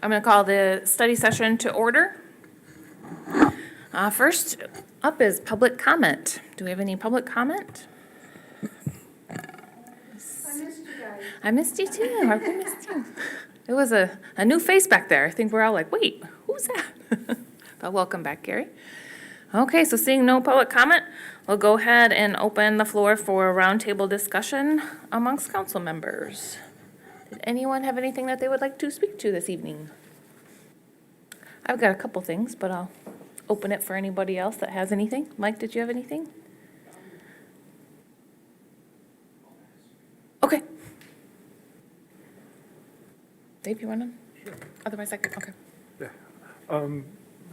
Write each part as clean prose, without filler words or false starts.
I'm going to call the study session to order. First up is public comment. Do we have any public comment? I missed you guys. I missed you too. I missed you. It was a new face back there. I think we're all like, wait, who's that? But welcome back, Gary. Okay, so seeing no public comment, we'll go ahead and open the floor for a roundtable discussion amongst council members. Did anyone have anything that they would like to speak to this evening? I've got a couple things, but I'll open it for anybody else that has anything. Mike, did you have anything? Okay. Dave, you want to? Sure. Otherwise, I could, okay. Yeah.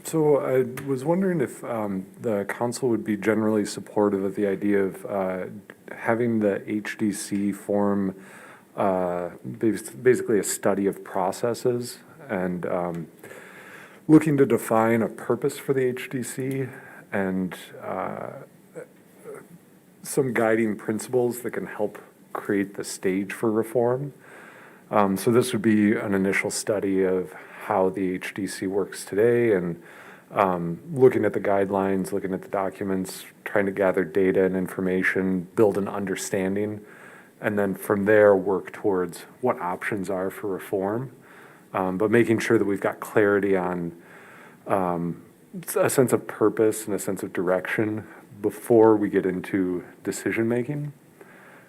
So I was wondering if the council would be generally supportive of the idea of having the HDC form basically a study of processes and looking to define a purpose for the HDC and some guiding principles that can help create the stage for reform. So this would be an initial study of how the HDC works today and looking at the guidelines, looking at the documents, trying to gather data and information, build an understanding, and then from there work towards what options are for reform. But making sure that we've got clarity on a sense of purpose and a sense of direction before we get into decision making.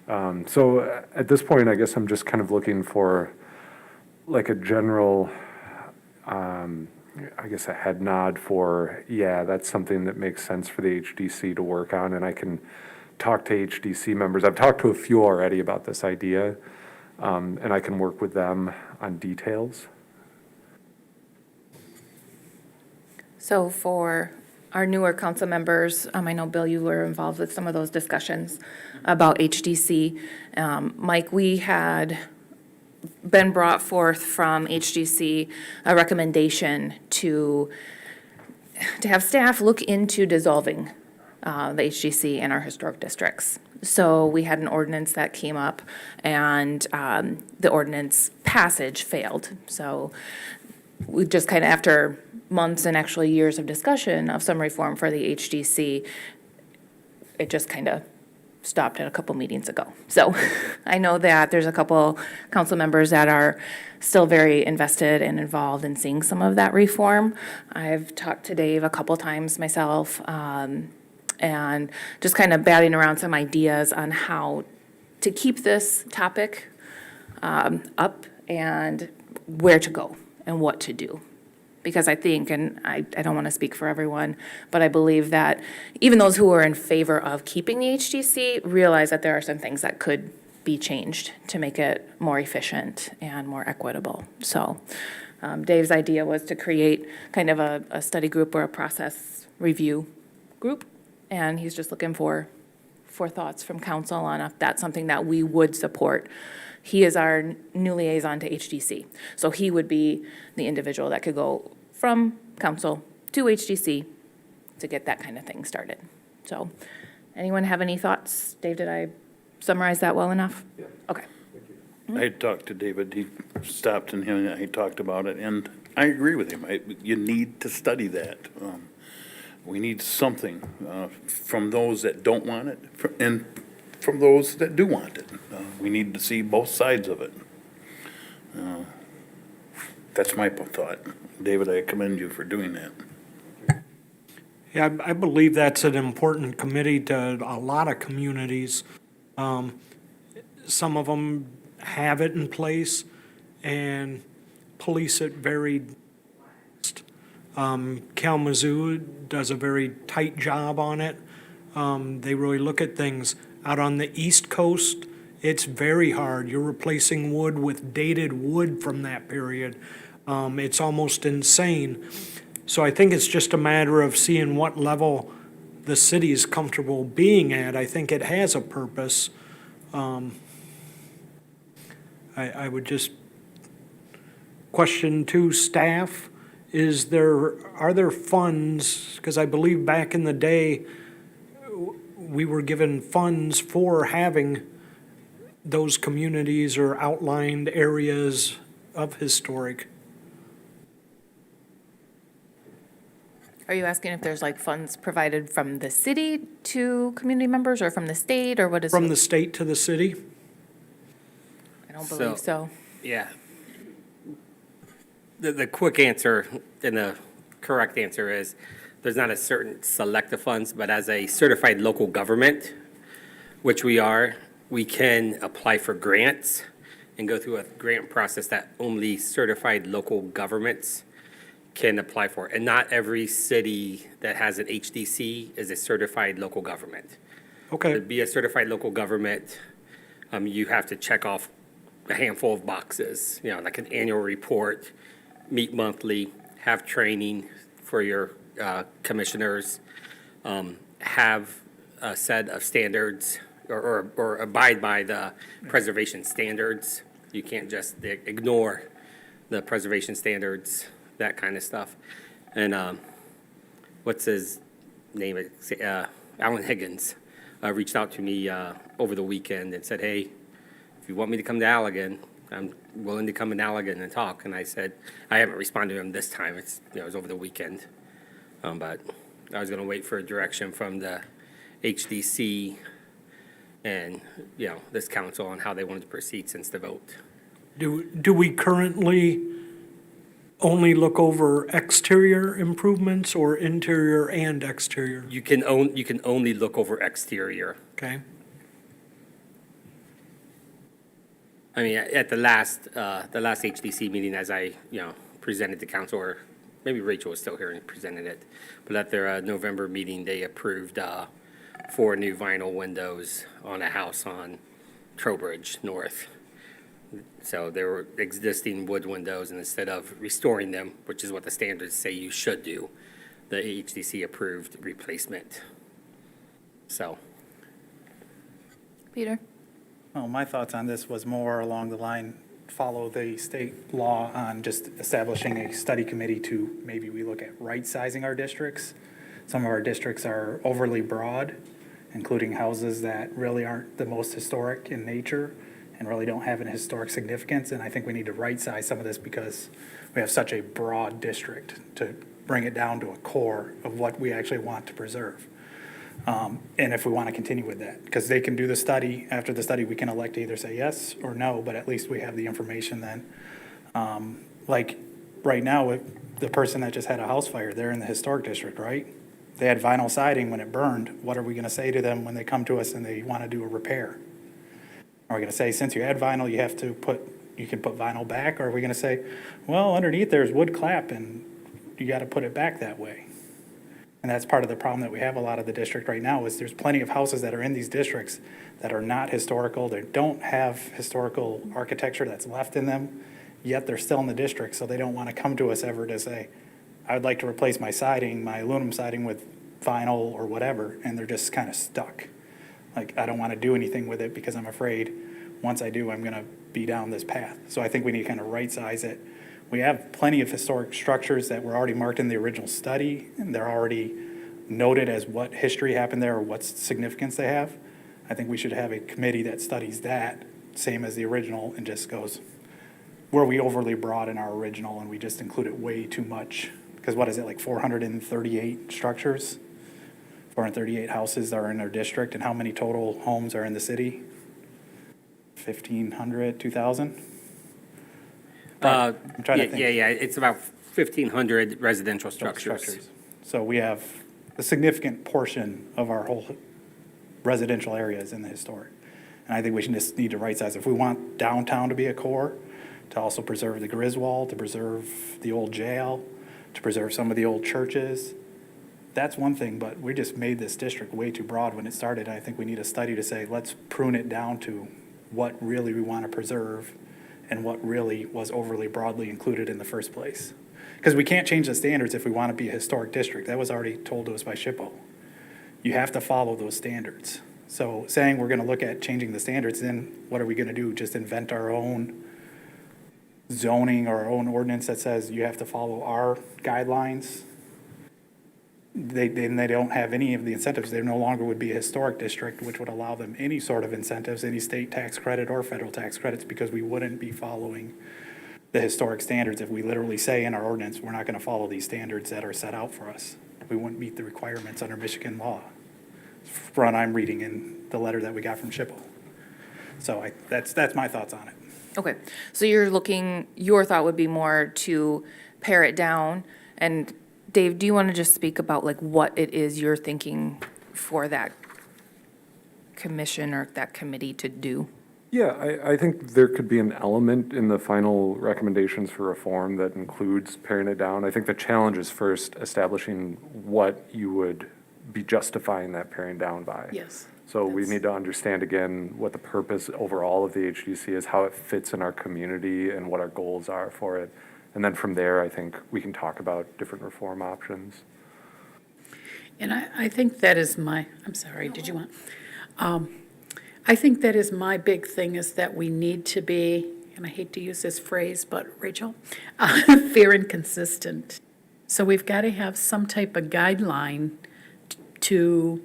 So at this point, I guess I'm just kind of looking for like a general, I guess a head nod for, yeah, that's something that makes sense for the HDC to work on, and I can talk to HDC members. I've talked to a few already about this idea, and I can work with them on details. So for our newer council members, I know, Bill, you were involved with some of those discussions about HDC. Mike, we had been brought forth from HDC a recommendation to have staff look into dissolving the HDC in our historic districts. So we had an ordinance that came up, and the ordinance passage failed. So we just kind of, after months and actually years of discussion of some reform for the HDC, it just kind of stopped at a couple meetings ago. So I know that there's a couple council members that are still very invested and involved in seeing some of that reform. I've talked to Dave a couple times myself, and just kind of batting around some ideas on how to keep this topic up and where to go and what to do. Because I think, and I don't want to speak for everyone, but I believe that even those who are in favor of keeping the HDC realize that there are some things that could be changed to make it more efficient and more equitable. So Dave's idea was to create kind of a study group or a process review group, and he's just looking for thoughts from council on if that's something that we would support. He is our new liaison to HDC. So he would be the individual that could go from council to HDC to get that kind of thing started. So anyone have any thoughts? Dave, did I summarize that well enough? Yeah. Okay. I talked to David, he stopped and he talked about it, and I agree with him. You need to study that. We need something from those that don't want it and from those that do want it. We need to see both sides of it. That's my thought. David, I commend you for doing that. Yeah, I believe that's an important committee to a lot of communities. Some of them have it in place and police it very Kalamazoo does a very tight job on it. They really look at things. Out on the East Coast, it's very hard. You're replacing wood with dated wood from that period. It's almost insane. So I think it's just a matter of seeing what level the city is comfortable being at. I think it has a purpose. I would just question to staff, are there funds, because I believe back in the day, we were given funds for having those communities or outlined areas of historic. Are you asking if there's like funds provided from the city to community members or from the state, or what is? From the state to the city? I don't believe so. Yeah. The quick answer and the correct answer is there's not a certain select of funds, but as a certified local government, which we are, we can apply for grants and go through a grant process that only certified local governments can apply for. And not every city that has an HDC is a certified local government. Okay, To be a certified local government, you have to check off a handful of boxes, like an annual report, meet monthly, have training for your commissioners, have a set of standards or abide by the preservation standards. You can't just ignore the preservation standards, that kind of stuff. And what's his name? Alan Higgins reached out to me over the weekend and said, hey, if you want me to come to Allegan, I'm willing to come in Allegan and talk. And I said, I haven't responded to him this time. It was over the weekend. But I was going to wait for a direction from the HDC and, this council on how they wanted to proceed since the vote. do we currently only look over exterior improvements or interior and exterior? You can only look over exterior. Okay, I mean, at the last HDC meeting, as I, presented to council, or maybe Rachel was still here and presented it, but at their November meeting, they approved 4 new vinyl windows on a house on Trowbridge North. So there were existing wood windows, and instead of restoring them, which is what the standards say you should do, the HDC approved replacement. So, Peter? Well, my thoughts on this was more along the line, follow the state law on just establishing a study committee to maybe we look at right-sizing our districts. Some of our districts are overly broad, including houses that really aren't the most historic in nature and really don't have an historic significance. And I think we need to right-size some of this because we have such a broad district to bring it down to a core of what we actually want to preserve. And if we want to continue with that, because they can do the study, after the study, we can elect to either say yes or no, but at least we have the information then. Like, right now, the person that just had a house fire, they're in the historic district, right? They had vinyl siding when it burned. What are we going to say to them when they come to us and they want to do a repair? Are we going to say, since you had vinyl, you can put vinyl back? Or are we going to say, well, underneath there's wood clap and you got to put it back that way? And that's part of the problem that we have a lot of the district right now is there's plenty of houses that are in these districts that are not historical. They don't have historical architecture that's left in them, yet they're still in the district. So they don't want to come to us ever to say, I would like to replace my siding, my aluminum siding with vinyl or whatever. And they're just kind of stuck. Like, I don't want to do anything with it because I'm afraid once I do, I'm going to be down this path. So I think we need to kind of right size it. We have plenty of historic structures that were already marked in the original study, and they're already noted as what history happened there or what significance they have. I think we should have a committee that studies that, same as the original, and just goes, were we overly broad in our original and we just included way too much? Because what is it, like 438 structures? 438 houses are in our district, and how many total homes are in the city? 1,500, 2,000? I'm trying to think. Yeah, it's about 1,500 residential structures. So we have a significant portion of our whole residential areas in the historic. And I think we should just need to right size. If we want downtown to be a core, to also preserve the Griswold, to preserve the old jail, to preserve some of the old churches, that's one thing, but we just made this district way too broad when it started. I think we need a study to say, let's prune it down to what really we want to preserve and what really was overly broadly included in the first place. Because we can't change the standards if we want to be a historic district. That was already told to us by SHPO. You have to follow those standards. So saying we're going to look at changing the standards, then what are we going to do? Just invent our own zoning or our own ordinance that says you have to follow our guidelines? They don't have any of the incentives. They no longer would be a historic district, which would allow them any sort of incentives, any state tax credit or federal tax credits, because we wouldn't be following the historic standards if we literally say in our ordinance, we're not going to follow these standards that are set out for us. we wouldn't meet the requirements under Michigan law. From I'm reading in the letter that we got from SHPO. So that's my thoughts on it. Okay, so your thought would be more to pare it down. And Dave, do you want to just speak about like what it is you're thinking for that commission or that committee to do? Yeah, I think there could be an element in the final recommendations for reform that includes paring it down. I think the challenge is first establishing what you would be justifying that paring down by. Yes. So we need to understand again what the purpose overall of the HDC is, how it fits in our community, and what our goals are for it. And then from there, I think we can talk about different reform options. And I think that is I'm sorry, did you want? I think that is my big thing, is that we need to be, and I hate to use this phrase, but Rachel, fair and consistent. So we've got to have some type of guideline to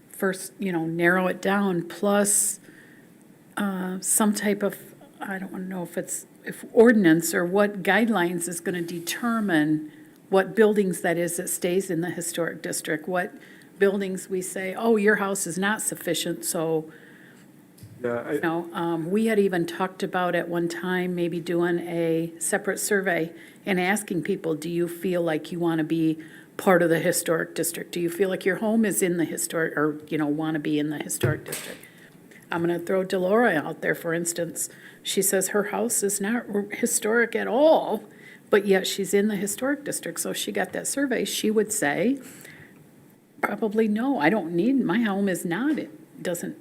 first, narrow it down, plus some type of, I don't want to know if ordinance or what guidelines is going to determine what buildings that is that stays in the historic district, what buildings we say, oh, your house is not sufficient, so, Yeah, we had even talked about at one time, maybe doing a separate survey and asking people, do you feel like you want to be part of the historic district? Do you feel like your home is in the historic, or, want to be in the historic district? I'm going to throw Delora out there, for instance. She says her house is not historic at all, but yet she's in the historic district. So if she got that survey, she would say, probably no, I don't need, my home is not,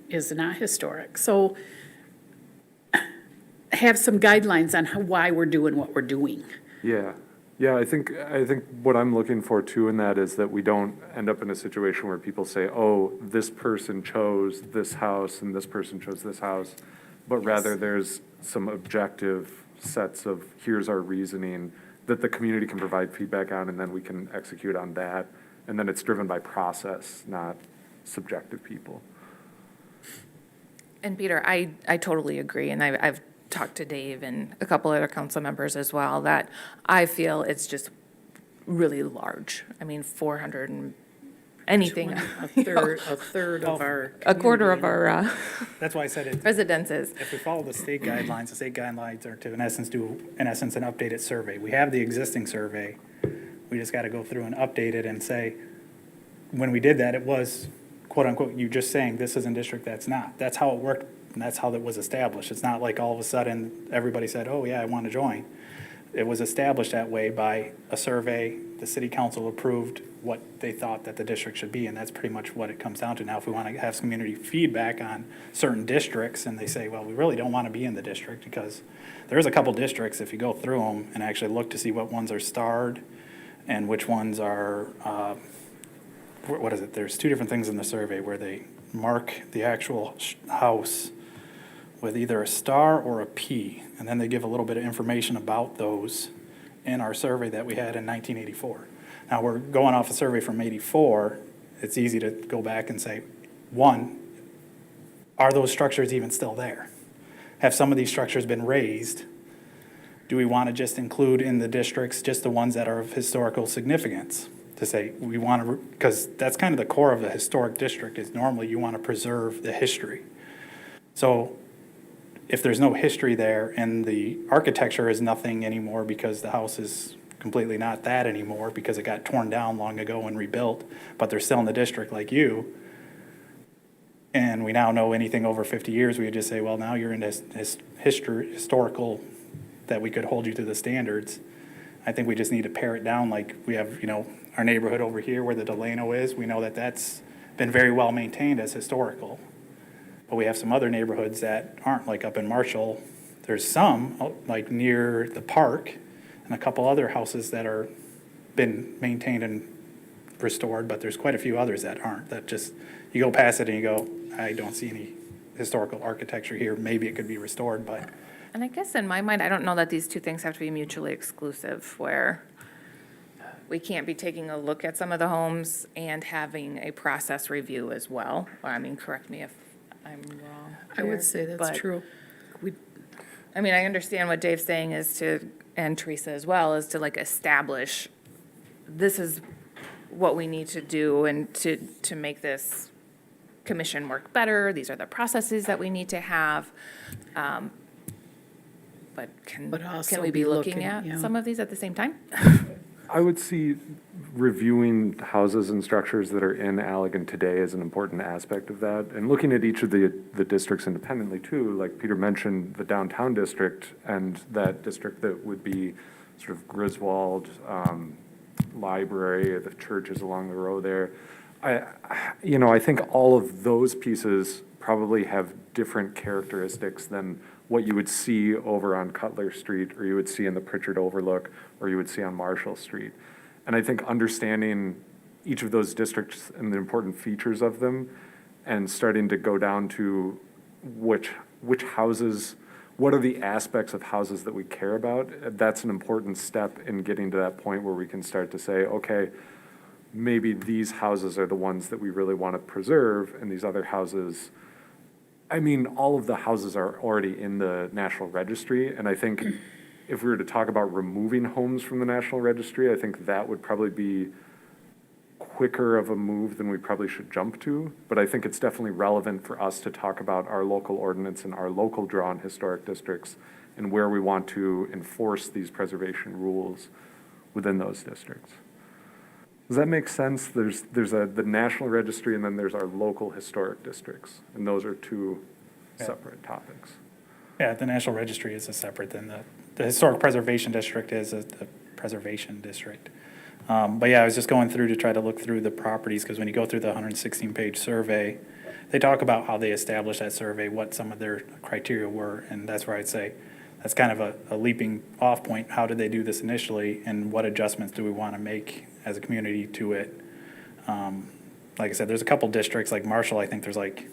is not historic. So have some guidelines on why we're doing what we're doing. yeah. Yeah, I think what I'm looking for too in that is that we don't end up in a situation where people say, oh, this person chose this house and this person chose this house, but rather there's some objective sets of, here's our reasoning that the community can provide feedback on, and then we can execute on that. And then it's driven by process, not subjective people. And Peter, I totally agree, and I've talked to Dave and a couple other council members as well, that I feel it's just really large. I mean, 400 and anything. A third of our. A quarter of our That's why I said it. residences. If we follow the state guidelines are to, in essence, an updated survey. We have the existing survey. We just got to go through and update it and say, when we did that, it was, quote unquote, you just saying this is in district, that's not. That's how it worked, and that's how that was established. It's not like all of a sudden, everybody said, oh, yeah, I want to join. It was established that way by a survey. The city council approved what they thought that the district should be, and that's pretty much what it comes down to. Now, if we want to have some community feedback on certain districts, and they say, well, we really don't want to be in the district, because there's a couple districts, if you go through them and actually look to see what ones are starred and which ones are, what is it? There's two different things in the survey where they mark the actual house with either a star or a P, and then they give a little bit of information about those in our survey that we had in 1984. Now, we're going off a survey from 84. It's easy to go back and say, one, are those structures even still there? Have some of these structures been raised? Do we want to just include in the districts just the ones that are of historical significance? To say, we want to, because that's kind of the core of the historic district, is normally you want to preserve the history. So if there's no history there and the architecture is nothing anymore because the house is completely not that anymore because it got torn down long ago and rebuilt, but they're still in the district like you, and we now know anything over 50 years, we would just say, well, now you're in this historical, that we could hold you to the standards. I think we just need to pare it down, like we have, our neighborhood over here where the Delano is. We know that that's been very well maintained as historical. But we have some other neighborhoods that aren't, like up in Marshall. There's some, like near the park, and a couple other houses that are been maintained and restored, but there's quite a few others that aren't. That just, you go past it and you go, I don't see any historical architecture here. Maybe it could be restored, but. And I guess in my mind, I don't know that these two things have to be mutually exclusive, where we can't be taking a look at some of the homes and having a process review as well. I mean, correct me if I'm wrong. I would here, say that's but, true. I mean, I understand what Dave's saying is to, and Teresa as well, is to like establish, this is what we need to do and to make this commission work better. These are the processes that we need to have. But But also can we be be looking looking, at yeah. some of these at the same time? I would see reviewing houses and structures that are in Allegan today as an important aspect of that, and looking at each of the districts independently too. Like Peter mentioned, the downtown district and that district that would be sort of Griswold, library, the churches along the row there. I think all of those pieces probably have different characteristics than what you would see over on Cutler Street, or you would see in the Pritchard Overlook, or you would see on Marshall Street. And I think understanding each of those districts and the important features of them, and starting to go down to which houses, what are the aspects of houses that we care about, that's an important step in getting to that point where we can start to say, okay, maybe these houses are the ones that we really want to preserve, and these other houses, all of the houses are already in the National Registry, and I think if we were to talk about removing homes from the National Registry, I think that would probably be quicker of a move than we probably should jump to. But I think it's definitely relevant for us to talk about our local ordinance and our local drawn historic districts and where we want to enforce these preservation rules within those districts. Does that make sense? There's the National Registry, and then there's our local historic districts, and those are two separate topics. Yeah, the National Registry is a separate than the Historic Preservation District is a preservation district. But yeah, I was just going through to try to look through the properties, because when you go through the 116-page survey, they talk about how they established that survey, what some of their criteria were, and that's where I'd say that's kind of a leaping off point. How did they do this initially, and what adjustments do we want to make as a community to it? Like I said, there's a couple districts, like Marshall, I think there's like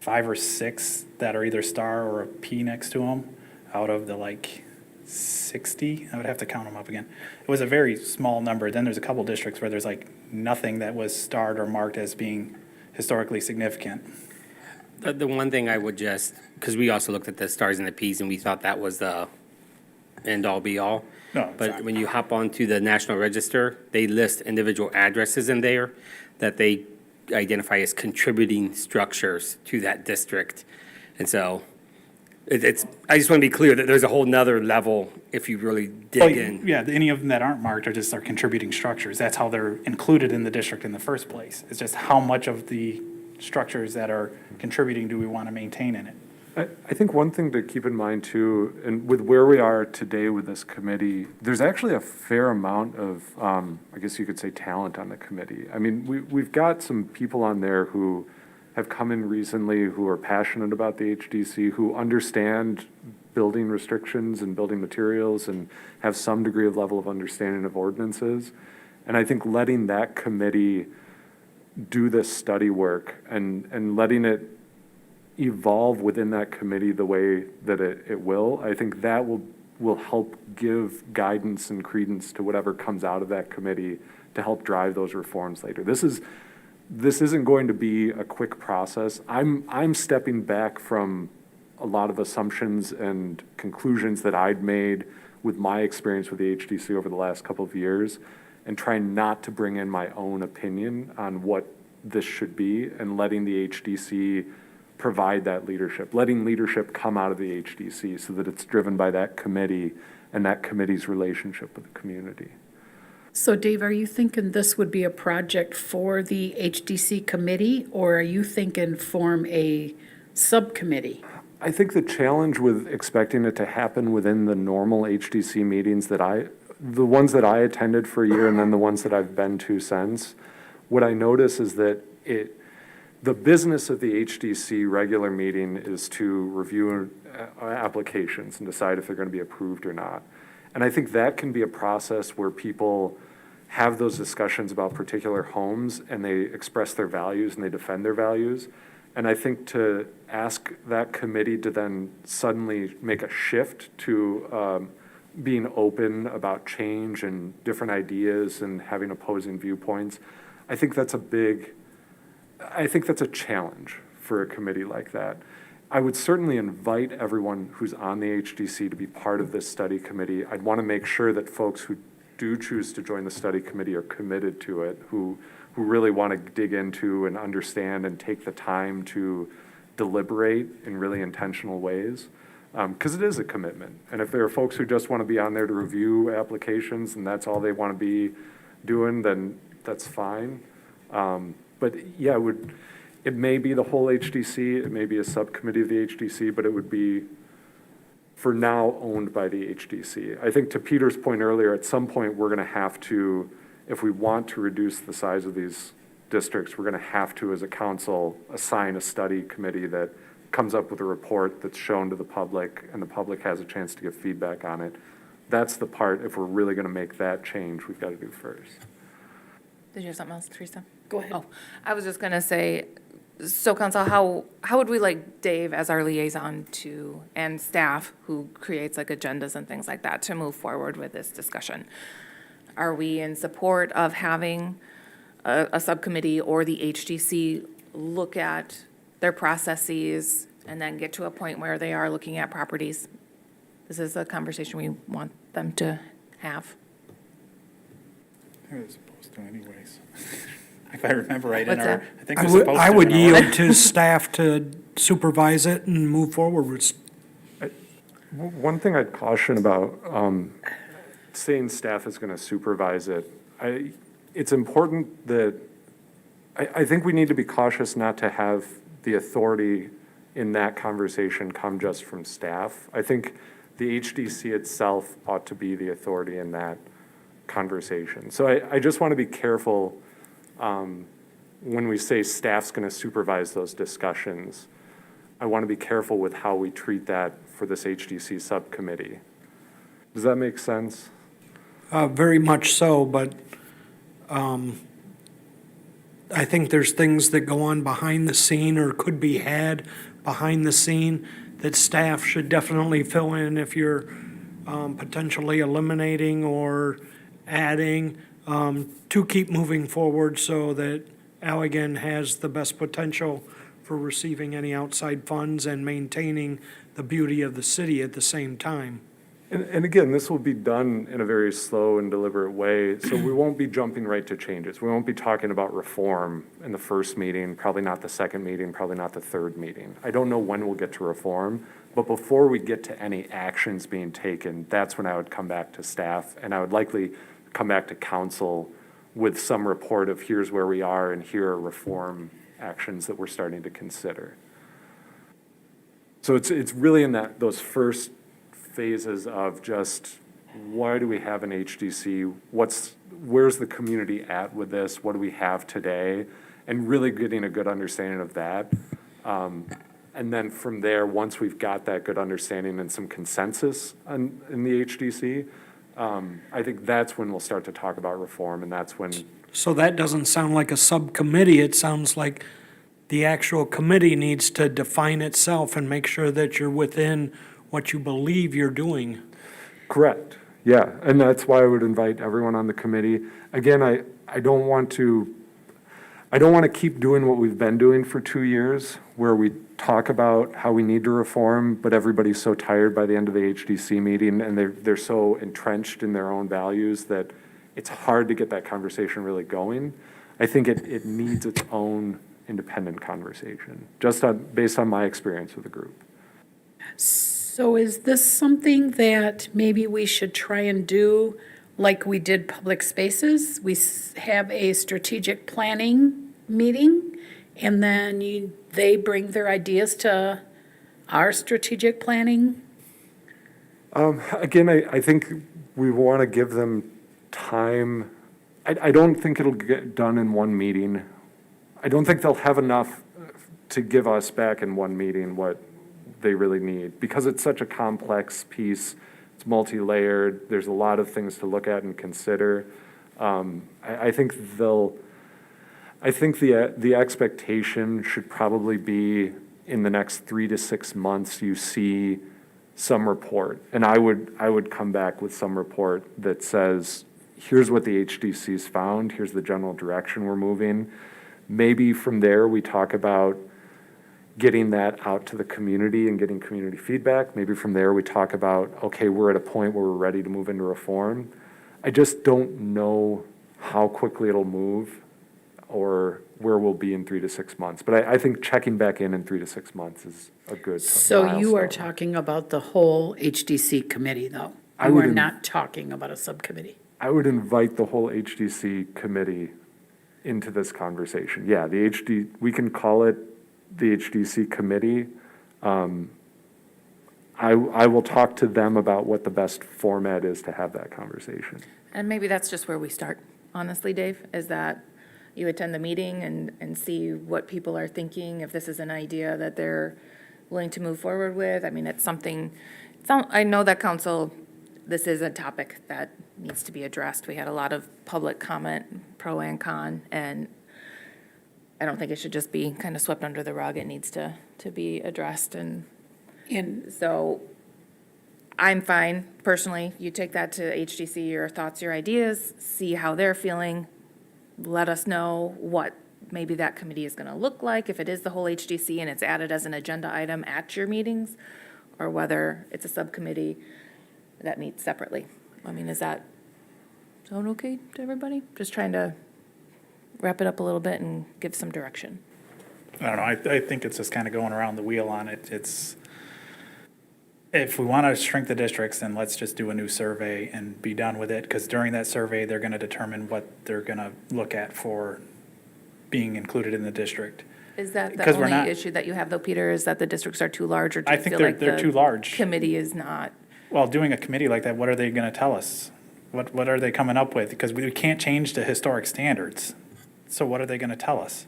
5 or 6 that are either star or a P next to them out of the like 60. I would have to count them up again. It was a very small number. Then there's a couple districts where there's like nothing that was starred or marked as being historically significant. The one thing I would just, because we also looked at the stars and the Ps, and we thought that was the end-all be-all. No, it's But not. when you hop onto the National Register, they list individual addresses in there that they identify as contributing structures to that district. And so I just want to be clear that there's a whole nother level if you really dig in. Yeah, any of them that aren't marked are just our contributing structures. That's how they're included in the district in the first place. It's just how much of the structures that are contributing do we want to maintain in it? I think one thing to keep in mind too, and with where we are today with this committee, there's actually a fair amount of, I guess you could say, talent on the committee. We've got some people on there who have come in recently who are passionate about the HDC, who understand building restrictions and building materials and have some degree of level of understanding of ordinances. And I think letting that committee do this study work and letting it evolve within that committee the way that it will, I think that will help give guidance and credence to whatever comes out of that committee to help drive those reforms later. This isn't going to be a quick process. I'm stepping back from a lot of assumptions and conclusions that I'd made with my experience with the HDC over the last couple of years, and trying not to bring in my own opinion on what this should be, and letting the HDC provide that leadership, letting leadership come out of the HDC so that it's driven by that committee and that committee's relationship with the community. So Dave, are you thinking this would be a project for the HDC committee, or are you thinking form a subcommittee? I think the challenge with expecting it to happen within the normal HDC meetings the ones that I attended for a year and then the ones that I've been to since, what I notice is that the business of the HDC regular meeting is to review applications and decide if they're going to be approved or not. And I think that can be a process where people have those discussions about particular homes and they express their values and they defend their values. And I think to ask that committee to then suddenly make a shift to being open about change and different ideas and having opposing viewpoints, I think that's a challenge for a committee like that. I would certainly invite everyone who's on the HDC to be part of this study committee. I'd want to make sure that folks who do choose to join the study committee are committed to it, who really want to dig into and understand and take the time to deliberate in really intentional ways. Because it is a commitment. And if there are folks who just want to be on there to review applications and that's all they want to be doing, then that's fine. But yeah, it may be the whole HDC, it may be a subcommittee of the HDC, but it would be, for now, owned by the HDC. I think to Peter's point earlier, at some point, we're going to have to, if we want to reduce the size of these districts, we're going to have to, as a council, assign a study committee that comes up with a report that's shown to the public, and the public has a chance to give feedback on it. That's the part, if we're really going to make that change, we've got to do first. Did you have something else, Teresa? Go ahead. Oh, I was just going to say, so council, how would we like Dave as our liaison to, and staff who creates like agendas and things like that to move forward with this discussion? Are we in support of having a subcommittee or the HDC look at their processes and then get to a point where they are looking at properties? This is a conversation we want them to have. They're supposed to anyways. If I remember right, What's that? I think they're supposed to. I would in our- yield to staff to supervise it and move forward with. One thing I'd caution about, saying staff is going to supervise it, it's important that, I think we need to be cautious not to have the authority in that conversation come just from staff. I think the HDC itself ought to be the authority in that conversation. So I just want to be careful when we say staff's going to supervise those discussions. I want to be careful with how we treat that for this HDC subcommittee. Does that make sense? Very much so, but I think there's things that go on behind the scene or could be had behind the scene that staff should definitely fill in if you're potentially eliminating or adding to keep moving forward so that Allegan has the best potential for receiving any outside funds and maintaining the beauty of the city at the same time. And again, this will be done in a very slow and deliberate way, so we won't be jumping right to changes. We won't be talking about reform in the first meeting, probably not the second meeting, probably not the third meeting. I don't know when we'll get to reform, but before we get to any actions being taken, that's when I would come back to staff, and I would likely come back to council with some report of here's where we are and here are reform actions that we're starting to consider. So it's really in those first phases of just why do we have an HDC? Where's the community at with this? What do we have today? And really getting a good understanding of that. And then from there, once we've got that good understanding and some consensus in the HDC, I think that's when we'll start to talk about reform, and that's when. So that doesn't sound like a subcommittee. It sounds like the actual committee needs to define itself and make sure that you're within what you believe you're doing. Correct, yeah, and that's why I would invite everyone on the committee. Again, I don't want to keep doing what we've been doing for 2 years, where we talk about how we need to reform, but everybody's so tired by the end of the HDC meeting, and they're so entrenched in their own values that it's hard to get that conversation really going. I think it needs its own independent conversation, based on my experience with the group. So is this something that maybe we should try and do like we did public spaces? We have a strategic planning meeting, and then they bring their ideas to our strategic planning? Again, I think we want to give them time. I don't think it'll get done in one meeting. I don't think they'll have enough to give us back in one meeting what they really need, because it's such a complex piece. It's multi-layered. There's a lot of things to look at and consider. I think the expectation should probably be in the next 3 to 6 months, you see some report. And I would come back with some report that says, here's what the HDC's found, here's the general direction we're moving. Maybe from there, we talk about getting that out to the community and getting community feedback. Maybe from there, we talk about, okay, we're at a point where we're ready to move into reform. I just don't know how quickly it'll move or where we'll be in 3 to 6 months. But I think checking back in 3 to 6 months is a good So you are milestone. talking about the whole HDC committee, though? I You are wouldn't- not talking about a subcommittee? I would invite the whole HDC committee into this conversation. Yeah, we can call it the HDC committee. I will talk to them about what the best format is to have that conversation. And maybe that's just where we start, honestly, Dave, is that you attend the meeting and see what people are thinking, if this is an idea that they're willing to move forward with. I mean, it's something, I know that council, this is a topic that needs to be addressed. We had a lot of public comment, pro and con, and I don't think it should just be kind of swept under the rug. It needs to be addressed, and so I'm fine, personally. You take that to HDC, your thoughts, your ideas, see how they're feeling. Let us know what maybe that committee is going to look like, if it is the whole HDC and it's added as an agenda item at your meetings, or whether it's a subcommittee that meets separately. I mean, is that sound okay to everybody? Just trying to wrap it up a little bit and give some direction. I don't know, I think it's just kind of going around the wheel on it. It's, if we want to shrink the districts, then let's just do a new survey and be done with it, because during that survey, they're going to determine what they're going to look at for being included in the district. Is that the Because we're only not- issue that you have though, Peter, is that the districts are too large, or do I you think feel like they're too the large. committee is not? Well, doing a committee like that, what are they going to tell us? What are they coming up with? Because we can't change the historic standards. So what are they going to tell us?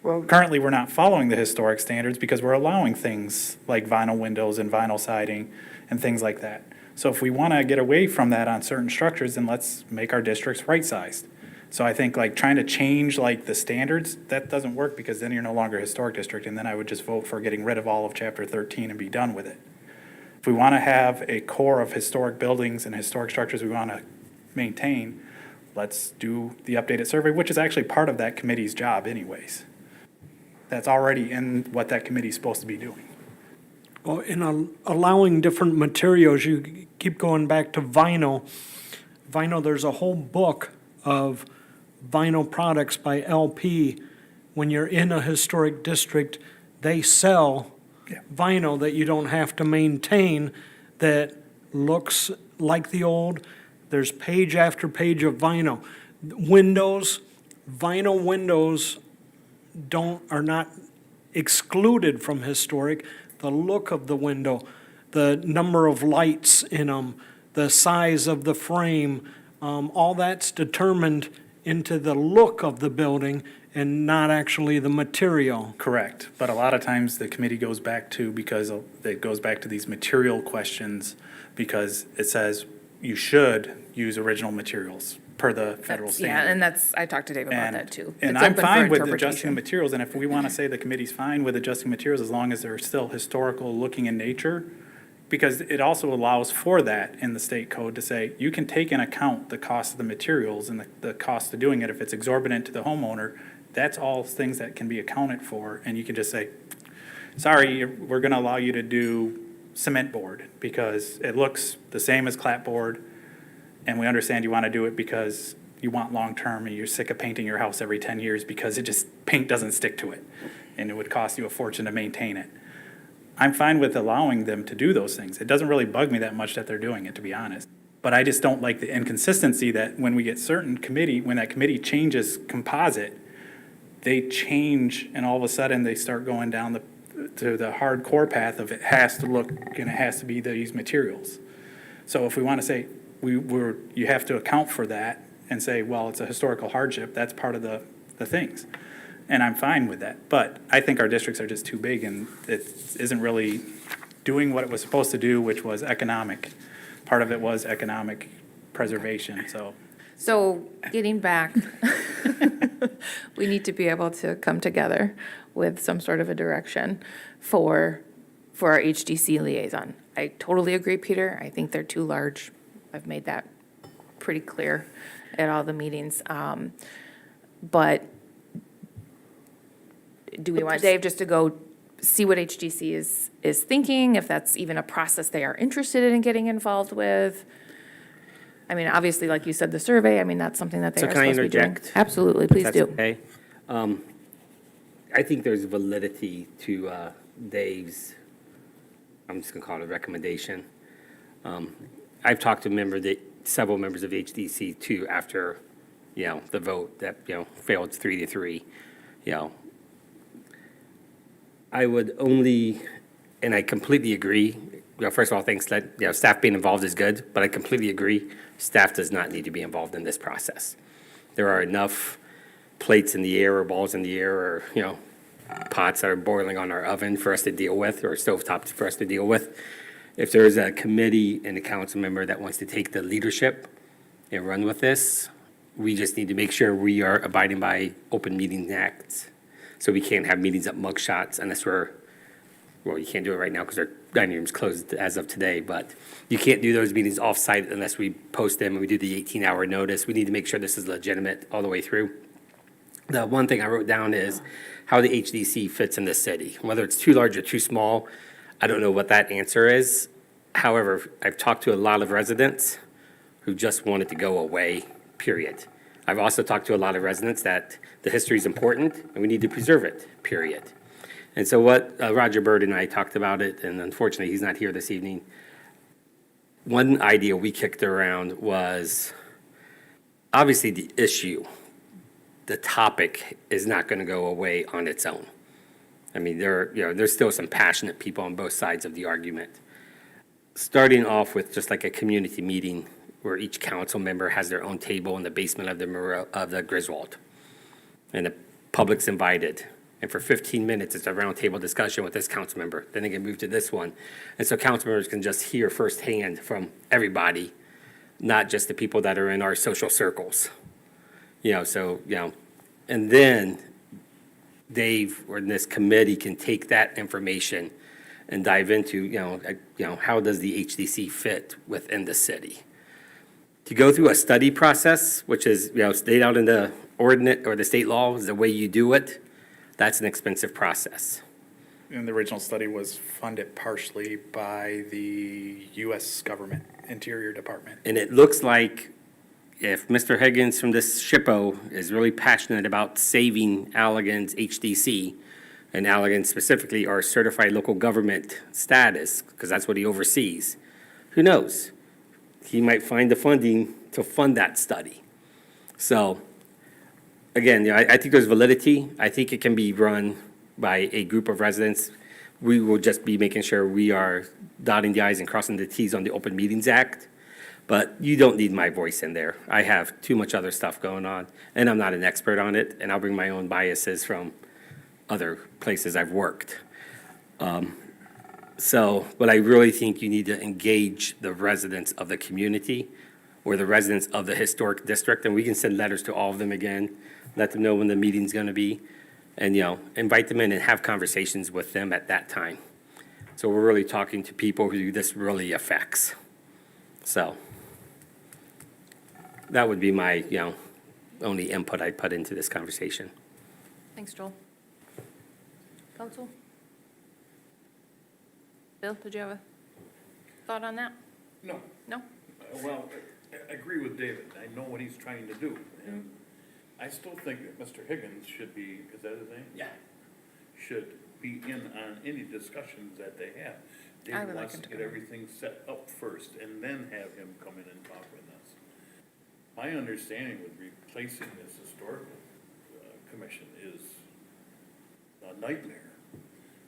Well, Currently, we're not following the historic standards because we're allowing things like vinyl windows and vinyl siding and things like that. So if we want to get away from that on certain structures, then let's make our districts right-sized. So I think like trying to change like the standards, that doesn't work, because then you're no longer a historic district, and then I would just vote for getting rid of all of Chapter 13 and be done with it. If we want to have a core of historic buildings and historic structures we want to maintain, let's do the updated survey, which is actually part of that committee's job anyways. That's already in what that committee's supposed to be doing. Well, in allowing different materials, you keep going back to vinyl. Vinyl, there's a whole book of vinyl products by LP. When you're in a historic district, they sell Yeah. vinyl that you don't have to maintain, that looks like the old. There's page after page of vinyl. Windows, vinyl windows are not excluded from historic. The look of the window, the number of lights in them, the size of the frame, all that's determined into the look of the building and not actually the material. Correct, but a lot of times the committee goes back to, because it goes back to these material questions, because it says you should use original materials per the federal That's- Yeah, standard. and I talked to Dave about that too. And It's I'm open for fine with interpretation. adjusting materials, and if we want to say the committee's fine with adjusting materials as long as they're still historical looking in nature, because it also allows for that in the state code to say, you can take in account the cost of the materials and the cost of doing it. If it's exorbitant to the homeowner, that's all things that can be accounted for, and you can just say, sorry, we're going to allow you to do cement board because it looks the same as clapboard, and we understand you want to do it because you want long-term and you're sick of painting your house every 10 years because paint doesn't stick to it, and it would cost you a fortune to maintain it. I'm fine with allowing them to do those things. It doesn't really bug me that much that they're doing it, to be honest. But I just don't like the inconsistency that when we get when that committee changes composite, they change and all of a sudden they start going down to the hardcore path of it has to look and it has to be these materials. So if we want to say you have to account for that and say, well, it's a historical hardship, that's part of the things. And I'm fine with that. But I think our districts are just too big and it isn't really doing what it was supposed to do, which was economic. Part of it was economic preservation, so. So getting back, we need to be able to come together with some sort of a direction for our HDC liaison. I totally agree, Peter. I think they're too large. I've made that pretty clear at all the meetings. But do we want Dave just to go see what HDC is thinking, if that's even a process they are interested in getting involved with? I mean, obviously, like you said, the survey, I mean, that's something that they So are can I supposed to be doing. interject? Absolutely, please That's do. okay. I think there's validity to Dave's, I'm just gonna call it a recommendation. I've talked to several members of HDC too after, the vote that, failed 3-3, I would only, and I completely agree, first of all, thanks that, staff being involved is good, but I completely agree, staff does not need to be involved in this process. There are enough plates in the air or balls in the air or, pots that are boiling on our oven for us to deal with or stovetops for us to deal with. If there's a committee and a council member that wants to take the leadership and run with this, we just need to make sure we are abiding by open meeting acts. So we can't have meetings at mug shots unless well, you can't do it right now because our dining room's closed as of today, but you can't do those meetings off-site unless we post them and we do the 18-hour notice. We need to make sure this is legitimate all the way through. The one thing I wrote down is how the HDC fits in the city. Whether it's too large or too small, I don't know what that answer is. However, I've talked to a lot of residents who just want it to go away, period. I've also talked to a lot of residents that the history is important and we need to preserve it, period. And so what Roger Bird and I talked about it, and unfortunately he's not here this evening. One idea we kicked around was obviously the issue, the topic is not going to go away on its own. I mean, there's still some passionate people on both sides of the argument. Starting off with just like a community meeting where each council member has their own table in the basement of the Griswold. And the public's invited. And for 15 minutes, it's a roundtable discussion with this council member. Then they can move to this one. And so council members can just hear firsthand from everybody, not just the people that are in our social circles. And then Dave or this committee can take that information and dive into, how does the HDC fit within the city? To go through a study process, which is, laid out in the ordinance or the state law is the way you do it, that's an expensive process. And the original study was funded partially by the U.S. government, Interior Department. And it looks like if Mr. Higgins from this SHPO is really passionate about saving Allegan's HDC, and Allegan specifically our certified local government status, because that's what he oversees, who knows? He might find the funding to fund that study. So, again, I think there's validity. I think it can be run by a group of residents. We will just be making sure we are dotting the i's and crossing the t's on the Open Meetings Act. But you don't need my voice in there. I have too much other stuff going on, and I'm not an expert on it, and I'll bring my own biases from other places I've worked. But I really think you need to engage the residents of the community or the residents of the historic district, and we can send letters to all of them again, let them know when the meeting's gonna be, and, invite them in and have conversations with them at that time. So we're really talking to people who this really affects. So that would be my, only input I'd put into this conversation. Thanks, Joel. Council? Bill, did you have a thought on that? No. No? Well, I agree with David. I know what he's trying to do. And I still think that Mr. Higgins should be, is that his name? Yeah. Should be in on any discussions that they have. I David would like wants him to to get come. everything set up first and then have him come in and talk with us. My understanding with replacing this historical commission is a nightmare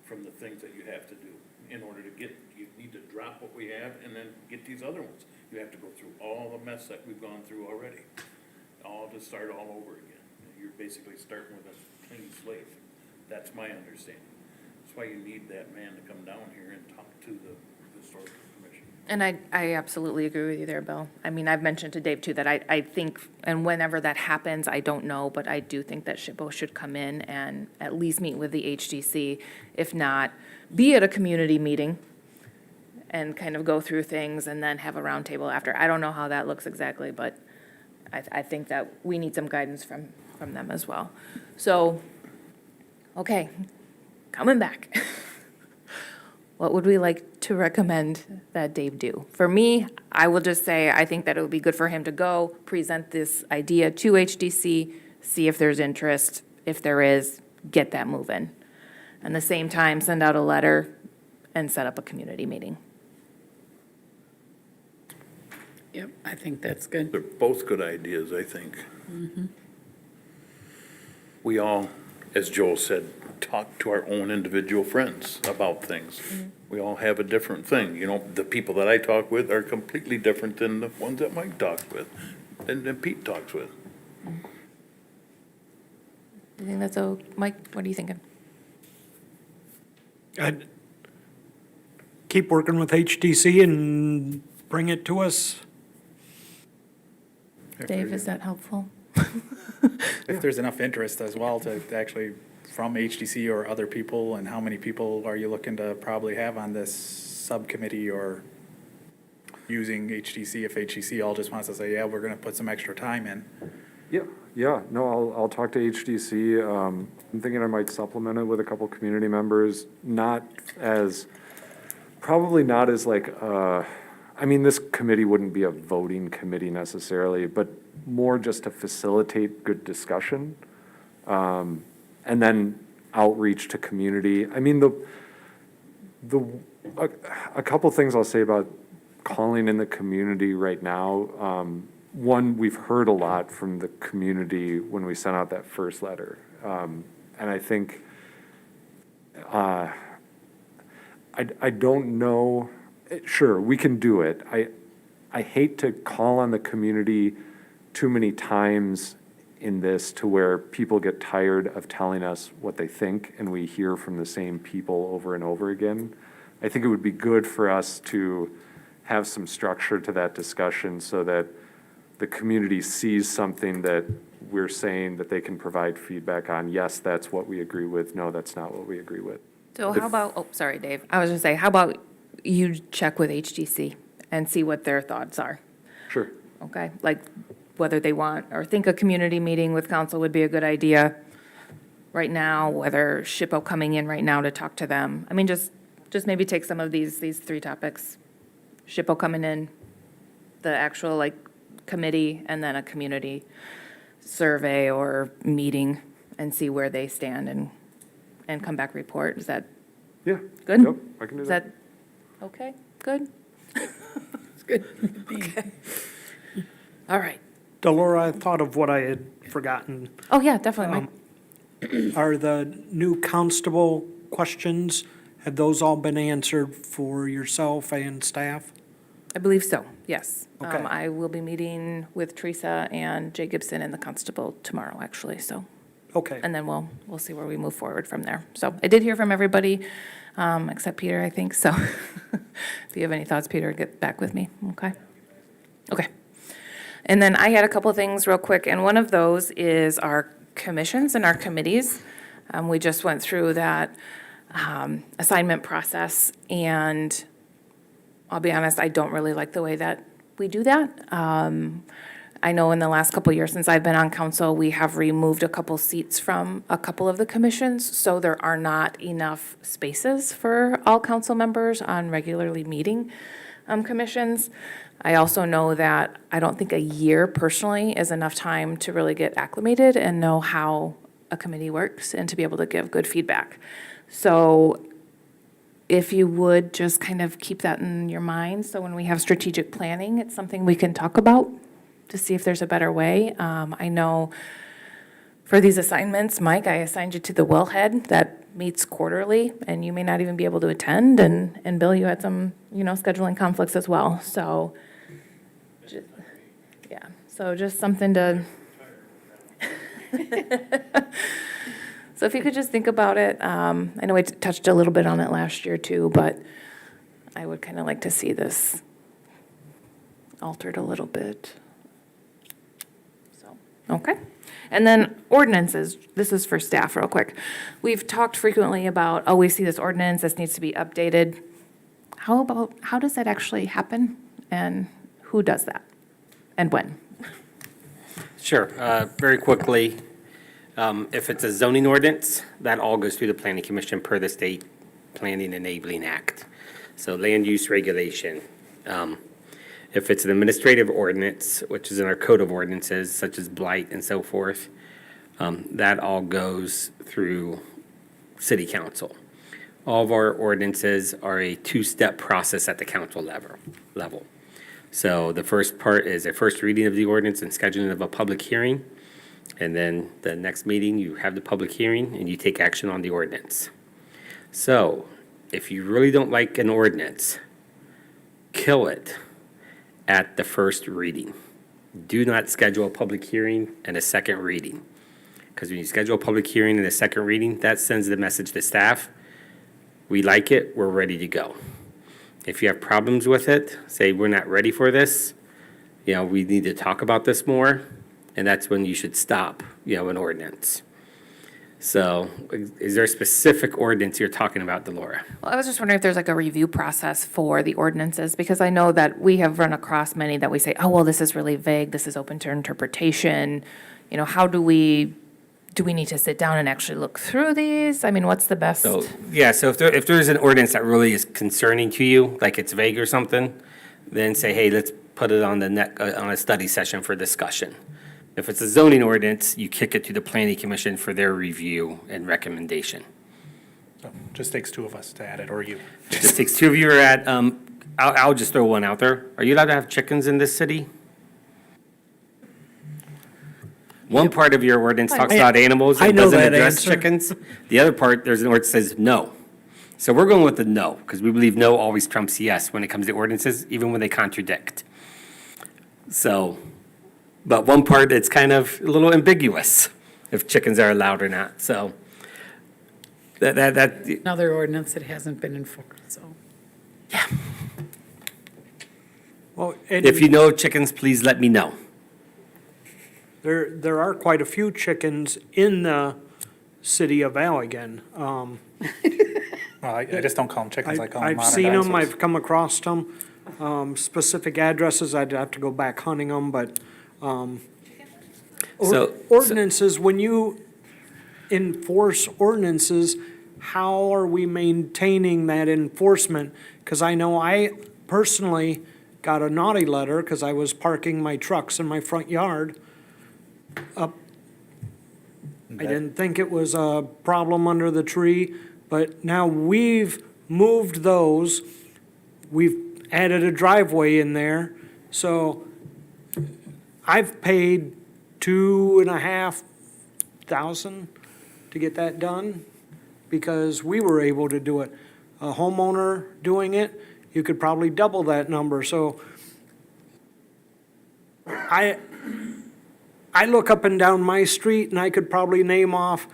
from the things that you have to do. In order to you need to drop what we have and then get these other ones. You have to go through all the mess that we've gone through already, all to start all over again. You're basically starting with a clean slate. That's my understanding. That's why you need that man to come down here and talk to the historical commission. And I absolutely agree with you there, Bill. I mean, I've mentioned to Dave too that I think, and whenever that happens, I don't know, but I do think that SHPO should come in and at least meet with the HDC, if not, be at a community meeting and kind of go through things and then have a roundtable after. I don't know how that looks exactly, but I think that we need some guidance from them as well. So, okay, coming back. What would we like to recommend that Dave do? For me, I will just say, I think that it would be good for him to go, present this idea to HDC, see if there's interest. If there is, get that moving. And the same time, send out a letter and set up a community meeting. Yep, I think that's good. They're both good ideas, I think. We all, as Joel said, talk to our own individual friends about things. We all have a different thing, you know, the people that I talk with are completely different than the ones that Mike talks with, and Pete talks with. Do you think that's Mike, what are you thinking? I'd keep working with HTC and bring it to us. Dave, is that helpful? If there's enough interest as well to actually, from HDC or other people, and how many people are you looking to probably have on this subcommittee or using HDC, if HDC all just wants to say, yeah, we're gonna put some extra time in? Yeah, no, I'll talk to HDC. I'm thinking I might supplement it with a couple community members, probably not as like, I mean, this committee wouldn't be a voting committee necessarily, but more just to facilitate good discussion. And then outreach to community. I mean, a couple things I'll say about calling in the community right now. One, we've heard a lot from the community when we sent out that first letter. And I think, I don't know, sure, we can do it. I hate to call on the community too many times in this to where people get tired of telling us what they think and we hear from the same people over and over again. I think it would be good for us to have some structure to that discussion so that the community sees something that we're saying that they can provide feedback on. Yes, that's what we agree with. No, that's not what we agree with. So how about, oh, sorry, Dave. I was gonna say, how about you check with HDC and see what their thoughts are? Sure. Okay, like whether they want or think a community meeting with council would be a good idea right now, whether SHPO coming in right now to talk to them. I mean, just maybe take some of these three topics. SHPO coming in, the actual like committee, and then a community survey or meeting and see where they stand and come back report. Is that Yeah. good? Yep, I can do Is that. that, okay, good? It's good. Okay. All right. Delora, I thought of what I had forgotten. Oh, yeah, definitely, Mike. Are the new constable questions, have those all been answered for yourself and staff? I believe so, yes. Okay. I will be meeting with Teresa and Jay Gibson and the constable tomorrow, actually, so. Okay. And then we'll see where we move forward from there. So I did hear from everybody, except Peter, I think, so. If you have any thoughts, Peter, get back with me, okay? Okay. And then I had a couple of things real quick, and one of those is our commissions and our committees. We just went through that assignment process, and I'll be honest, I don't really like the way that we do that. I know in the last couple of years since I've been on council, we have removed a couple seats from a couple of the commissions, so there are not enough spaces for all council members on regularly meeting commissions. I also know that I don't think a year personally is enough time to really get acclimated and know how a committee works and to be able to give good feedback. So if you would just kind of keep that in your mind, so when we have strategic planning, it's something we can talk about to see if there's a better way. I know for these assignments, Mike, I assigned you to the wellhead that meets quarterly, and you may not even be able to attend, and Bill, you had some, scheduling conflicts as well, so. Yeah, so just something to. So if you could just think about it, I know we touched a little bit on it last year too, but I would kind of like to see this altered a little bit. So, okay. And then ordinances, this is for staff real quick. We've talked frequently about, oh, we see this ordinance, this needs to be updated. How does that actually happen? And who does that? And when? Sure. Very quickly, if it's a zoning ordinance, that all goes through the planning commission per the state Planning Enabling Act. So land use regulation. If it's an administrative ordinance, which is in our code of ordinances, such as blight and so forth, that all goes through city council. All of our ordinances are a two-step process at the council level. So the first part is a first reading of the ordinance and scheduling of a public hearing. And then the next meeting, you have the public hearing and you take action on the ordinance. So if you really don't like an ordinance, kill it at the first reading. Do not schedule a public hearing and a second reading. Because when you schedule a public hearing and a second reading, that sends the message to staff, we like it, we're ready to go. If you have problems with it, say we're not ready for this, we need to talk about this more, and that's when you should stop, an ordinance. So is there a specific ordinance you're talking about, Delora? Well, I was just wondering if there's like a review process for the ordinances, because I know that we have run across many that we say, oh, well, this is really vague, this is open to interpretation. How do we need to sit down and actually look through these? I mean, what's the best? So if there's an ordinance that really is concerning to you, like it's vague or something, then say, hey, let's put it on on a study session for discussion. If it's a zoning ordinance, you kick it to the planning commission for their review and recommendation. So just takes two of us to add it, or you. It just takes two of you are at, I'll just throw one out there. Are you allowed to have chickens in this city? One part of your ordinance talks about animals I and know doesn't that address answer. chickens. The other part, there's an ordinance that says no. So we're going with the no, because we believe no always trumps yes when it comes to ordinances, even when they contradict. So, but one part, it's kind of a little ambiguous if chickens are allowed or not, so. That, Another ordinance that hasn't been enforced, so. Well, if you know chickens, please let me know. there are quite a few chickens in the city of Allegan. Well, I just don't call them chickens, I call them I've modern seen them, dinosaurs. I've come across them. Specific addresses, I'd have to go back hunting them, but So- ordinances, when you enforce ordinances, how are we maintaining that enforcement? Because I know I personally got a naughty letter because I was parking my trucks in my front yard. I didn't think it was a problem under the tree, but now we've moved those. We've added a driveway in there, so I've paid $2,500 to get that done because we were able to do it. A homeowner doing it, you could probably double that number, so I look up and down my street and I could probably name off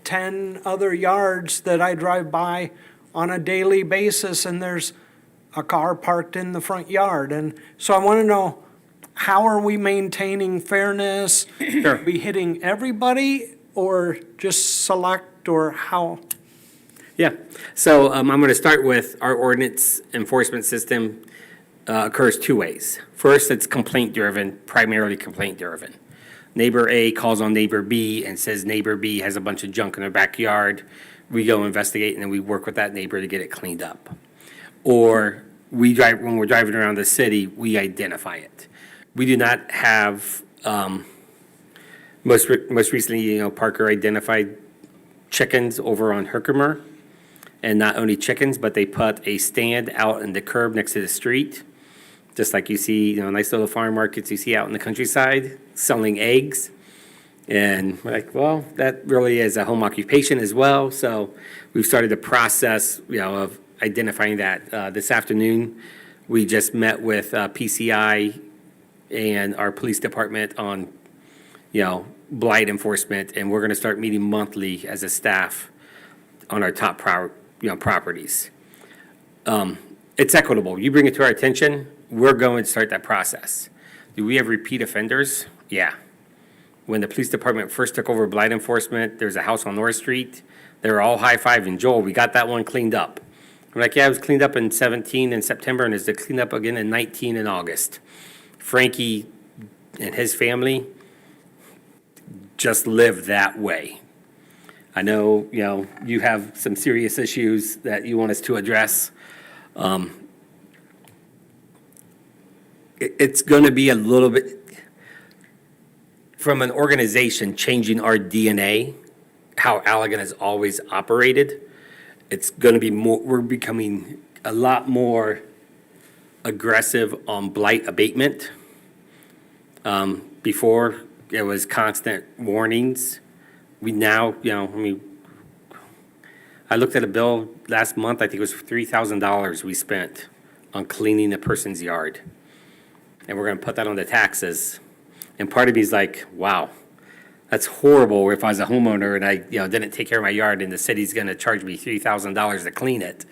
10 other yards that I drive by on a daily basis, and there's a car parked in the front yard. And so I want to know, how are we maintaining fairness? Sure. Are we hitting everybody or just select, or how? Yeah, so I'm going to start with our ordinance enforcement system occurs two ways. First, it's complaint-driven, primarily complaint-driven. Neighbor A calls on neighbor B and says neighbor B has a bunch of junk in their backyard. We go investigate and then we work with that neighbor to get it cleaned up. Or when we're driving around the city, we identify it. We do not have, most recently, Parker identified chickens over on Herkimer. And not only chickens, but they put a stand out in the curb next to the street. Just like you see, nice little farm markets you see out in the countryside, selling eggs. And we're like, well, that really is a home occupation as well. So we've started the process, of identifying that. This afternoon, we just met with PCI and our police department on, blight enforcement. And we're going to start meeting monthly as a staff on our top properties. It's equitable. You bring it to our attention, we're going to start that process. Do we have repeat offenders? Yeah. When the police department first took over blight enforcement, there's a house on North Street. They were all high-fiving, Joel, we got that one cleaned up. I'm like, yeah, it was cleaned up in 17 in September, and it's cleaned up again in 19 in August. Frankie and his family just live that way. I know, you have some serious issues that you want us to address. It's going to be a little bit, from an organization, changing our DNA, how Allegan has always operated. It's going to be more, we're becoming a lot more aggressive on blight abatement. Before, it was constant warnings. We now, I looked at a bill last month, I think it was $3,000 we spent on cleaning a person's yard. And we're gonna put that on the taxes. And part of me is like, wow, that's horrible if I was a homeowner and I, didn't take care of my yard and the city's gonna charge me $3,000 to clean it.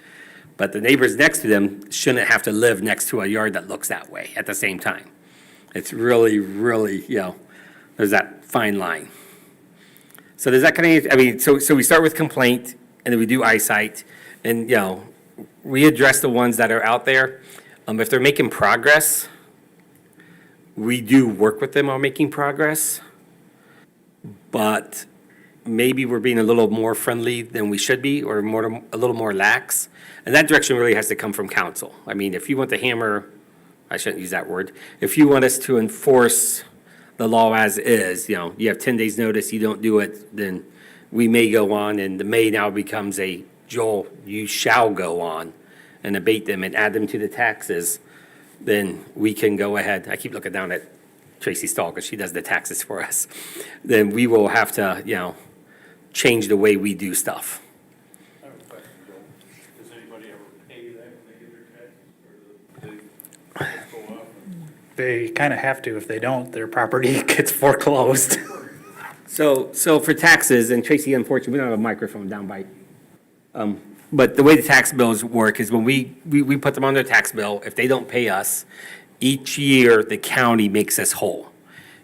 But the neighbors next to them shouldn't have to live next to a yard that looks that way at the same time. It's really, really, there's that fine line. So does that kind of, so we start with complaint, and then we do eyesight, and, we address the ones that are out there. If they're making progress, we do work with them on making progress, but maybe we're being a little more friendly than we should be, or a little more lax. And that direction really has to come from council. If you want to hammer, I shouldn't use that word, if you want us to enforce the law as is, you have 10 days notice, you don't do it, then we may go on, and the may now becomes a Joel, you shall go on and abate them and add them to the taxes, then we can go ahead. I keep looking down at Tracy Stahl because she does the taxes for us. Then we will have to, change the way we do stuff. I have a question, Joe. Does anybody ever pay that when they get their taxes, or do they go up? They kind of have to. If they don't, their property gets foreclosed. So for taxes, and Tracy, unfortunately, we don't have a microphone down by, but the way the tax bills work is when we put them on their tax bill, if they don't pay us, each year the county makes us whole.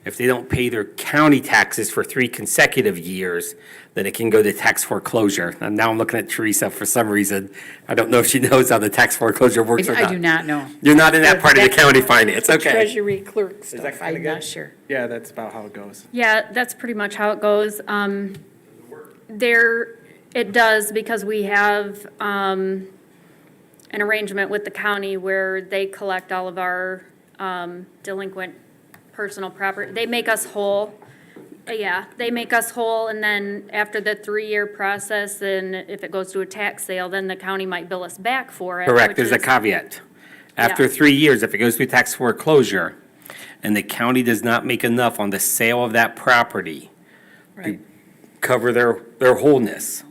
If they don't pay their county taxes for 3 consecutive years, then it can go to tax foreclosure. And now I'm looking at Teresa for some reason. I don't know if she knows how the tax foreclosure works or not. I do not know. You're not in that part of the county finance, okay. Treasury clerk stuff, that kinda I'm good? not sure. Yeah, that's about how it goes. Yeah, that's pretty much how it goes. It does, because we have an arrangement with the county where they collect all of our delinquent personal property. They make us whole. Yeah, they make us whole, and then after the 3-year process, and if it goes to a tax sale, then the county might bill us back for it. Correct, which there's a is- caveat. After 3 years, if it goes through tax foreclosure, and the county does not make enough on the sale of that property to cover their wholeness,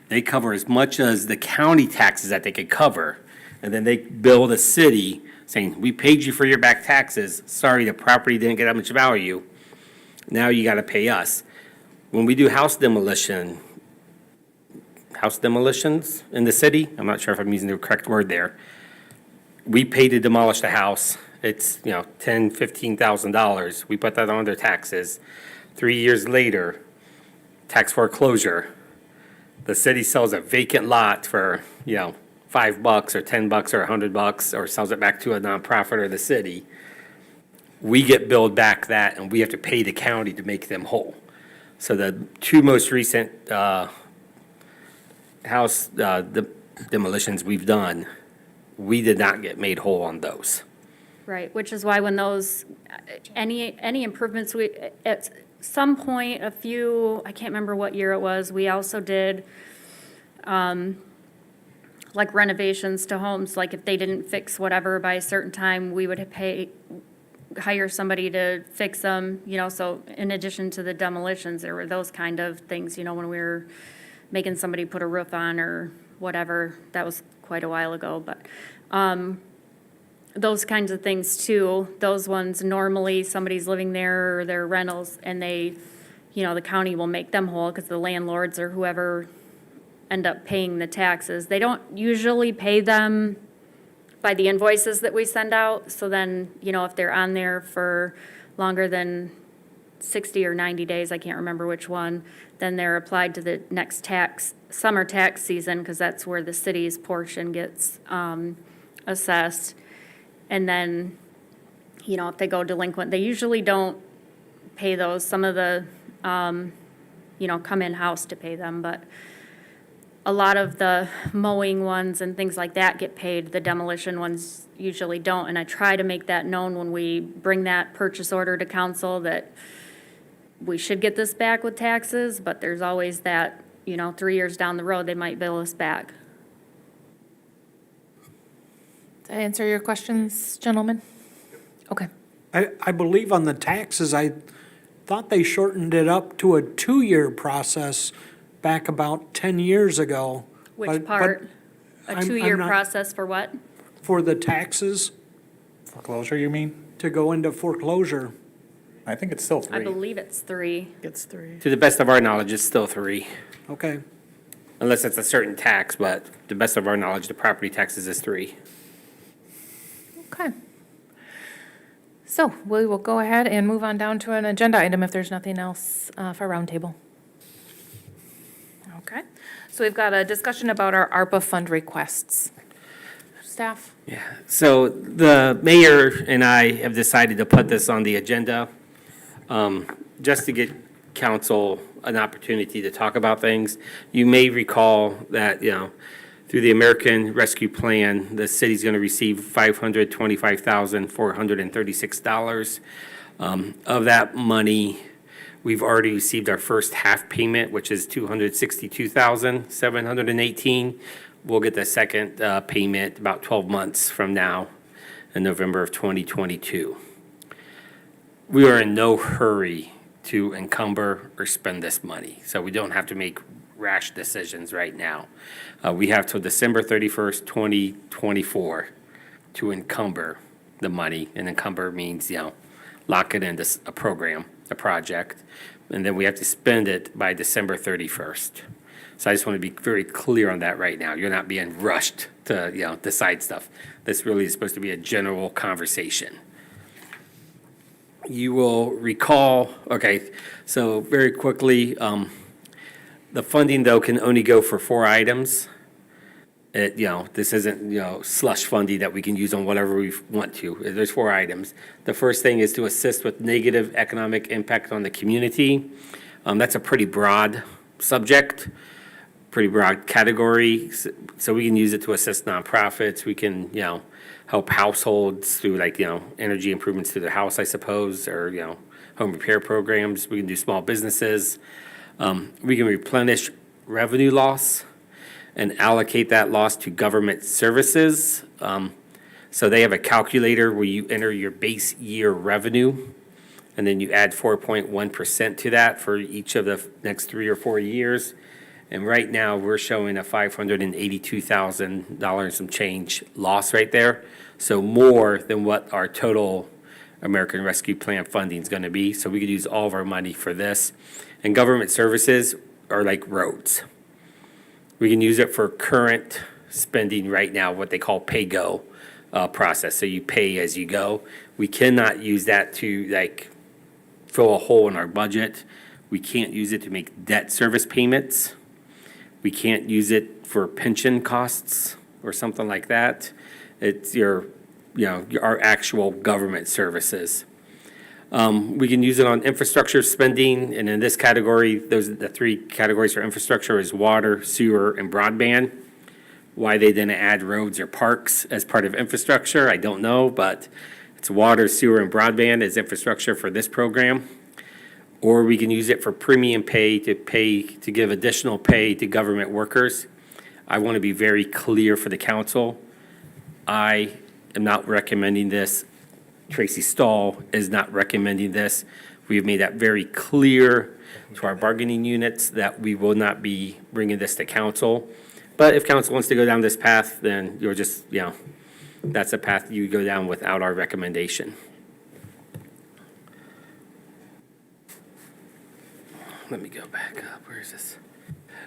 they cover as much as the county taxes that they could cover, and then they bill the city saying, we paid you for your back taxes, sorry, the property didn't get that much value, now you gotta pay us. When we do house demolitions in the city, I'm not sure if I'm using the correct word there, we pay to demolish the house, it's, $10,000, $15,000, we put that on their taxes. 3 years later, tax foreclosure, the city sells a vacant lot for, $5 or $10 or $100, or sells it back to a nonprofit or the city. We get billed back that, and we have to pay the county to make them whole. So the 2 most recent house demolitions we've done, we did not get made whole on those. Right, which is why when those, any improvements, at some point, I can't remember what year it was, we also did, like renovations to homes, like if they didn't fix whatever by a certain time, we would hire somebody to fix them, so in addition to the demolitions, there were those kind of things, when we were making somebody put a roof on or whatever, that was quite a while ago, but, those kinds of things too, those ones, normally somebody's living there or they're rentals and they, the county will make them whole because the landlords or whoever end up paying the taxes. They don't usually pay them by the invoices that we send out. So then, if they're on there for longer than 60 or 90 days, I can't remember which one, then they're applied to the next summer tax season, because that's where the city's portion gets assessed. And then, if they go delinquent, they usually don't pay those. Some of the come in-house to pay them, but a lot of the mowing ones and things like that get paid, the demolition ones usually don't, and I try to make that known when we bring that purchase order to council, that we should get this back with taxes, but there's always that, 3 years down the road, they might bill us back. Did I answer your questions, gentlemen? Okay. I believe on the taxes, I thought they shortened it up to a 2-year process back about 10 years ago. Which But- part? I'm- A I'm 2-year not- process for what? For the taxes Foreclosure, you mean? to go into foreclosure. I think it's still I 3. believe it's 3. It's 3. To the best of our knowledge, it's still 3, Okay. unless it's a certain tax, but to the best of our knowledge, the property taxes is 3. Okay. So we will go ahead and move on down to an agenda item if there's nothing else for roundtable. Okay. So we've got a discussion about our ARPA fund requests. Staff? Yeah, so the mayor and I have decided to put this on the agenda, just to get council an opportunity to talk about things. You may recall that, through the American Rescue Plan, the city's going to receive $525,436. Of that money, we've already received our first half payment, which is $262,718. We'll get the second payment about 12 months from now in November of 2022. We are in no hurry to encumber or spend this money, so we don't have to make rash decisions right now. We have till December 31st, 2024 to encumber the money, and encumber means, lock it into a program, a project, and then we have to spend it by December 31st. So I just want to be very clear on that right now. You're not being rushed to, decide stuff. This really is supposed to be a general conversation. You will recall, so very quickly, the funding, though, can only go for 4 items. This isn't, slush funding that we can use on whatever we want to. There's 4 items. The first thing is to assist with negative economic impact on the community. That's a pretty broad subject, pretty broad category. So we can use it to assist nonprofits. We can, help households through energy improvements to their house, I suppose, or, home repair programs. We can do small businesses. We can replenish revenue loss and allocate that loss to government services. So they have a calculator where you enter your base year revenue, and then you add 4.1% to that for each of the next 3 or 4 years. And right now, we're showing a $582,000 some change loss right there. So more than what our total American Rescue Plan funding is going to be. So we could use all of our money for this. And government services are like roads. We can use it for current spending right now, what they call pay-go process. So you pay as you go. We cannot use that to fill a hole in our budget. We can't use it to make debt service payments. We can't use it for pension costs or something like that. It's our actual government services. We can use it on infrastructure spending, and in this category, the 3 categories for infrastructure is water, sewer, and broadband. Why they didn't add roads or parks as part of infrastructure, I don't know, but it's water, sewer, and broadband as infrastructure for this program. Or we can use it for premium pay to give additional pay to government workers. I want to be very clear for the council. I am not recommending this. Tracy Stahl is not recommending this. We have made that very clear to our bargaining units that we will not be bringing this to council. But if council wants to go down this path, then you're just, that's a path you go down without our recommendation. Let me go back up. Where is this?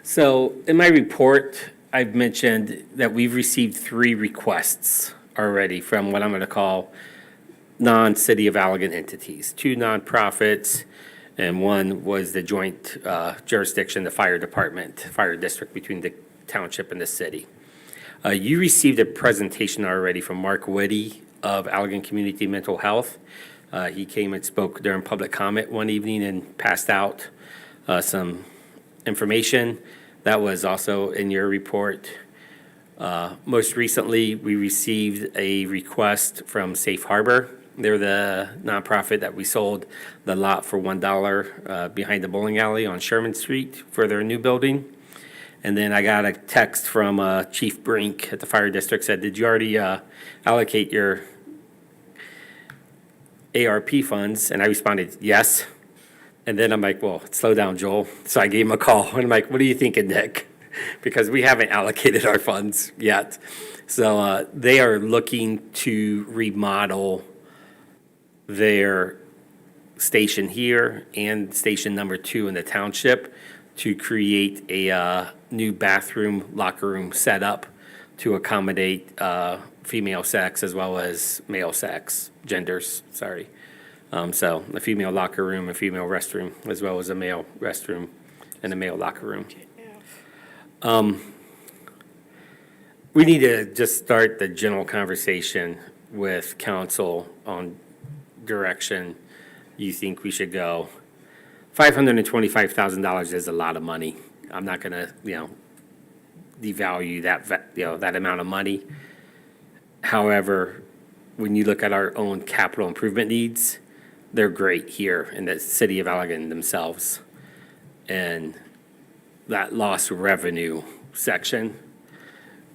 So in my report, I've mentioned that we've received 3 requests already from what I'm going to call non-City of Allegan entities, 2 nonprofits, and 1 was the joint jurisdiction, the fire department, fire district between the township and the city. You received a presentation already from Mark Whitty of Allegan Community Mental Health. He came and spoke during public comment one evening and passed out some information. That was also in your report. Most recently, we received a request from Safe Harbor. They're the nonprofit that we sold the lot for $1 behind the bowling alley on Sherman Street for their new building. And then I got a text from Chief Brink at the fire district, said, did you already allocate your ARP funds? And I responded, yes. And then I'm like, well, slow down, Joel. So I gave him a call, and I'm like, what are you thinking, Nick? Because we haven't allocated our funds yet. So they are looking to remodel their station here and station number 2 in the township to create a new bathroom, locker room setup to accommodate female sex as well as male sex, genders, sorry. So a female locker room, a female restroom, as well as a male restroom and a male locker room. We need to just start the general conversation with council on direction you think we should go. $525,000 is a lot of money. I'm not gonna, devalue that amount of money. However, when you look at our own capital improvement needs, they're great here in the city of Allegan themselves. And that lost revenue section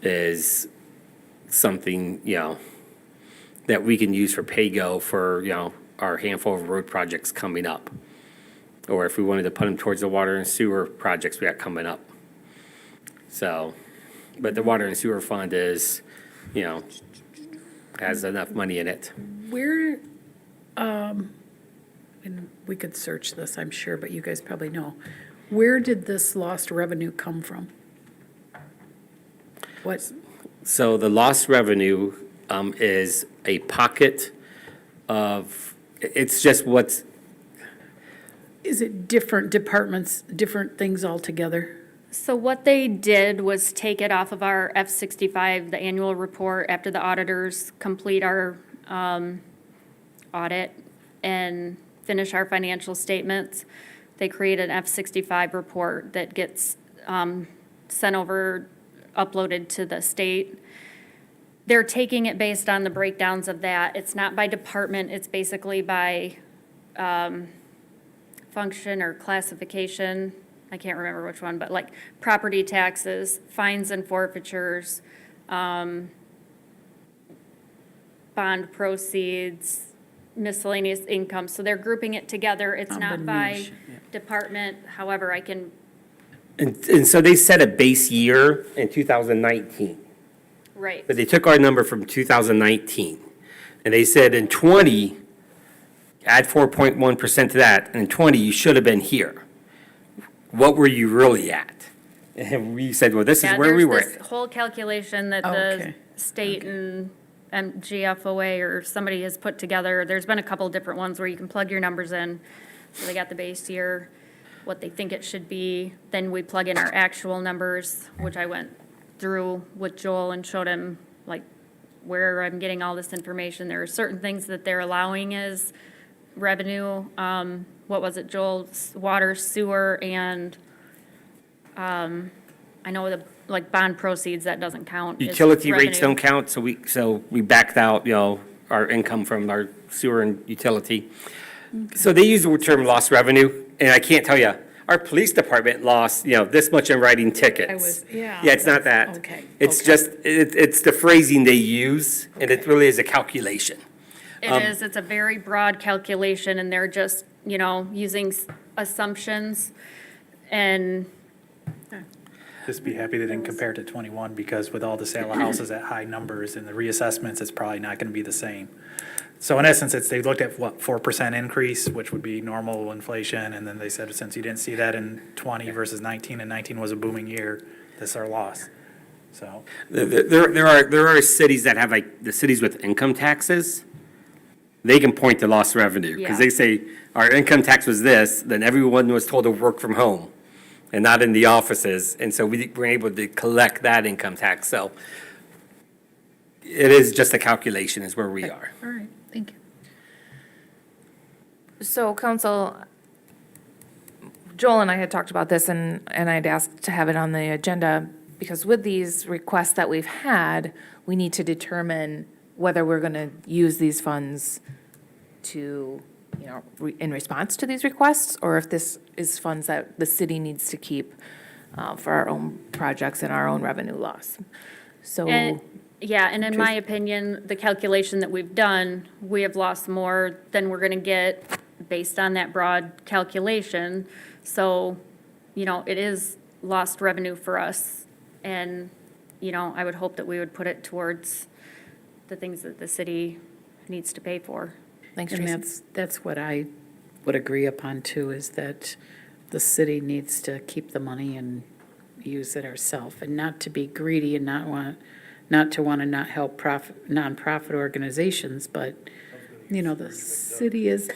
is something, that we can use for pay-go for, our handful of road projects coming up. Or if we wanted to put them towards the water and sewer projects we got coming up. So, but the water and sewer fund is, has enough money in it. Where, and we could search this, I'm sure, but you guys probably know. Where did this lost revenue come from? What, So the lost revenue is a pocket of, it's just what's, is it different departments, different things altogether? So what they did was take it off of our F-65, the annual report, after the auditors complete our audit and finish our financial statements. They create an F-65 report that gets sent over, uploaded to the state. They're taking it based on the breakdowns of that. It's not by department, it's basically by function or classification. I can't remember which one, but like property taxes, fines and forfeitures, bond proceeds, miscellaneous income. So they're grouping it together. It's not by Combination, department. However, I can, and so they set a base year in 2019. right. But they took our number from 2019. And they said in 20, add 4.1% to that, and in 20, you should have been here. What were you really at? And we said, well, this is Yeah, where we were there's at. this whole calculation that Okay. the state and GFOA or somebody has put together. There's been a couple different ones where you can plug your numbers in. So they got the base year, what they think it should be. Then we plug in our actual numbers, which I went through with Joel and showed him like where I'm getting all this information. There are certain things that they're allowing as revenue. What was it, Joel? Water, sewer, and I know the, like, bond proceeds, that doesn't count. as Utility rates revenue. don't count, so we backed out, our income from our sewer and utility. So they use the term lost revenue, and I can't tell you, our police department lost, this much in writing tickets. Yeah. Yeah, it's not that. Okay, It's okay. just, it's the phrasing they use, and it really is a calculation. It is, it's a very broad calculation, and they're just, using assumptions, and Just be happy they didn't compare it to 21, because with all the sale of houses at high numbers and the reassessments, it's probably not going to be the same. So in essence, they looked at, 4% increase, which would be normal inflation, and then they said, since you didn't see that in 20 versus 19, and 19 was a booming year, this is our loss. So, There are cities that have, like, the cities with income taxes, they can point to lost revenue, because Yeah. they say, our income tax was this, then everyone was told to work from home and not in the offices, and so we were able to collect that income tax, so it is just a calculation is where we are. All right, thank you. So council, Joel and I had talked about this, and I'd asked to have it on the agenda, because with these requests that we've had, we need to determine whether we're going to use these funds to, in response to these requests, or if this is funds that the city needs to keep for our own projects and our own revenue loss. So, And, yeah, and in my opinion, the calculation that we've done, we have lost more than we're gonna get based on that broad calculation. So, it is lost revenue for us. And, I would hope that we would put it towards the things that the city needs to pay for. thanks, And Tracy. that's what I would agree upon too, is that the city needs to keep the money and use it ourselves, and not to be greedy and not to want to not help nonprofit organizations, but, the city is,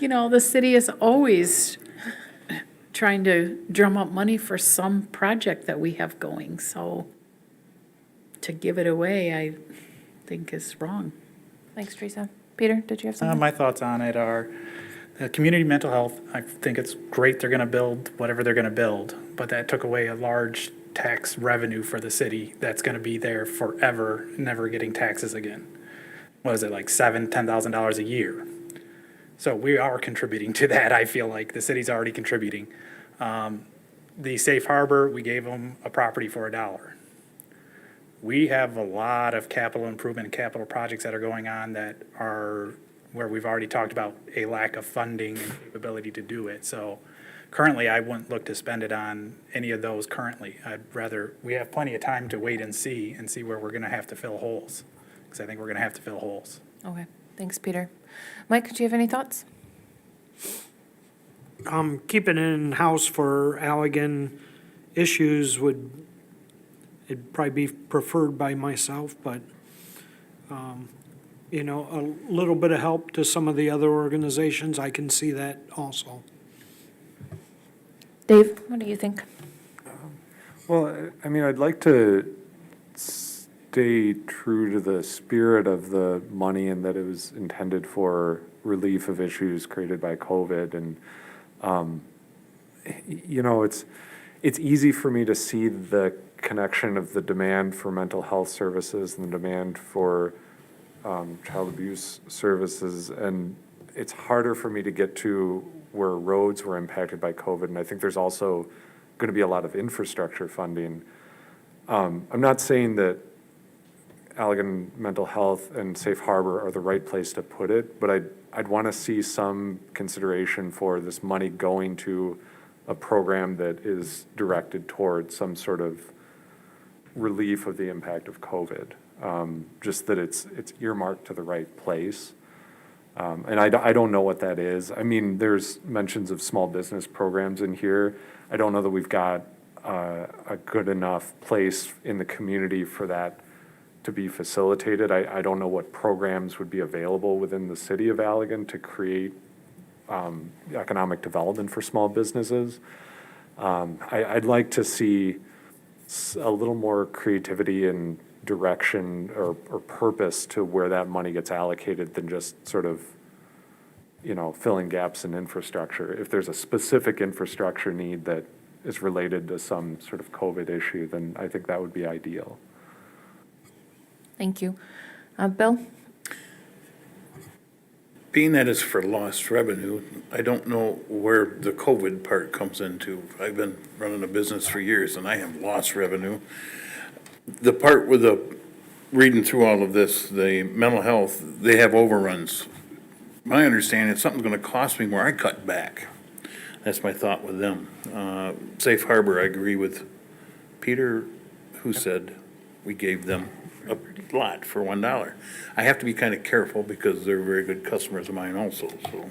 the city is always trying to drum up money for some project that we have going, so to give it away, I think is wrong. Thanks, Teresa. Peter, did you have something? My thoughts on it are, community mental health, I think it's great they're gonna build whatever they're gonna build, but that took away a large tax revenue for the city that's gonna be there forever, never getting taxes again. What is it, like $10,000 a year? So we are contributing to that, I feel like, the city's already contributing. The safe harbor, we gave them a property for $1. We have a lot of capital improvement and capital projects that are going on that are where we've already talked about a lack of funding and capability to do it. So currently, I wouldn't look to spend it on any of those currently. I'd rather, we have plenty of time to wait and see where we're gonna have to fill holes. Because I think we're gonna have to fill holes. Okay, thanks, Peter. Mike, do you have any thoughts? Keeping it in-house for Allegan issues it'd probably be preferred by myself, but, a little bit of help to some of the other organizations, I can see that also. Dave, what do you think? Well, I'd like to stay true to the spirit of the money and that it was intended for relief of issues created by COVID. And, it's easy for me to see the connection of the demand for mental health services and the demand for child abuse services. And it's harder for me to get to where roads were impacted by COVID. And I think there's also going to be a lot of infrastructure funding. I'm not saying that Allegan Mental Health and Safe Harbor are the right place to put it, but I'd want to see some consideration for this money going to a program that is directed towards some sort of relief of the impact of COVID. Just that it's earmarked to the right place. And I don't know what that is. There's mentions of small business programs in here. I don't know that we've got a good enough place in the community for that to be facilitated. I don't know what programs would be available within the city of Allegan to create economic development for small businesses. I'd like to see a little more creativity and direction or purpose to where that money gets allocated than just sort of, filling gaps in infrastructure. If there's a specific infrastructure need that is related to some sort of COVID issue, then I think that would be ideal. Thank you. Bill? Being that it's for lost revenue, I don't know where the COVID part comes into. I've been running a business for years and I have lost revenue. The part with reading through all of this, the mental health, they have overruns. My understanding is something's gonna cost me more, I cut back. That's my thought with them. Safe Harbor, I agree with Peter, who said we gave them a lot for $1. I have to be kind of careful because they're very good customers of mine also, so,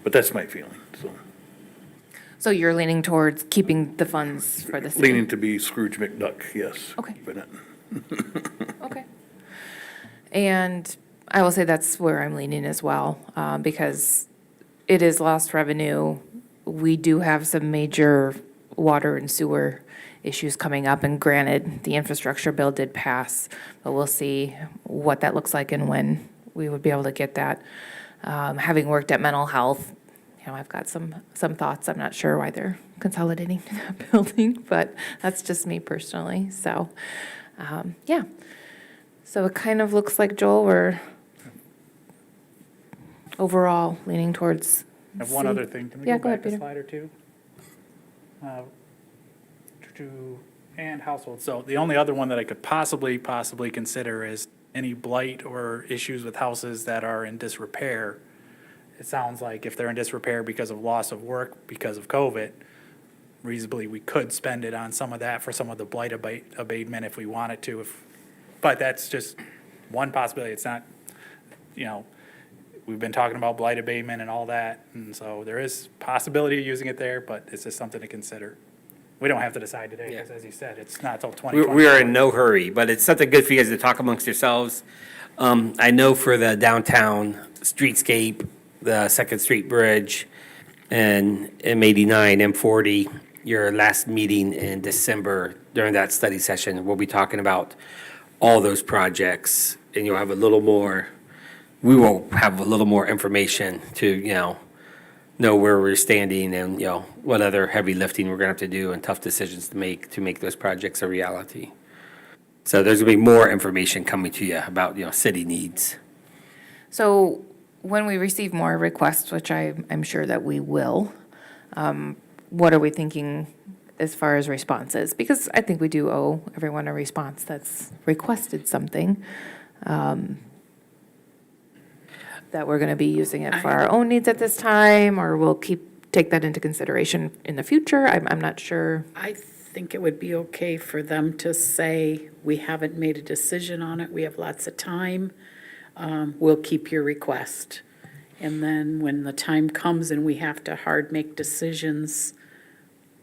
but that's my feeling, so. So you're leaning towards keeping the funds for the city? Leaning to be Scrooge McDuck, yes. Okay. But Okay. And I will say that's where I'm leaning as well, because it is lost revenue. We do have some major water and sewer issues coming up, and granted, the infrastructure bill did pass, but we'll see what that looks like and when we would be able to get that. Having worked at mental health, I've got some thoughts. I'm not sure why they're consolidating to that building, but that's just me personally. So, yeah. So it kind of looks like, Joel, we're overall leaning towards. I have one other thing. Can we Yeah, go go ahead, back a Peter. slide or two? And household. So the only other one that I could possibly consider is any blight or issues with houses that are in disrepair. It sounds like if they're in disrepair because of loss of work, because of COVID, reasonably, we could spend it on some of that for some of the blight abatement if we wanted to. But that's just one possibility. It's not, we've been talking about blight abatement and all that. And so there is possibility of using it there, but it's just something to consider. We don't have to decide today, because as you said, it's not till 2024. We are in no hurry, but it's something good for you guys to talk amongst yourselves. I know for the downtown streetscape, the Second Street Bridge, and M89, M40, your last meeting in December during that study session, we'll be talking about all those projects, and you'll have we will have a little more information to, know where we're standing and, what other heavy lifting we're gonna have to do and tough decisions to make those projects a reality. So there's gonna be more information coming to you about, city needs. So when we receive more requests, which I'm sure that we will, what are we thinking as far as responses? Because I think we do owe everyone a response that's requested something, that we're going to be using it for our own needs at this time, or we'll take that into consideration in the future. I'm not sure. I think it would be okay for them to say, we haven't made a decision on it, we have lots of time, we'll keep your request. And then when the time comes and we have to hard make decisions,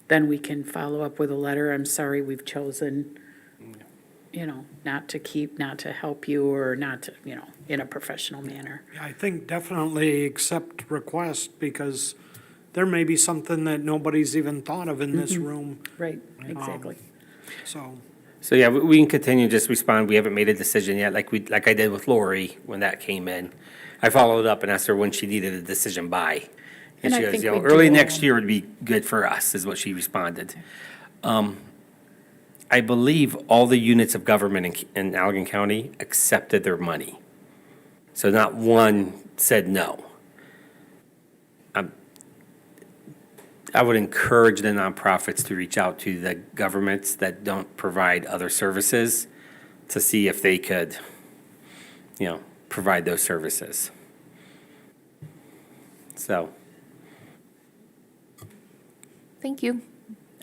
then we can follow up with a letter, I'm sorry, we've chosen, not to help you, or not to, in a professional manner. I think definitely accept request, because there may be something that nobody's even thought of in this room, Right, exactly. so. So, yeah, we can continue to just respond. We haven't made a decision yet, like I did with Lori when that came in. I followed up and asked her when she needed a decision by. And And I she goes, think we early do, next year would be good for us, is what she responded. I believe all the units of government in Allegan County accepted their money. So not one said no. I would encourage the nonprofits to reach out to the governments that don't provide other services to see if they could, provide those services. So. Thank you.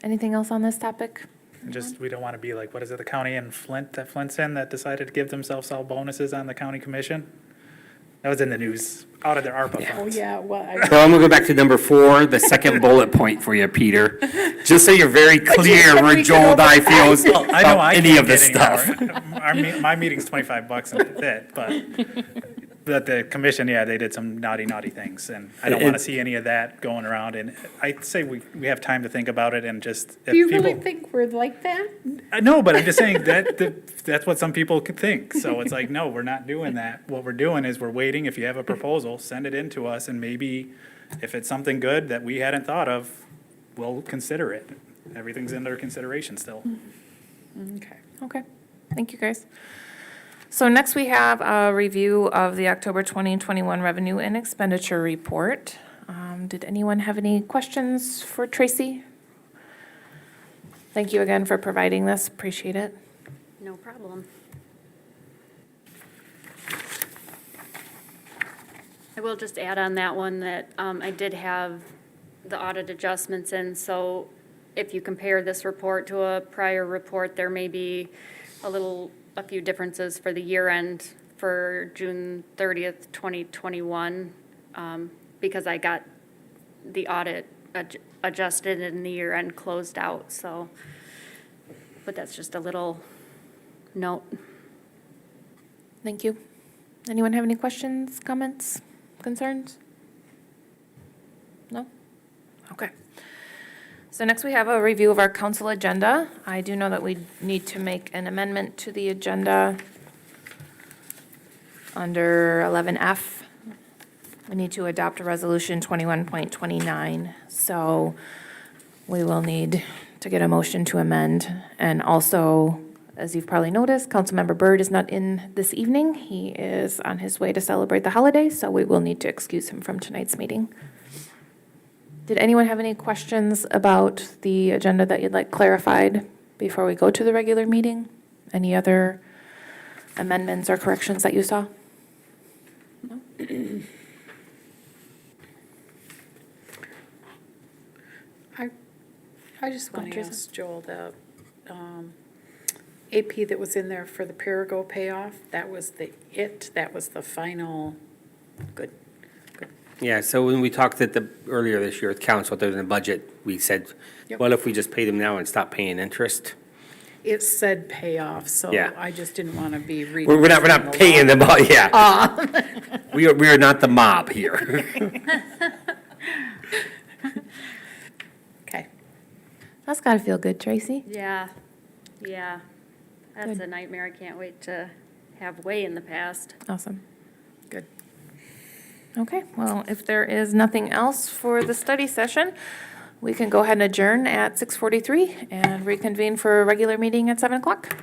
Anything else on this topic? Just, we don't want to be like, what is it, the county in Flint, that Flint's in, that decided to give themselves all bonuses on the county commission? That was in the news, out of their ARPA Oh, funds. yeah, well, So I'm gonna go back to number 4, the second bullet point for you, Peter. Just so you're very clear where Joel and I feels I know about I any can't of this get any stuff. more. My meeting's $25 and that's it, but the commission, yeah, they did some naughty things, and I don't want to see any of that going around, and I'd say we have time to think about it, and just, if do you really people. think we're like that? No, but I'm just saying that's what some people could think, so it's like, no, we're not doing that. What we're doing is we're waiting, if you have a proposal, send it in to us, and maybe if it's something good that we hadn't thought of, we'll consider it. Everything's under consideration still. Okay. Okay, thank you, guys. So next we have a review of the October 2021 Revenue and Expenditure Report. Did anyone have any questions for Tracy? Thank you again for providing this, appreciate it. No problem. I will just add on that one that I did have the audit adjustments in, so if you compare this report to a prior report, there may be a few differences for the year end for June 30th, 2021, because I got the audit adjusted and the year end closed out, so, but that's just a little note. Thank you. Anyone have any questions, comments, concerns? No? Okay. So next we have a review of our council agenda. I do know that we need to make an amendment to the agenda under 11F. we need to adopt a resolution 21.29. So we will need to get a motion to amend. And also, as you've probably noticed, Councilmember Byrd is not in this evening. He is on his way to celebrate the holiday, so we will need to excuse him from tonight's meeting. Did anyone have any questions about the agenda that you'd like clarified before we go to the regular meeting? Any other amendments or corrections that you saw? No? I just Go want ahead, to Teresa. ask Joel, the AP that was in there for the Perigo payoff, that was the final, good. Yeah, so when we talked earlier this year with council, there was a budget, we said, Yep. well, if we just pay them now and stop paying interest? It said payoff, so Yeah. I just didn't want to be reading. We're not paying them, yeah. Uh. We are not the mob here. Okay. That's got to feel good, Tracy. Yeah, yeah. That's Good. a nightmare I can't wait to have way in the past. Awesome. Good. Okay, well, if there is nothing else for the study session, we can go ahead and adjourn at 6:43 and reconvene for a regular meeting at 7 o'clock.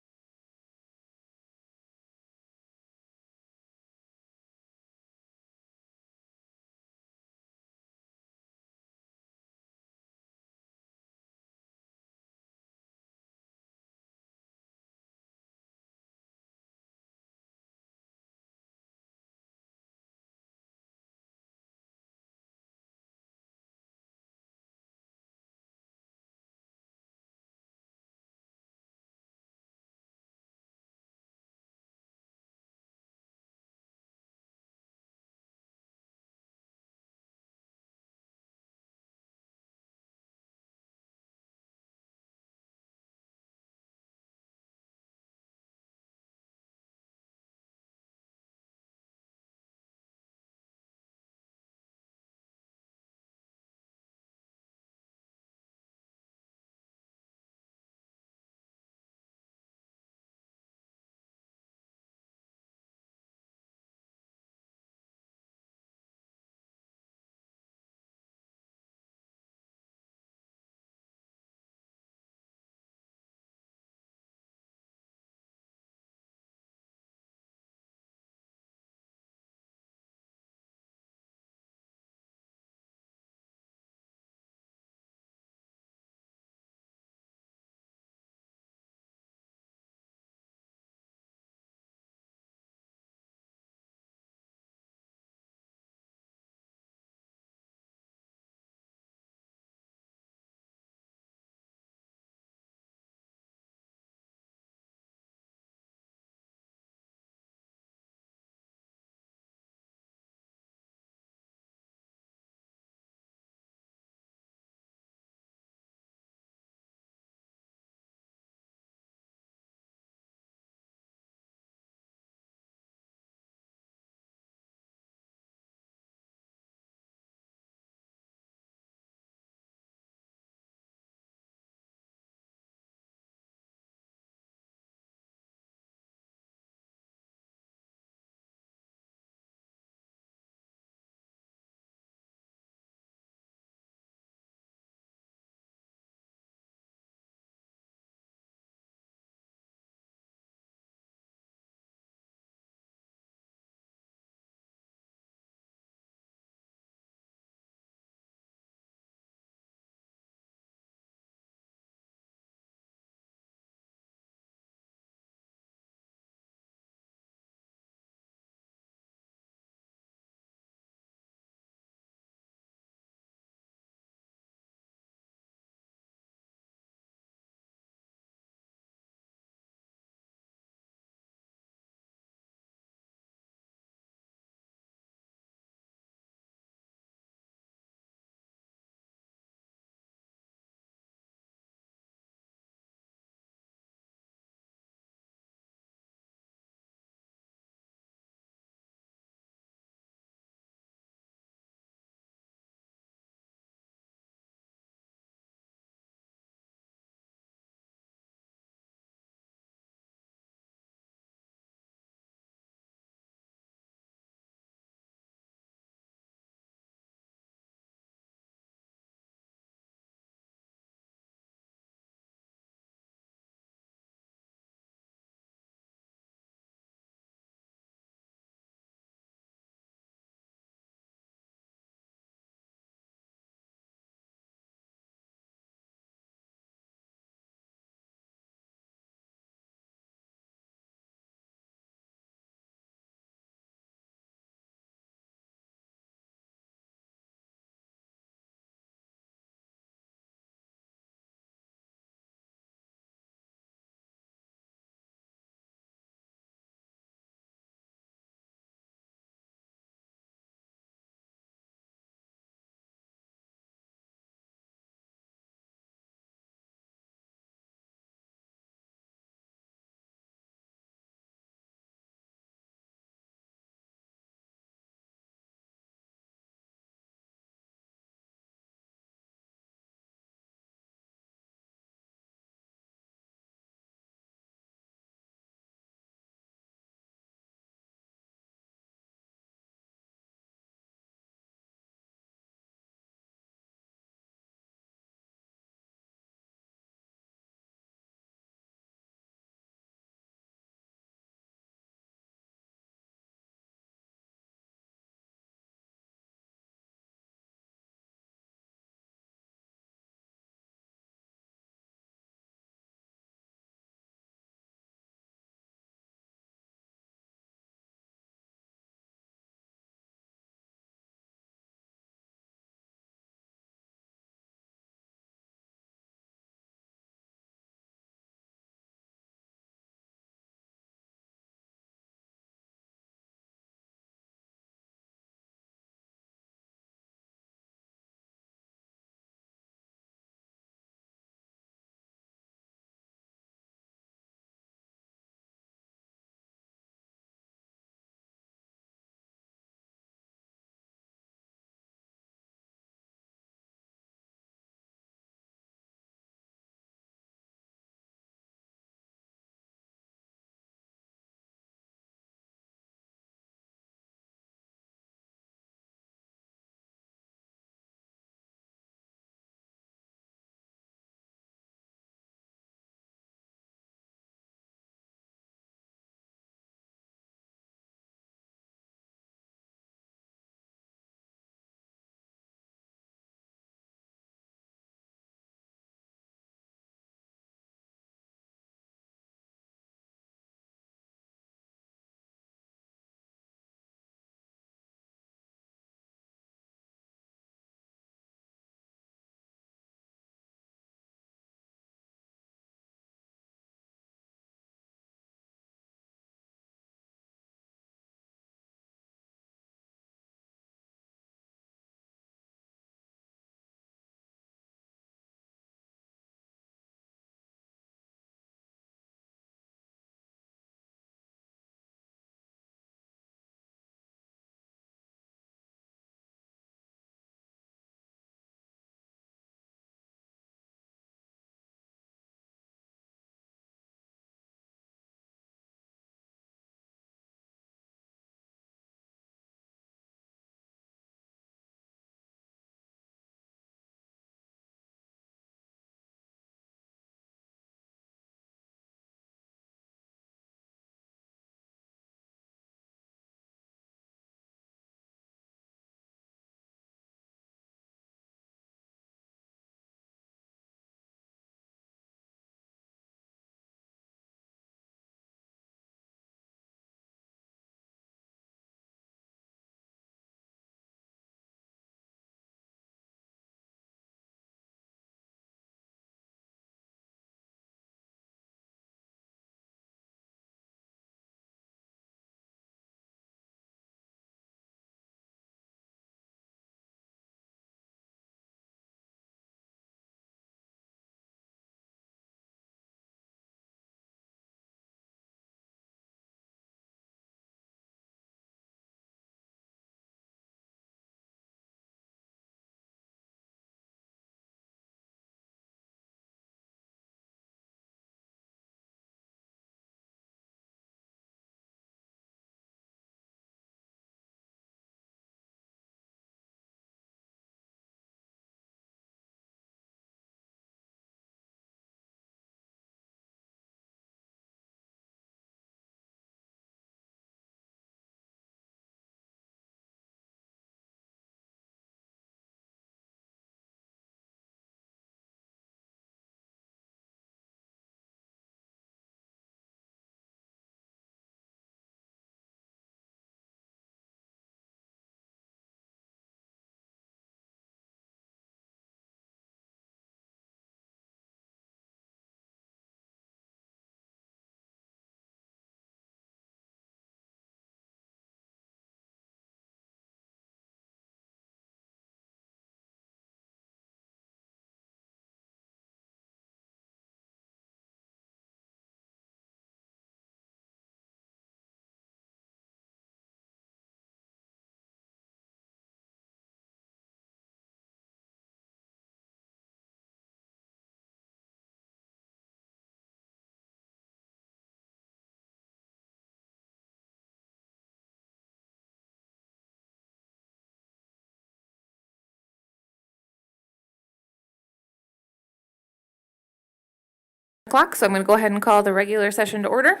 Clock, so I'm going to go ahead and call the regular session to order.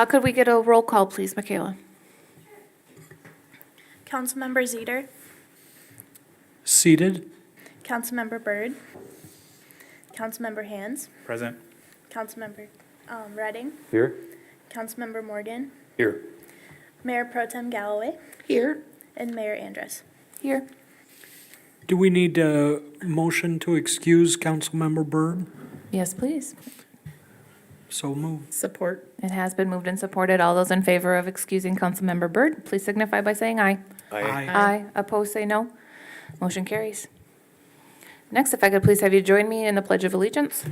Could we get a roll call, please, Michaela? Councilmember Zeter, Seated? Councilmember Byrd, Councilmember Hands, Present. Councilmember Redding, Here? Councilmember Morgan, Here. Mayor Pro Tem Galloway, Here? and Mayor Andrus. Here. Do we need a motion to excuse Councilmember Byrd? Yes, please. So moved. Support. It has been moved and supported. All those in favor of excusing Councilmember Byrd, please signify by saying aye. Aye. Opposed, say no. Motion carries. Next, if I could please have you join me in the Pledge of Allegiance.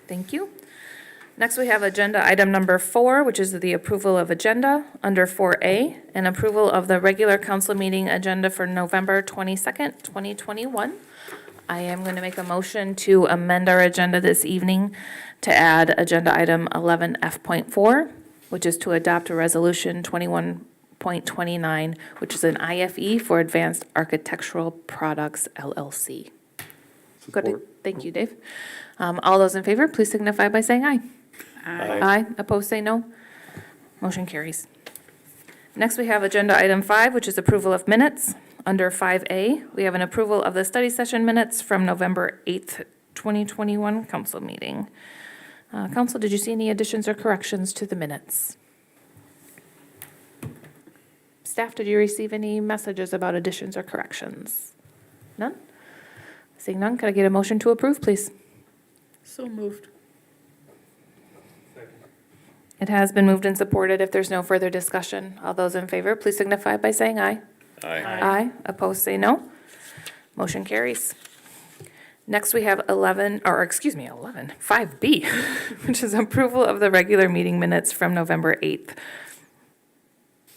Thank you. Next, we have agenda item number 4, which is the approval of agenda. Under 4A, an approval of the regular council meeting agenda for November 22nd, 2021. I am going to make a motion to amend our agenda this evening to add agenda item 11F.4, which is to adopt a resolution 21.29, which is an IFE for Advanced Architectural Products LLC. Good. Support. Thank you, Dave. All those in favor, please signify by saying aye. Aye. Opposed, say no. Motion carries. Next, we have agenda item 5, which is approval of minutes. Under 5A, we have an approval of the study session minutes from November 8th, 2021 council meeting. Council, did you see any additions or corrections to the minutes? Staff, did you receive any messages about additions or corrections? None? Seeing none, could I get a motion to approve, please? So moved. It has been moved and supported. If there's no further discussion, all those in favor, please signify by saying aye. Aye. Opposed, say no. Motion carries. Next, we have 5B, which is approval of the regular meeting minutes from November 8th.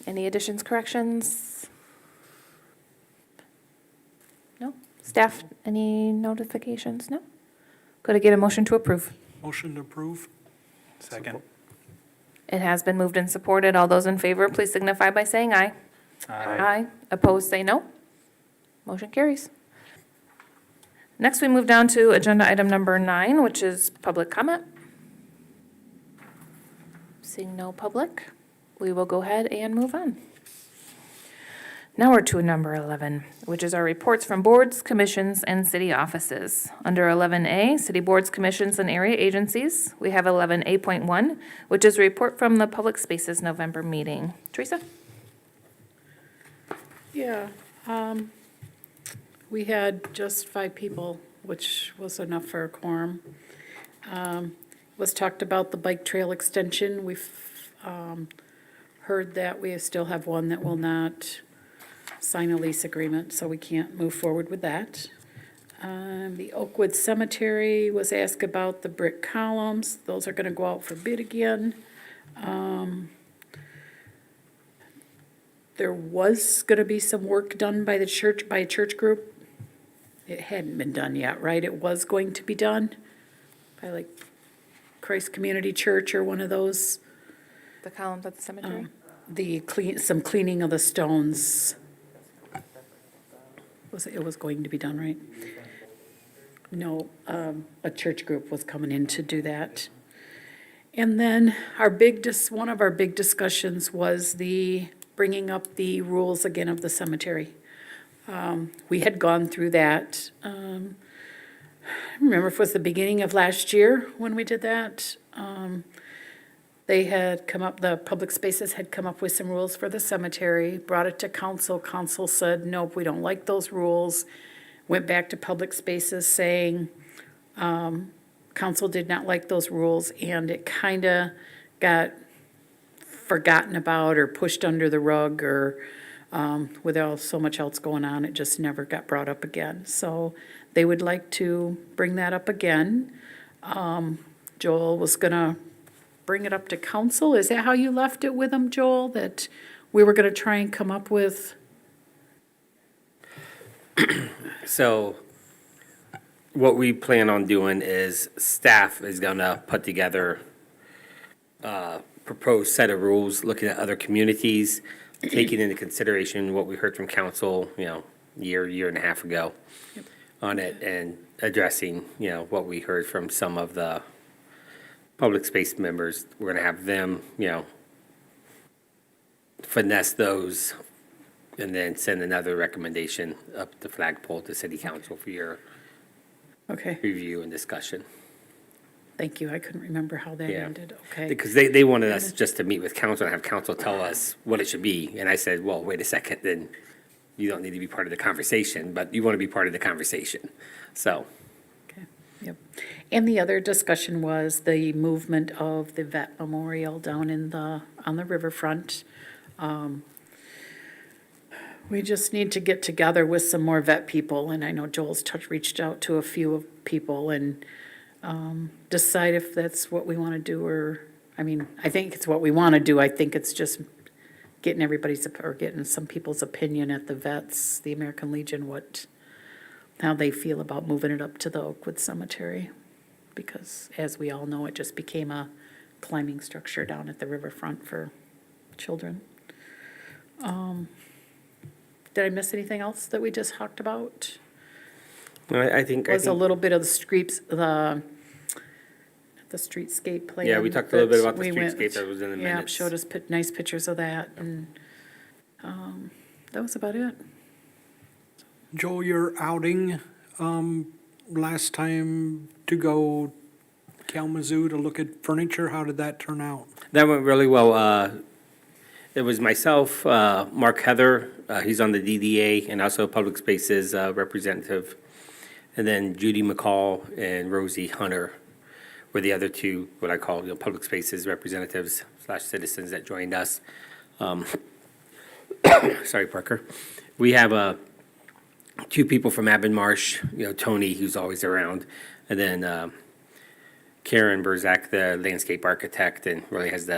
Any additions, corrections? No? Staff, any notifications? No? Could I get a motion to approve? Motion to approve? Second. It has been moved and supported. All those in favor, please signify by saying aye. Aye. Opposed, say no. Motion carries. Next, we move down to agenda item number 9, which is public comment. Seeing no public, we will go ahead and move on. Now we're to number 11, which is our reports from boards, commissions, and city offices. Under 11A, city boards, commissions, and area agencies, we have 11A.1, which is a report from the Public Spaces November meeting. Teresa? Yeah, we had just 5 people, which was enough for a quorum. Was talked about the bike trail extension. We've heard that we still have one that will not sign a lease agreement, so we can't move forward with that. The Oakwood Cemetery was asked about the brick columns. Those are gonna go out for bid again. There was gonna be some work done by the church, by a church group. It hadn't been done yet, right? It was going to be done by like Christ Community Church or one of those. The columns at the cemetery? Some cleaning of the stones. It was going to be done, right? No, a church group was coming in to do that. And then one of our big discussions was bringing up the rules again of the cemetery. We had gone through that. I remember if it was the beginning of last year when we did that. They had come up, the Public Spaces had come up with some rules for the cemetery, brought it to council. Council said, nope, we don't like those rules. Went back to Public Spaces saying, council did not like those rules, and it kind of got forgotten about or pushed under the rug, or with so much else going on, it just never got brought up again. So they would like to bring that up again. Joel was gonna bring it up to council. Is that how you left it with them, Joel? That we were gonna try and come up with? So what we plan on doing is staff is gonna put together a proposed set of rules, looking at other communities, taking into consideration what we heard from council, year and a half ago on it, and addressing, what we heard from some of the public space members. We're gonna have them, finesse those, and then send another recommendation up the flagpole to city council for your Okay, review and discussion. thank you. I couldn't remember how that Yeah. ended. Okay. Because they wanted us just to meet with council and have council tell us what it should be. And I said, well, wait a second, then you don't need to be part of the conversation, but you want to be part of the conversation. So, Okay, yep. And the other discussion was the movement of the vet memorial down on the riverfront. We just need to get together with some more vet people, and I know Joel's reached out to a few of people and decide if that's what we want to do, or, I think it's what we want to do. I think it's just getting getting some people's opinion at the vets, the American Legion, how they feel about moving it up to the Oakwood Cemetery. Because as we all know, it just became a climbing structure down at the riverfront for children. Did I miss anything else that we just talked about? I think. Was a little bit of the streetscape plan. Yeah, we talked a little bit about the that we went- streetscape that was in the Yeah, minutes. showed us nice pictures of that, and that was about it. Joel, your outing, last time to go Kalamazoo to look at furniture, how did that turn out? That went really well. It was myself, Mark Heather, he's on the DDA, and also Public Spaces representative. And then Judy McCall and Rosie Hunter were the other two, what I call, Public Spaces representatives / citizens that joined us. Sorry, Parker. We have two people from Abin Marsh, Tony, who's always around, and then Karen Berzak, the landscape architect, and really has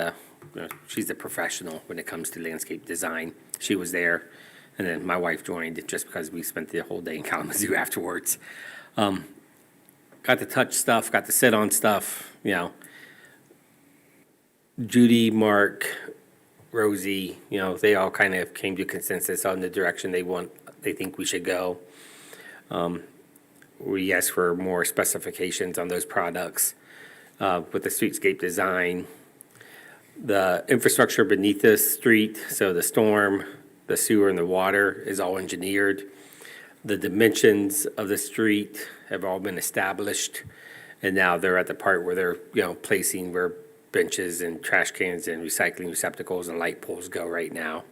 she's the professional when it comes to landscape design. She was there, and then my wife joined just because we spent the whole day in Kalamazoo afterwards. Got to touch stuff, got to sit on stuff, Judy, Mark, Rosie, they all kind of came to consensus on the direction they think we should go. We asked for more specifications on those products with the streetscape design. The infrastructure beneath the street, so the storm, the sewer, and the water is all engineered. The dimensions of the street have all been established, and now they're at the part where they're, placing where benches and trash cans and recycling receptacles and light poles go right now.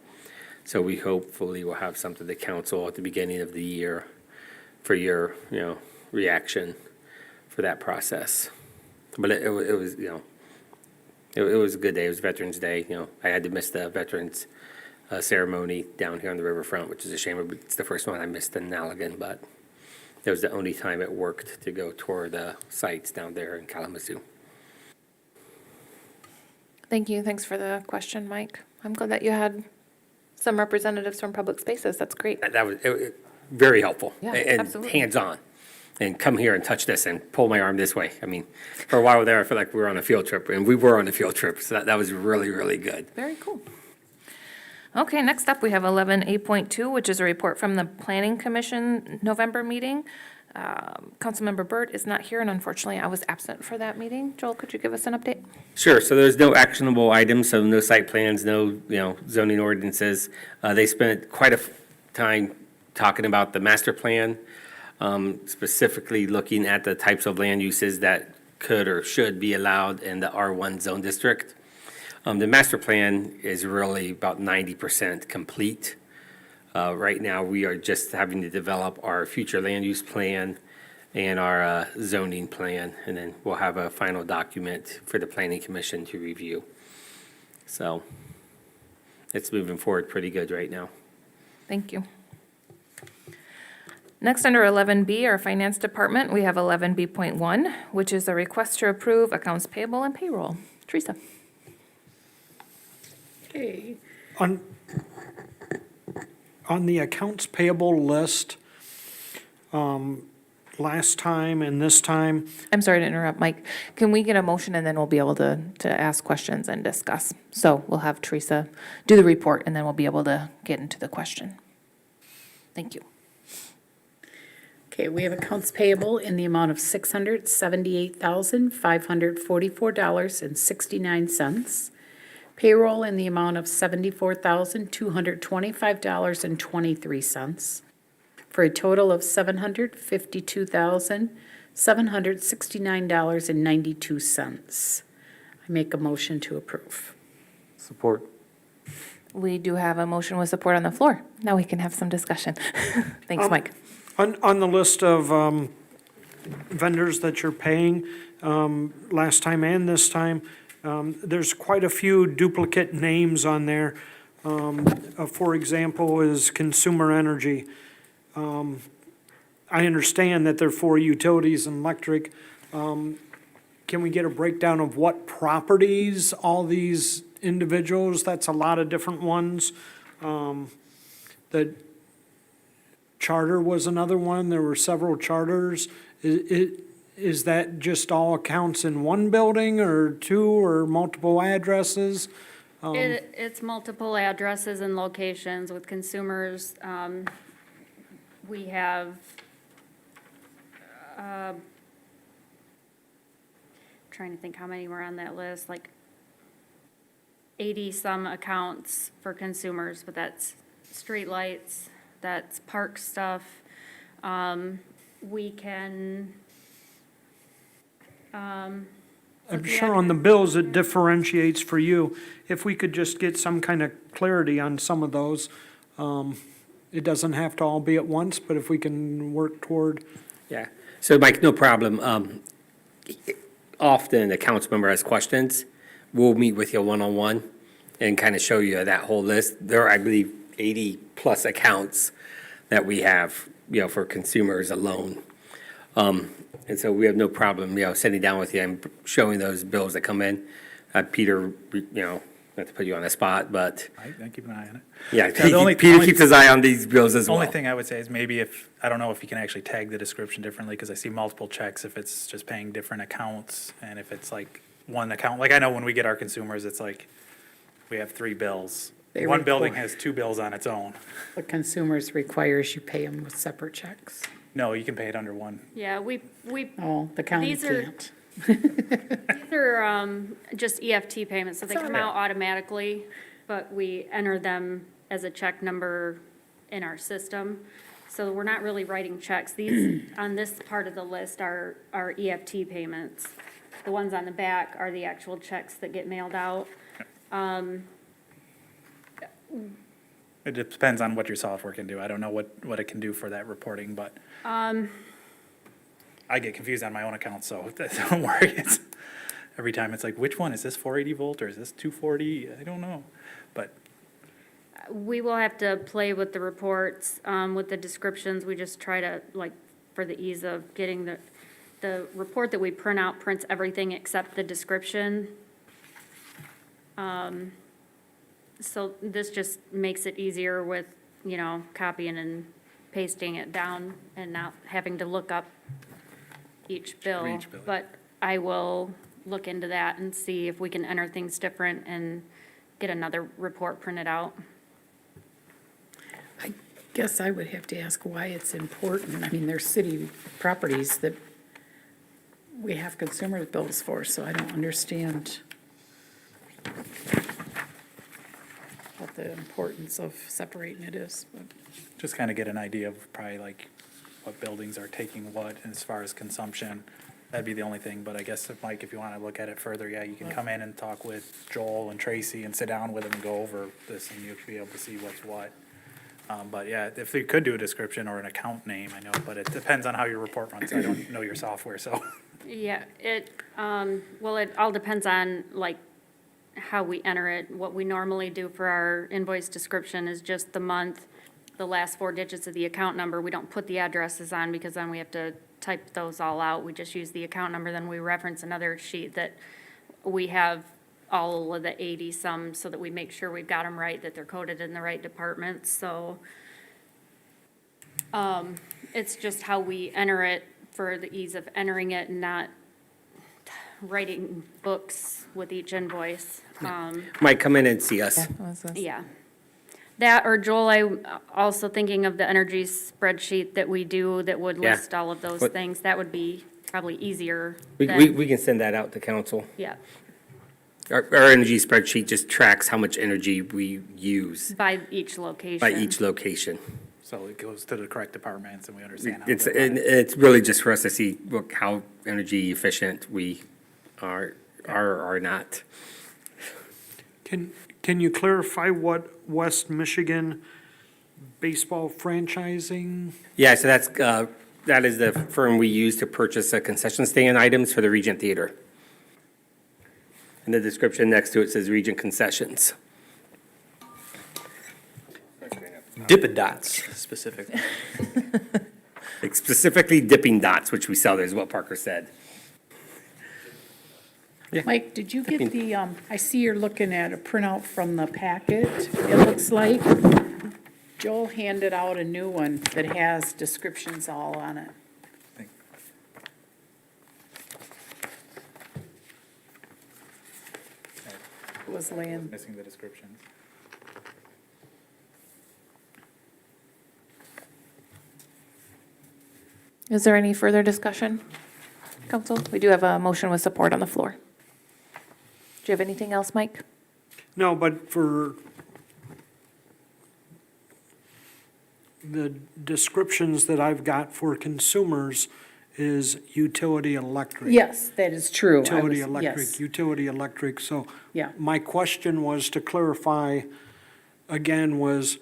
So we hopefully will have something to council at the beginning of the year for your, reaction for that process. But it was, it was a good day. It was Veterans Day. I had to miss the Veterans ceremony down here on the riverfront, which is a shame. It's the first one I missed in Allegan, but it was the only time it worked to go tour the sites down there in Kalamazoo. Thank you. Thanks for the question, Mike. I'm glad that you had some representatives from Public Spaces. That's great. That was very helpful. Yeah, And absolutely. hands-on. And come here and touch this and pull my arm this way. For a while there, I feel like we were on a field trip, and we were on a field trip, so that was really, really good. Very cool. Okay, next up, we have 11A.2, which is a report from the Planning Commission November meeting. Councilmember Burt is not here, and unfortunately, I was absent for that meeting. Joel, could you give us an update? Sure, so there's no actionable items, so no site plans, no, zoning ordinances. They spent quite a time talking about the master plan, specifically looking at the types of land uses that could or should be allowed in the R1 zone district. The master plan is really about 90% complete. Right now, we are just having to develop our future land use plan and our zoning plan, and then we'll have a final document for the Planning Commission to review. So it's moving forward pretty good right now. Thank you. Next, under 11B, our Finance Department, we have 11B.1, which is a request to approve accounts payable and payroll. Teresa? On the accounts payable list, last time and this time. I'm sorry to interrupt, Mike. Can we get a motion and then we'll be able to ask questions and discuss? So we'll have Teresa do the report and then we'll be able to get into the question. Thank you. Okay, we have accounts payable in the amount of $678,544.69. Payroll in the amount of $74,225.23, for a total of $752,769.92. I make a motion to approve. Support. We do have a motion with support on the floor. Now we can have some discussion. Thanks, Mike. On the list of vendors that you're paying, last time and this time, there's quite a few duplicate names on there. For example, is Consumer Energy. I understand that they're for utilities and electric. Can we get a breakdown of what properties all these individuals, that's a lot of different ones. The Charter was another one, there were several charters. Is that just all accounts in one building or two or multiple addresses? It's multiple addresses and locations with consumers. We have, trying to think how many were on that list, like 80-some accounts for consumers, but that's streetlights, that's park stuff. We can, I'm sure on the bills it differentiates for you. If we could just get some kind of clarity on some of those. It doesn't have to all be at once, but if we can work toward. Yeah, so Mike, no problem. Often the council member has questions. We'll meet with you one-on-one and kind of show you that whole list. There are, I believe, 80-plus accounts that we have, for consumers alone. And so we have no problem, sitting down with you and showing those bills that come in. Peter, not to put you on the spot, but I keep an eye on it. yeah, the Peter keeps his eye on these bills as well. Only thing I would say is maybe I don't know if you can actually tag the description differently, because I see multiple checks if it's just paying different accounts, and if it's like one account, like I know when we get our consumers, it's like, we have 3 bills. They One building report. has 2 bills on its own. The consumers requires you pay them with separate checks. No, you can pay it under one. yeah, we Oh, the county These are- can't. These are just EFT payments, so they come out automatically, but we enter them as a check number in our system. So we're not really writing checks. These, on this part of the list, are EFT payments. The ones on the back are the actual checks that get mailed out. It depends on what your software can do. I don't know what it can do for that reporting, but I get confused on my own account, so don't worry. Every time it's like, which one? Is this 480 volt or is this 240? I don't know. But We will have to play with the reports, with the descriptions. We just try to, for the ease of getting the report that we print out prints everything except the description. So this just makes it easier with, copying and pasting it down and not having to look up each bill. each bill. But I will look into that and see if we can enter things different and get another report printed out. I guess I would have to ask why it's important. I mean, there's city properties that we have consumer bills for, so I don't understand what the importance of separating it is. But just kind of get an idea of probably like what buildings are taking what as far as consumption. That'd be the only thing, but I guess if you want to look at it further, yeah, you can come in and talk with Joel and Tracy and sit down with them and go over this, and you'll be able to see what's what. But yeah, if they could do a description or an account name, I know, but it depends on how your report runs. I don't know your software, so. Yeah, it all depends on, how we enter it. What we normally do for our invoice description is just the month, the last 4 digits of the account number. We don't put the addresses on because then we have to type those all out. We just use the account number, then we reference another sheet that we have all of the 80-some so that we make sure we've got them right, that they're coded in the right departments, so. It's just how we enter it for the ease of entering it and not writing books with each invoice. Might come in and see us. Yeah, I was gonna say. Yeah. That, or Joel, I'm also thinking of the energy spreadsheet that we do that would Yeah. list all of those What- things. That would be probably easier We than, can send that out to council. yeah, Our energy spreadsheet just tracks how much energy we use by each location. by each location. So it goes to the correct departments and we understand how. It's, they're and run. it's really just for us to see, look, how energy efficient we are or not. Can you clarify what West Michigan baseball franchising? Yeah, so that is the firm we use to purchase concession stand items for the Regent Theater. And the description next to it says Regent Concessions. Dippin' Dots specifically. Like specifically Dipping Dots, which we sell there, is what Parker said. Mike, did you get the, I see you're looking at a printout from the packet, it looks like. Joel handed out a new one that has descriptions all on it. It was laying, Missing the descriptions. Is there any further discussion, council? We do have a motion with support on the floor. Do you have anything else, Mike? No, but for the descriptions that I've got for consumers is utility electric. yes, that is true. I Utility was- electric, yes, utility electric, so. Yeah. My question was to clarify, again, was,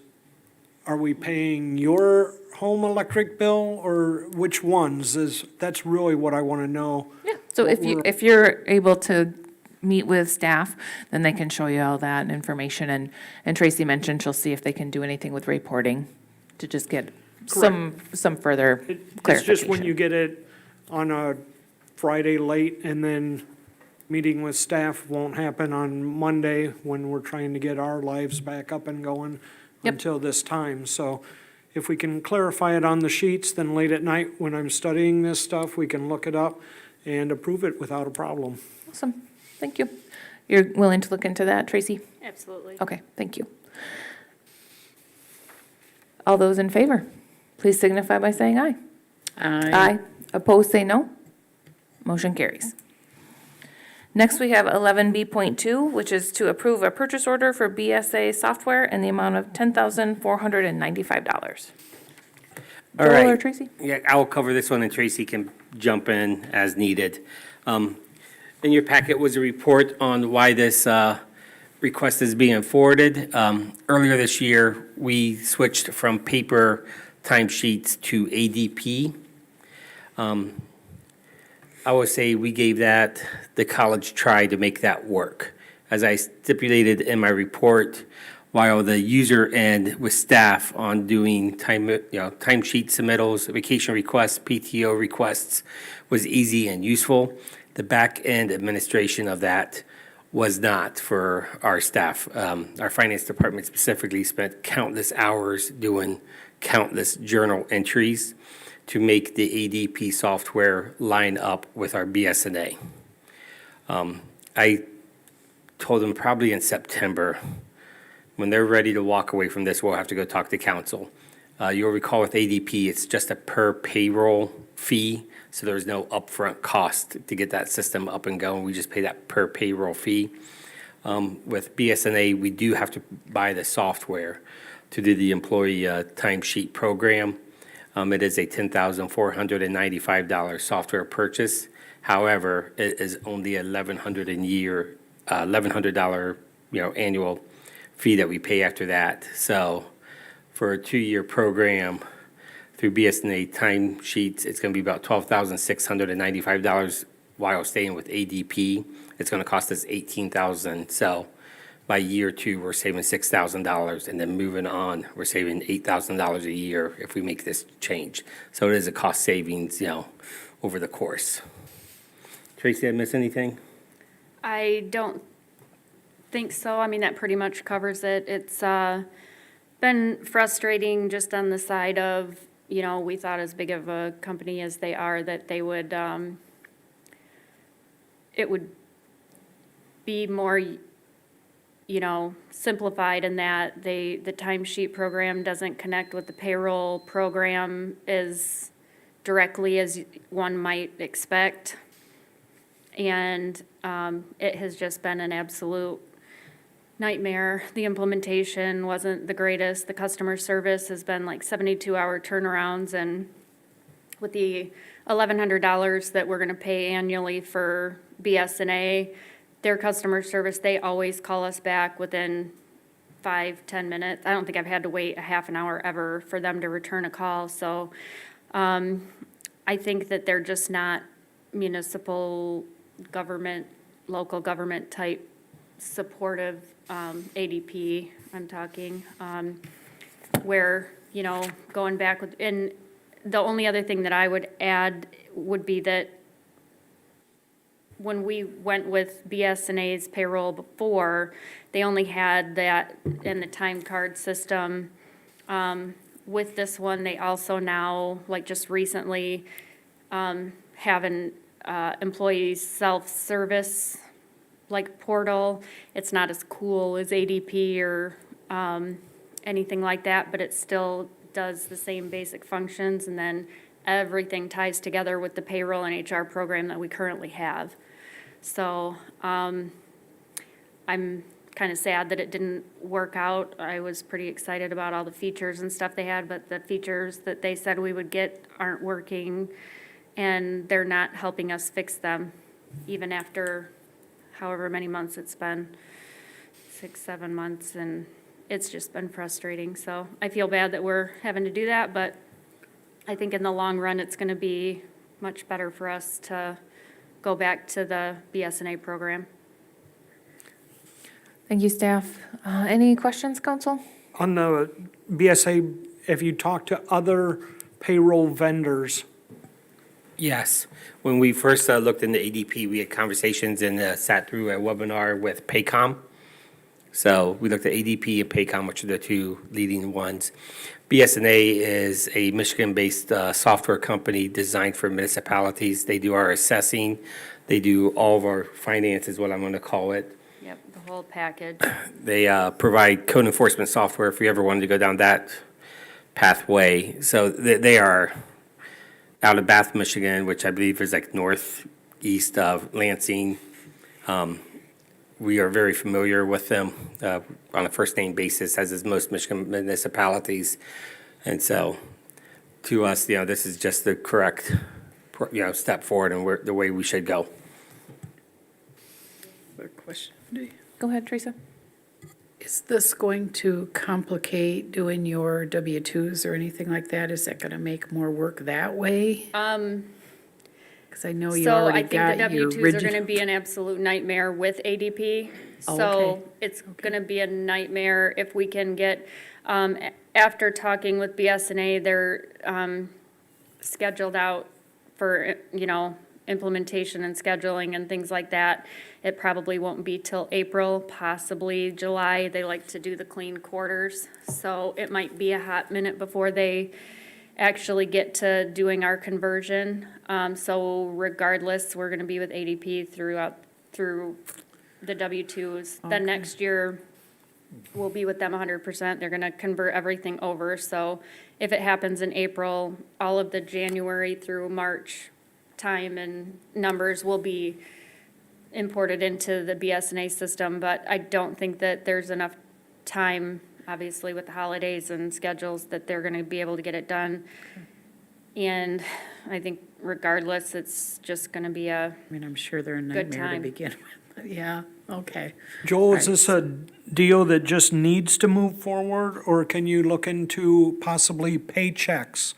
are we paying your home electric bill, or which ones that's really what I wanna know. Yeah. So if you're able to meet with staff, then they can show you all that information. And Tracy mentioned she'll see if they can do anything with reporting to just get some further It's just when you clarification. get it on a Friday late, and then meeting with staff won't happen on Monday when we're trying to get our lives back up and going Yep. until this time. So if we can clarify it on the sheets, then late at night when I'm studying this stuff, we can look it up and approve it without a problem. Awesome. Thank you. You're willing to look into that, Tracy? Absolutely. Okay, thank you. All those in favor, please signify by saying aye. Aye. Opposed, say no. Motion carries. Next, we have 11B.2, which is to approve a purchase order for BS&A software in the amount of $10,495. All Joel or right. Tracy? Yeah, I'll cover this one and Tracy can jump in as needed. In your packet was a report on why this request is being forwarded. Earlier this year, we switched from paper timesheets to ADP. I would say we gave that the college try to make that work. As I stipulated in my report, while the user end with staff on doing timesheet submittals, vacation requests, PTO requests was easy and useful, the back end administration of that was not for our staff. Our finance department specifically spent countless hours doing countless journal entries to make the ADP software line up with our BS&A. I told them probably in September, when they're ready to walk away from this, we'll have to go talk to council. You'll recall with ADP, it's just a per payroll fee, so there's no upfront cost to get that system up and going. We just pay that per payroll fee. With BS&A, we do have to buy the software to do the employee timesheet program. It is a $10,495 software purchase. However, it is only $1,100 annual fee that we pay after that. So for a 2-year program through BS&A timesheets, it's going to be about $12,695 while staying with ADP. It's going to cost us $18,000. So by year 2, we're saving $6,000, and then moving on, we're saving $8,000 a year if we make this change. So it is a cost savings, over the course. Tracy, did I miss anything? I don't think so. I mean, that pretty much covers it. It's been frustrating just on the side of, you know, we thought as big of a company as they are, that they would, it would be more, you know, simplified in that the timesheet program doesn't connect with the payroll program as directly as one might expect. And it has just been an absolute nightmare. The implementation wasn't the greatest. The customer service has been like 72-hour turnarounds, and with the $1,100 that we're gonna pay annually for BS&A, their customer service, they always call us back within 5-10 minutes. I don't think I've had to wait a half an hour ever for them to return a call. So I think that they're just not municipal government, local government type supportive ADP, I'm talking, where, you know, going back with, and the only other thing that I would add would be that when we went with BS&A's payroll before, they only had that in the time card system. With this one, they also now, like just recently, have an employee self-service like portal. It's not as cool as ADP or anything like that, but it still does the same basic functions, and then everything ties together with the payroll and HR program that we currently have. So I'm kind of sad that it didn't work out. I was pretty excited about all the features and stuff they had, but the features that they said we would get aren't working, and they're not helping us fix them, even after however many months it's been, 6-7 months, and it's just been frustrating. So I feel bad that we're having to do that, but I think in the long run, it's going to be much better for us to go back to the BS&A program. Thank you, staff. Any questions, council? On the BSA, have you talked to other payroll vendors? Yes. When we first looked into ADP, we had conversations and sat through a webinar with Paycom. So we looked at ADP and Paycom, which are the two leading ones. BS&A is a Michigan-based software company designed for municipalities. They do our assessing. They do all of our finance, is what I'm going to call it. Yep, the whole package. They provide code enforcement software if you ever wanted to go down that pathway. So they are out of Bath, Michigan, which I believe is like northeast of Lansing. We are very familiar with them on a first-name basis, as is most Michigan municipalities. And so, to us, you know, this is just the correct, you know, step forward and the way we should go. Other question? Go ahead, Teresa. Is this going to complicate doing your W-2s or anything like that? Is that going to make more work that way? Because I know you So I already think the got your W-2s are rigid. going to be an absolute nightmare with ADP. Oh, So okay. it's going to be a nightmare if we can get, after talking with BS&A, they're scheduled out for, you know, implementation and scheduling and things like that. It probably won't be till April, possibly July. They like to do the clean quarters. So it might be a hot minute before they actually get to doing our conversion. So regardless, we're gonna be with ADP through the W-2s. Then next year, we'll be with them 100%. They're gonna convert everything over. So if it happens in April, all of the January through March time and numbers will be imported into the BS&A system. But I don't think that there's enough time, obviously with the holidays and schedules, that they're gonna be able to get it done. And I think regardless, it's just gonna be a, I mean, I'm sure they're a Good nightmare to time. begin with. Yeah, okay. Joel, is this a deal that just needs to move forward, or can you look into possibly paychecks?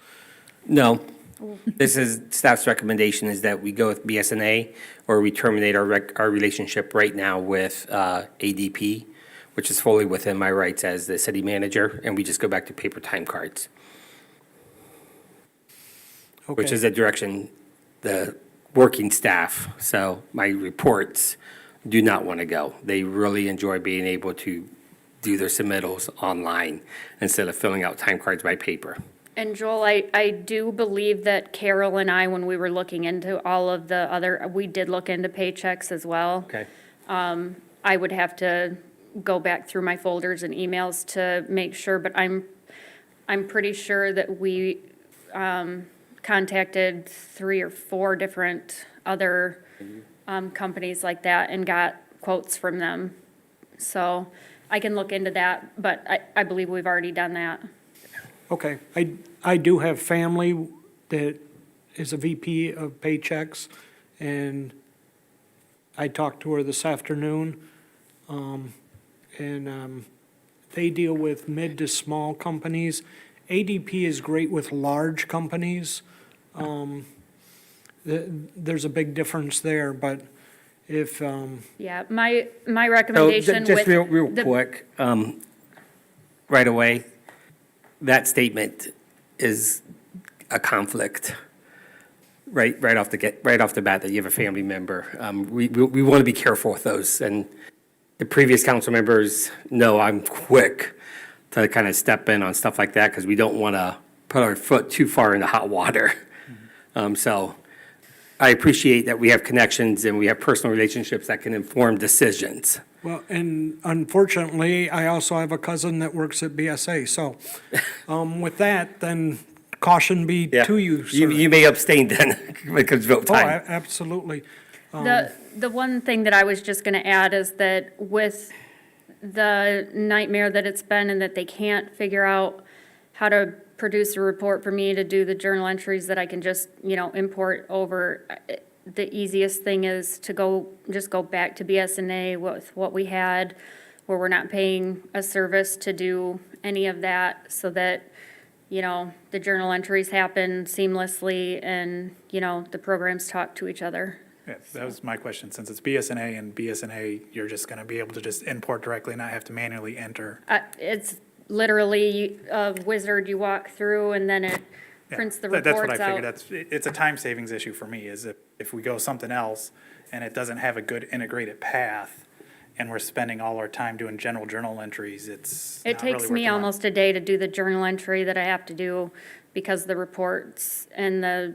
No. This is, staff's recommendation is that we go with BS&A, or we terminate our relationship right now with ADP, which is fully within my rights as the city manager, and we just go back to paper time cards, which Okay. is a direction the working staff, so my reports, do not want to go. They really enjoy being able to do their submittals online instead of filling out time cards by paper. And Joel, I do believe that Carol and I, when we were looking into all of the other, we did look into paychecks as well. Okay. I would have to go back through my folders and emails to make sure, but I'm pretty sure that we contacted 3 or 4 different other companies like that and got quotes from them. So I can look into that, but I believe we've already done that. Okay, I do have family that is a VP of paychecks, and I talked to her this afternoon. They deal with mid to small companies. ADP is great with large companies. There's a big difference there, but if, Yeah, my So recommendation just with. real the- quick, right away, that statement is a conflict. Right off the bat, that you have a family member. We want to be careful with those. And the previous council members know I'm quick to kind of step in on stuff like that because we don't want to put our foot too far into hot water. So I appreciate that we have connections and we have personal relationships that can inform decisions. well, and unfortunately, I also have a cousin that works at BSA, so, with that, then caution be to you, sir. You may abstain then because vote Oh, time. absolutely. The one thing that I was just gonna add is that with the nightmare that it's been and that they can't figure out how to produce a report for me to do the journal entries that I can just, import over, the easiest thing is to just go back to BS&A with what we had, where we're not paying a service to do any of that, so that, the journal entries happen seamlessly and, the programs talk to each other. Yeah, that was my question. Since it's BS&A and BS&A, you're just going to be able to just import directly, not have to manually enter. It's literally a wizard you walk through and then it Yeah, prints the that's what reports I figured. out. It's a time savings issue for me, is if we go something else and it doesn't have a good integrated path and we're spending all our time doing general journal entries, it's It not really takes worth me the money. almost a day to do the journal entry that I have to do because the reports and they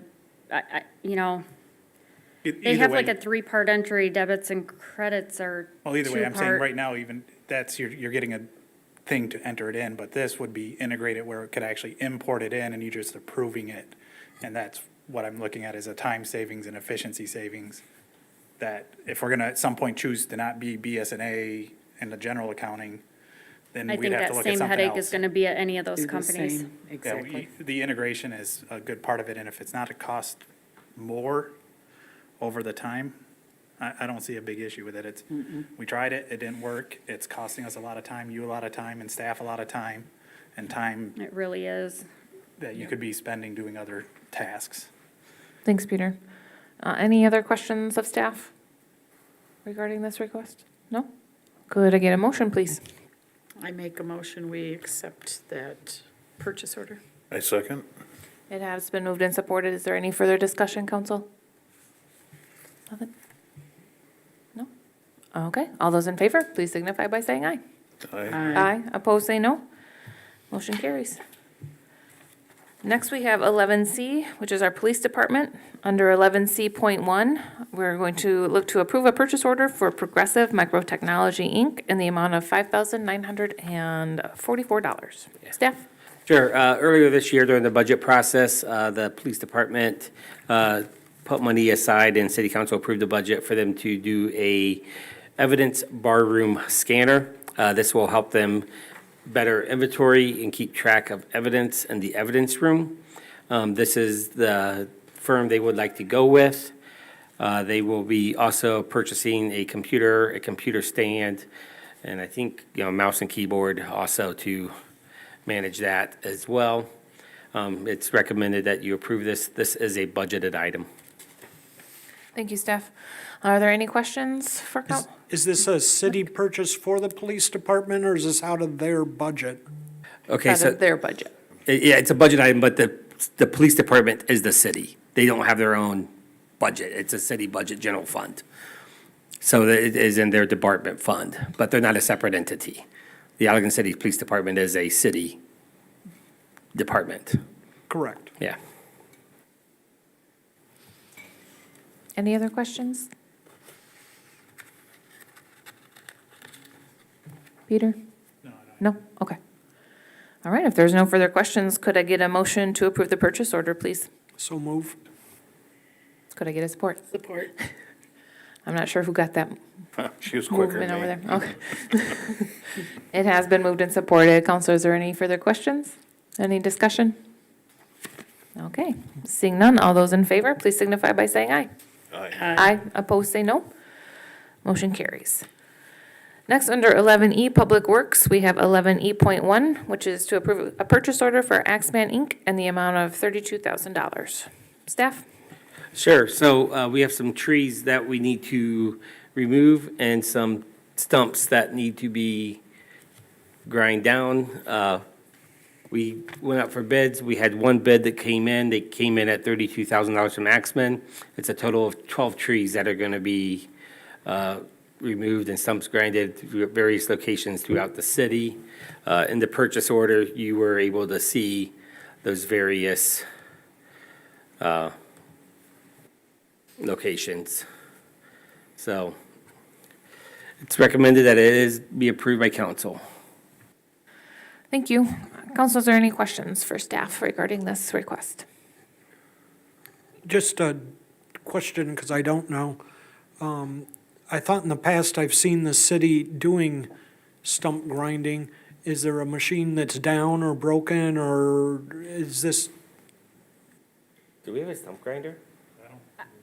Either have like way- a 3-part entry, debits and credits are Well, either way, I'm saying 2-part. right now, even, you're getting a thing to enter it in, but this would be integrated where it could actually import it in and you just approving it. And that's what I'm looking at, is a time savings and efficiency savings. That if we're gonna at some point choose to not be BS&A in the general accounting, then I we'd think have to that look at same something headache is else. gonna be at any of those Do the companies. same, Yeah, exactly. the integration is a good part of it, and if it's not a cost more over the time, I don't see a big issue with it. We tried it, it didn't work, it's costing us a lot of time, you a lot of time, and staff a lot of time, and time It really is. that you could be spending doing other tasks. Thanks, Peter. Any other questions of staff regarding this request? No? Could I get a motion, please? I make a motion, we accept that purchase order. I second. It has been moved and supported. Is there any further discussion, council? Nothing? No? Okay, all those in favor, please signify by saying aye. Aye. Opposed, say no. Motion carries. Next, we have 11C, which is our police department. Under 11C.1, we're going to look to approve a purchase order for Progressive Microtechnology, Inc. in the amount of $5,944. Staff? Sure. Earlier this year during the budget process, the police department put money aside and city council approved the budget for them to do a evidence barroom scanner. This will help them better inventory and keep track of evidence in the evidence room. This is the firm they would like to go with. They will be also purchasing a computer stand, and I think, mouse and keyboard also to manage that as well. It's recommended that you approve this. This is a budgeted item. Thank you, staff. Are there any questions for council? Is this a city purchase for the police department, or is this out of their budget? Okay, Out so, of their budget. yeah, it's a budget item, but the police department is the city. They don't have their own budget. It's a city budget general fund. So it is in their department fund, but they're not a separate entity. The Allegan City Police Department is a city department. Correct. Yeah. Any other questions? Peter? No? Okay. All right, if there's no further questions, could I get a motion to approve the purchase order, please? So move. Could I get a support? Support. I'm not sure who got that She was quicker movement over than me. there. Okay. It has been moved and supported. Counselor, is there any further questions? Any discussion? Okay, seeing none, all those in favor, please signify by saying aye. Aye. Aye, opposed, say no. Motion carries. Next, under 11E, Public Works, we have 11E.1, which is to approve a purchase order for AXMAN Inc. and the amount of $32,000. Staff? Sure, so we have some trees that we need to remove and some stumps that need to be grind down. We went out for bids, we had one bid that came in, they came in at $32,000 from AXMAN. It's a total of 12 trees that are gonna be removed and stumps grinded through various locations throughout the city. In the purchase order, you were able to see those various locations. So it's recommended that it is be approved by council. Thank you. Council, is there any questions for staff regarding this request? Just a question, because I don't know. I thought in the past I've seen the city doing stump grinding. Is there a machine that's down or broken, or is this, Do we have a stump grinder?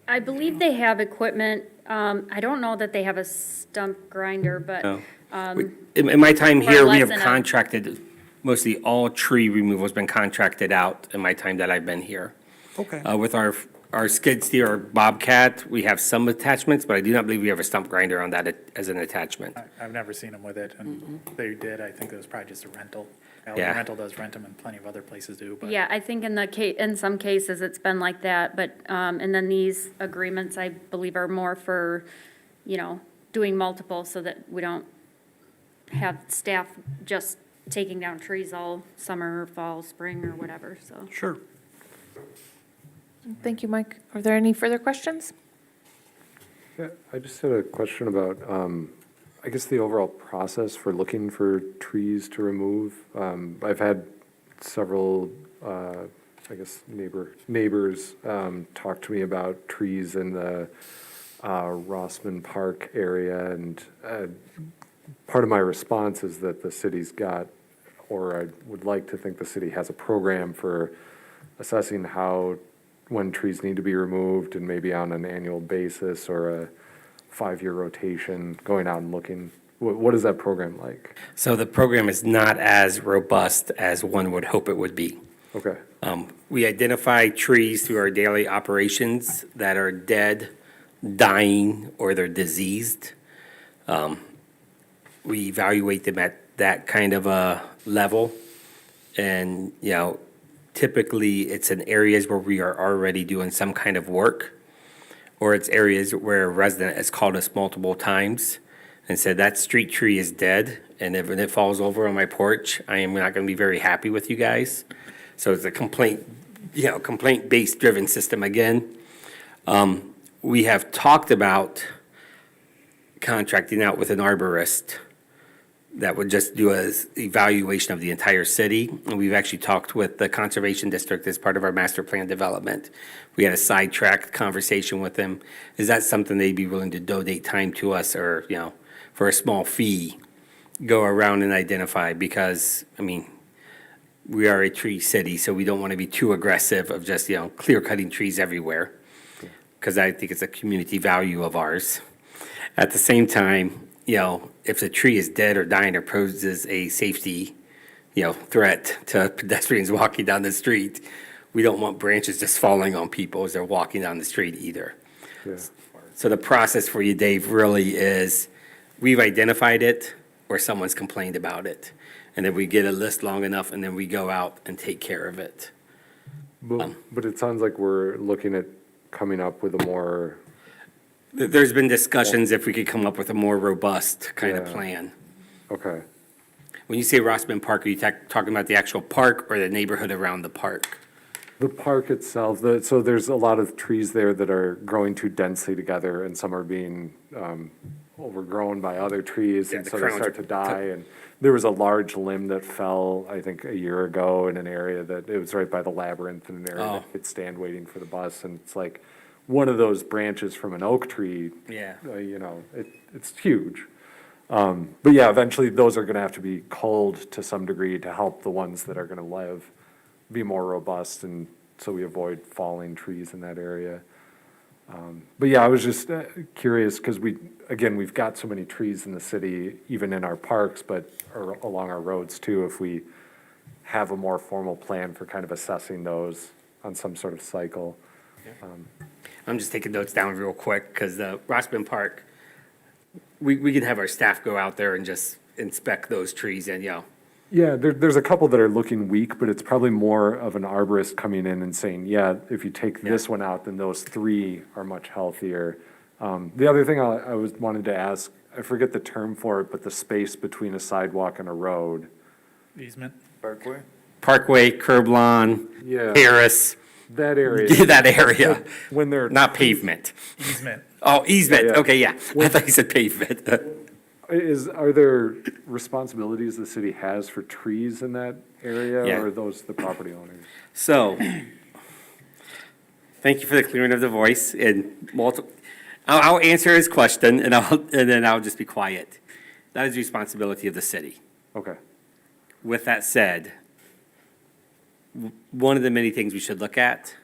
I believe they have equipment. I don't know that they have a stump grinder, but No. um, In my time Or here, we less have than a- contracted, mostly all tree removal has been contracted out in my time that I've been here. okay. With our skid steer or Bobcat, we have some attachments, but I do not believe we have a stump grinder on that as an attachment. I've never seen them with it, and they did, I think it was probably just a rental. Yeah. Rental does rent them, and plenty of other places do, but. yeah, I think in some cases it's been like that, but, and then these agreements, I believe, are more for, doing multiple so that we don't have staff just taking down trees all summer, fall, spring, or whatever, so. Sure. Thank you, Mike. Are there any further questions? Yeah, I just had a question about, I guess, the overall process for looking for trees to remove. I've had several, I guess, neighbors talk to me about trees in the Rossman Park area, and part of my response is that the city's got, or I would like to think the city has a program for assessing when trees need to be removed, and maybe on an annual basis or a 5-year rotation, going out and looking. What is that program like? So the program is not as robust as one would hope it would be. Okay, We identify trees through our daily operations that are dead, dying, or they're diseased. We evaluate them at that kind of a level. And, typically it's in areas where we are already doing some kind of work, or it's areas where a resident has called us multiple times and said, that street tree is dead, and if it falls over on my porch, I am not gonna be very happy with you guys. So it's a complaint-based driven system again. We have talked about contracting out with an arborist that would just do an evaluation of the entire city. And we've actually talked with the Conservation District as part of our master plan development. We had a sidetracked conversation with them. Is that something they'd be willing to donate time to us, or, for a small fee, go around and identify? Because, we are a tree city, so we don't want to be too aggressive of just, clear cutting trees everywhere, because I think it's a community value of ours. At the same time, if the tree is dead or dying or poses a safety, threat to pedestrians walking down the street, we don't want branches just falling on people as they're walking down the street either. yeah, So the process for you, Dave, really is, we've identified it or someone's complained about it. And then we get a list long enough, and then we go out and take care of it. but it sounds like we're looking at coming up with a more, There's been discussions if we could come up with a more robust kind of Yeah. plan. okay. When you say Rossman Park, are you talking about the actual park or the neighborhood around the park? The park itself, so there's a lot of trees there that are growing too densely together, and some are being overgrown by other trees, Yeah, and the so they crowns start are to die. And there was a large limb that fell, I think, a year ago in an area that, it was right by the labyrinth, in an area Oh. that could stand waiting for the bus, and it's like one of those branches from an oak tree, Yeah. you know, it's huge. But yeah, eventually those are gonna have to be culled to some degree to help the ones that are gonna live be more robust, and so we avoid falling trees in that area. But yeah, I was just curious, because we've got so many trees in the city, even in our parks, but along our roads too, if we have a more formal plan for kind of assessing those on some sort of cycle. I'm just taking notes down real quick, because the Rossman Park, we can have our staff go out there and just inspect those trees and, Yeah, there's a couple that are looking weak, but it's probably more of an arborist coming in and saying, yeah, if you take this one out, then those three are much healthier. The other thing wanted to ask, I forget the term for it, but the space between a sidewalk and a road. Easement? Parkway? Parkway, curb lawn, Yeah. Terrace, That area. that area, When they're. not pavement. Easement. Oh, easement, Yeah. okay, yeah. I thought you said pavement. Are there responsibilities the city has for trees in that area, Yeah. or are those the property owners? So, thank you for the clearing of the voice, and I'll answer his question, and then I'll just be quiet. That is the responsibility of the city. Okay, With that said, one of the many things we should look at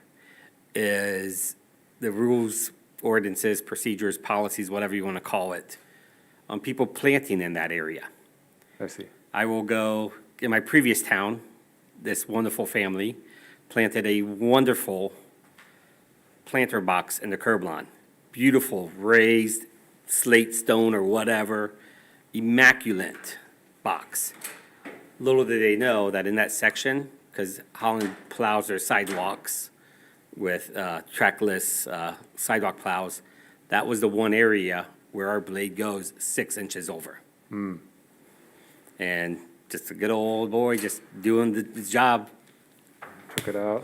is the rules, ordinances, procedures, policies, whatever you want to call it, on people planting in that area. I see. I will go, in my previous town, this wonderful family planted a wonderful planter box in the curb lawn. Beautiful, raised slate stone or whatever, immaculate box. Little did they know that in that section, because Holland plows their sidewalks with trackless sidewalk plows, that was the one area where our blade goes 6 inches over. And just a good old boy, just doing the job, Took it out.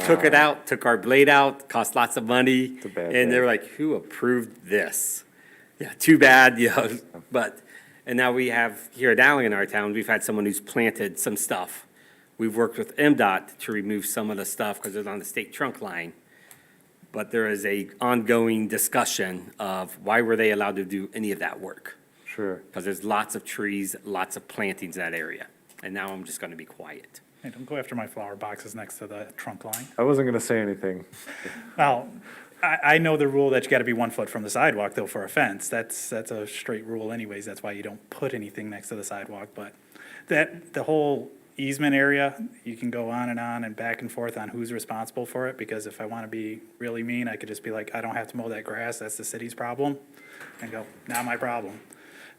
took it out, took our blade out, cost lots of money. a bad And day. they're like, who approved this? Yeah, too bad, but, and now we have, here at Allegan in our town, we've had someone who's planted some stuff. We've worked with MDOT to remove some of the stuff because it's on the state trunk line. But there is a ongoing discussion of why were they allowed to do any of that work? Sure. Because there's lots of trees, lots of plantings in that area. And now I'm just going to be quiet. Hey, don't go after my flower boxes next to the trunk line. I wasn't gonna say anything. Well, I know the rule that you gotta be 1 foot from the sidewalk though for a fence. That's a straight rule anyways. That's why you don't put anything next to the sidewalk. But the whole easement area, you can go on and back and forth on who's responsible for it. Because if I wanna be really mean, I could just be like, I don't have to mow that grass. That's the city's problem. And go, not my problem.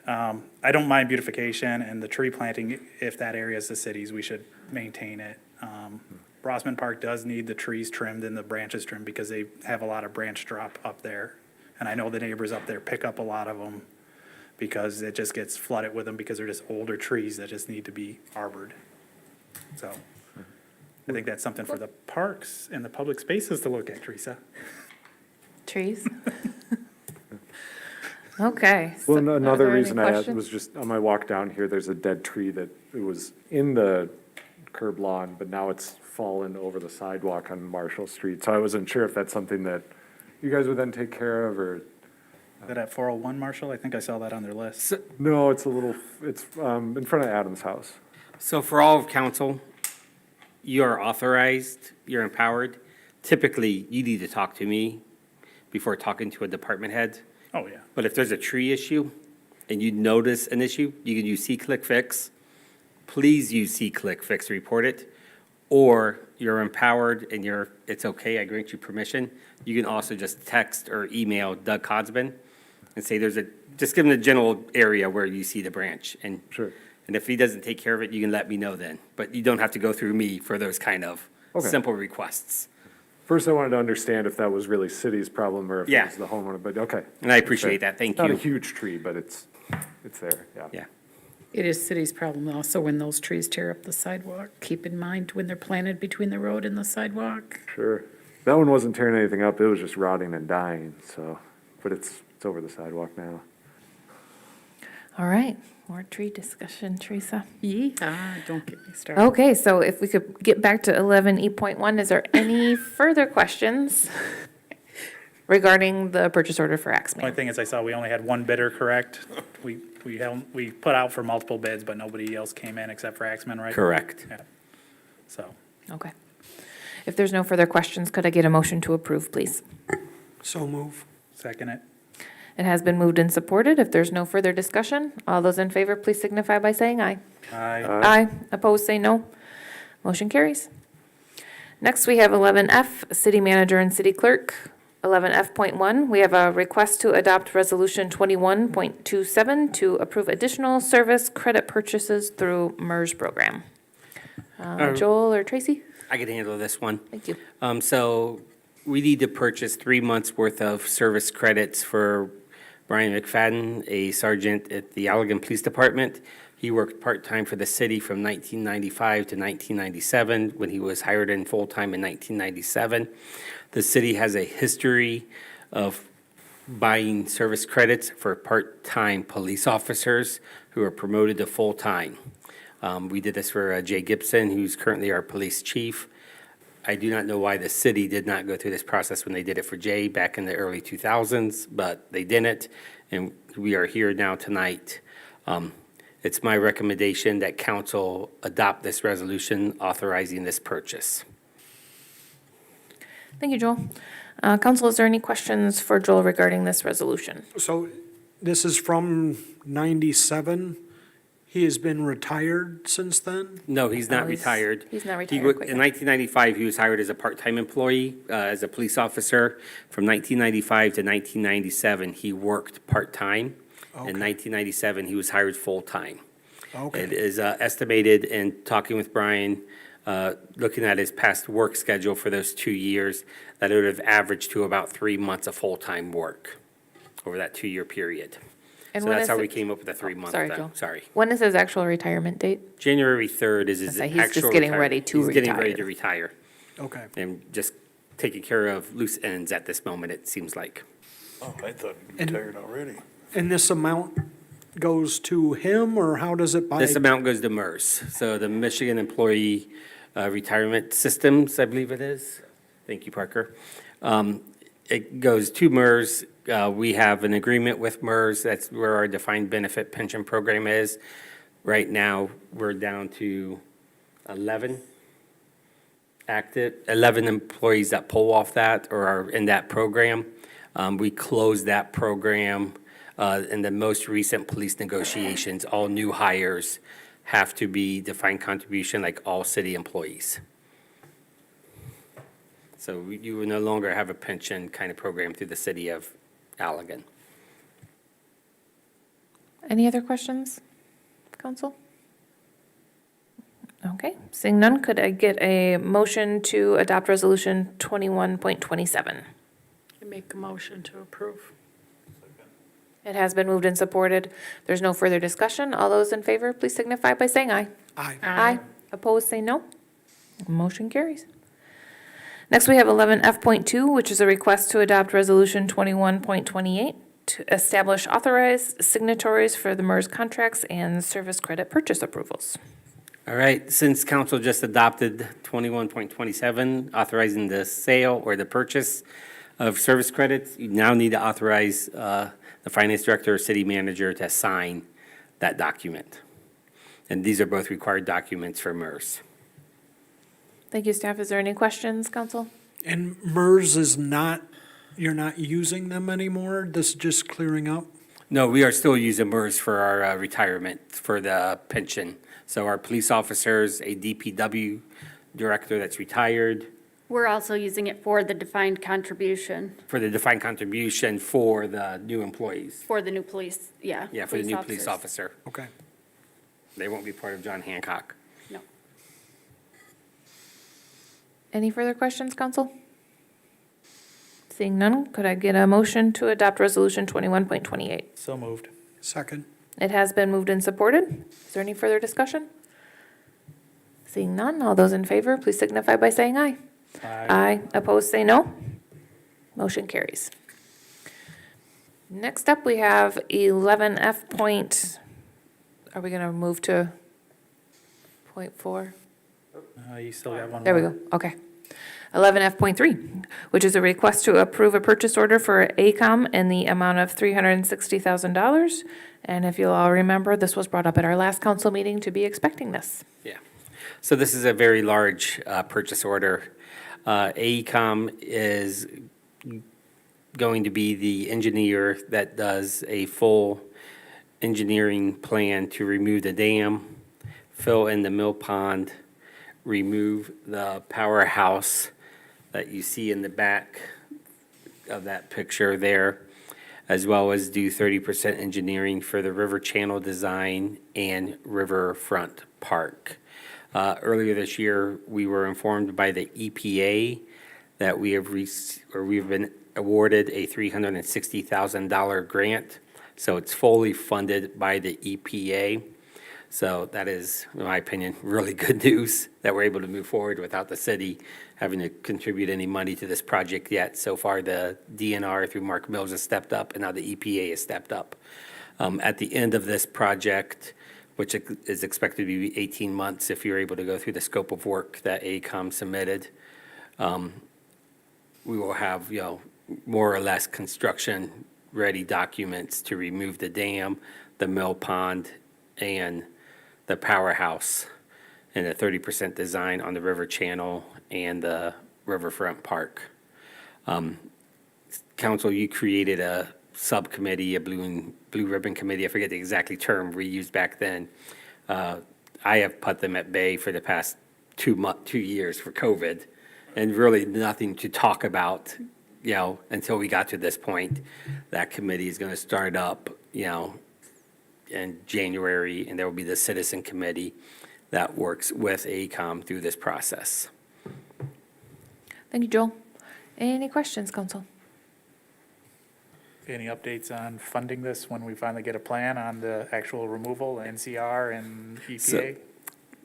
I don't mind beautification and the tree planting. If that area is the city's, we should maintain it. Rossman Park does need the trees trimmed and the branches trimmed because they have a lot of branch drop up there. And I know the neighbors up there pick up a lot of them because it just gets flooded with them because they're just older trees that just need to be arbored. So I think that's something for the parks and the public spaces to look at, Teresa. Trees? Okay. so Well, are another there any reason I asked questions? was just on my walk down here, there's a dead tree that it was in the curb lawn, but now it's fallen over the sidewalk on Marshall Street. So I wasn't sure if that's something that you guys would then take care of, or, Is that at 401 Marshall? I think I saw that on their list. no, it's in front of Adam's house. So for all of council, you are authorized, you're empowered. Typically, you need to talk to me before talking to a department head. Oh, yeah. But if there's a tree issue and you notice an issue, you can use See-Click-Fix. Please use See-Click-Fix to report it. Or you're empowered and it's okay, I grant you permission. You can also just text or email Doug Codsman and say just give him the general area where you see the branch. And Sure. And if he doesn't take care of it, you can let me know then. But you don't have to go through me for those kind of Okay. simple requests. First, I wanted to understand if that was really city's problem or if it Yeah. was the homeowner, but okay. And I appreciate that, thank Not a you. huge tree, but it's there, yeah. Yeah. It is city's problem also when those trees tear up the sidewalk. Keep in mind when they're planted between the road and the sidewalk. Sure. That one wasn't tearing anything up, it was just rotting and dying, so, but it's over the sidewalk now. All right, more tree discussion, Teresa. Don't get me started. Okay, so if we could get back to 11E.1, is there any further questions regarding the purchase order for Only AXMAN? thing is I saw we only had one bidder, correct? We put out for multiple bids, but nobody else came in except for AXMAN, right? Correct. Yeah. So, Okay. If there's no further questions, could I get a motion to approve, please? So move. second it. It has been moved and supported. If there's no further discussion, all those in favor, please signify by saying aye. Aye. Aye. Opposed, say no. Motion carries. Next, we have 11F, City Manager and City Clerk. 11F.1, we have a request to adopt Resolution 21.27 to approve additional service credit purchases through MERS program. Joel or Tracy? I can handle this one. Thank you. So we need to purchase 3 months' worth of service credits for Brian McFadden, a sergeant at the Allegan Police Department. He worked part-time for the city from 1995 to 1997, when he was hired in full-time in 1997. The city has a history of buying service credits for part-time police officers who are promoted to full-time. We did this for Jay Gibson, who's currently our police chief. I do not know why the city did not go through this process when they did it for Jay back in the early 2000s, but they didn't, and we are here now tonight. It's my recommendation that council adopt this resolution authorizing this purchase. Thank you, Joel. Council, is there any questions for Joel regarding this resolution? So this is from 97. He has been retired since then? No, he's not Oh, retired. He's not He retired wo- quite In yet. 1995, he was hired as a part-time employee, as a police officer. From 1995 to 1997, he worked part-time. Okay. In 1997, he was hired full-time. It Okay, is estimated, in talking with Brian, looking at his past work schedule for those 2 years, that it would have averaged to about 3 months of full-time work over that 2-year period. And So when that's is how we it- came up with the 3-month. Sorry, Joel. Sorry. When is his actual retirement date? January 3rd is his So actual he's just getting retire- ready to He's getting ready retire. to retire. okay. And just taking care of loose ends at this moment, it seems like. Oh, I thought you And- retired already. And this amount goes to him, or how does it by? This amount goes to MERS, so the Michigan Employee Retirement Systems, I believe it is. Thank you, Parker. It goes to MERS. We have an agreement with MERS. That's where our defined benefit pension program is. Right now, we're down to 11 employees that pull off that or are in that program. We closed that program in the most recent police negotiations. All new hires have to be defined contribution like all city employees. So you will no longer have a pension kind of program through the city of Allegan. Any other questions, council? Okay, seeing none, could I get a motion to adopt resolution 21.27? I make a motion to approve. It has been moved and supported. There's no further discussion. All those in favor, please signify by saying aye. Aye. Aye. Opposed, say no. Motion carries. Next, we have 11F.2, which is a request to adopt Resolution 21.28 to establish authorized signatories for the MERS contracts and service credit purchase approvals. All right, since council just adopted 21.27, authorizing the sale or the purchase of service credits, you now need to authorize the finance director or city manager to sign that document. And these are both required documents for MERS. Thank you, staff. Is there any questions, council? And MERS is not, you're not using them anymore? This is just clearing up? No, we are still using MERS for our retirement, for the pension. So our police officers, a DPW director that's retired, We're also using it for the defined contribution for the defined contribution for the new employees. for the new police, yeah. Yeah, for the new police officers. officer. Okay. They won't be part of John Hancock. No. Any further questions, council? Seeing none, could I get a motion to adopt Resolution 21.28? So moved. Second. It has been moved and supported. Is there any further discussion? Seeing none, all those in favor, please signify by saying aye. Aye. Opposed, say no. Motion carries. Next up, we have 11F point, are we going to move to point 4? You still got one more. There we go, okay. 11F.3, which is a request to approve a purchase order for AECOM in the amount of $360,000. And if you'll all remember, this was brought up at our last council meeting to be expecting this. Yeah. So this is a very large purchase order. AECOM is going to be the engineer that does a full engineering plan to remove the dam, fill in the mill pond, remove the powerhouse that you see in the back of that picture there, as well as do 30% engineering for the river channel design and riverfront park. Earlier this year, we were informed by the EPA that we've been awarded a $360,000 grant. So it's fully funded by the EPA. So that is, in my opinion, really good news that we're able to move forward without the city having to contribute any money to this project yet. So far, the DNR through Mark Mills has stepped up, and now the EPA has stepped up. At the end of this project, which is expected to be 18 months if you're able to go through the scope of work that AECOM submitted, we will have, more or less construction-ready documents to remove the dam, the mill pond, and the powerhouse, and a 30% design on the river channel and the riverfront park. Council, you created a subcommittee, a blue ribbon committee, I forget the exact term we used back then. I have put them at bay for the past 2 years for COVID, and really nothing to talk about, until we got to this point. That committee is going to start up, in January, and there will be the citizen committee that works with AECOM through this process. Thank you, Joel. Any questions, council? Any updates on funding this when we finally get a plan on the actual removal, NCR and EPA?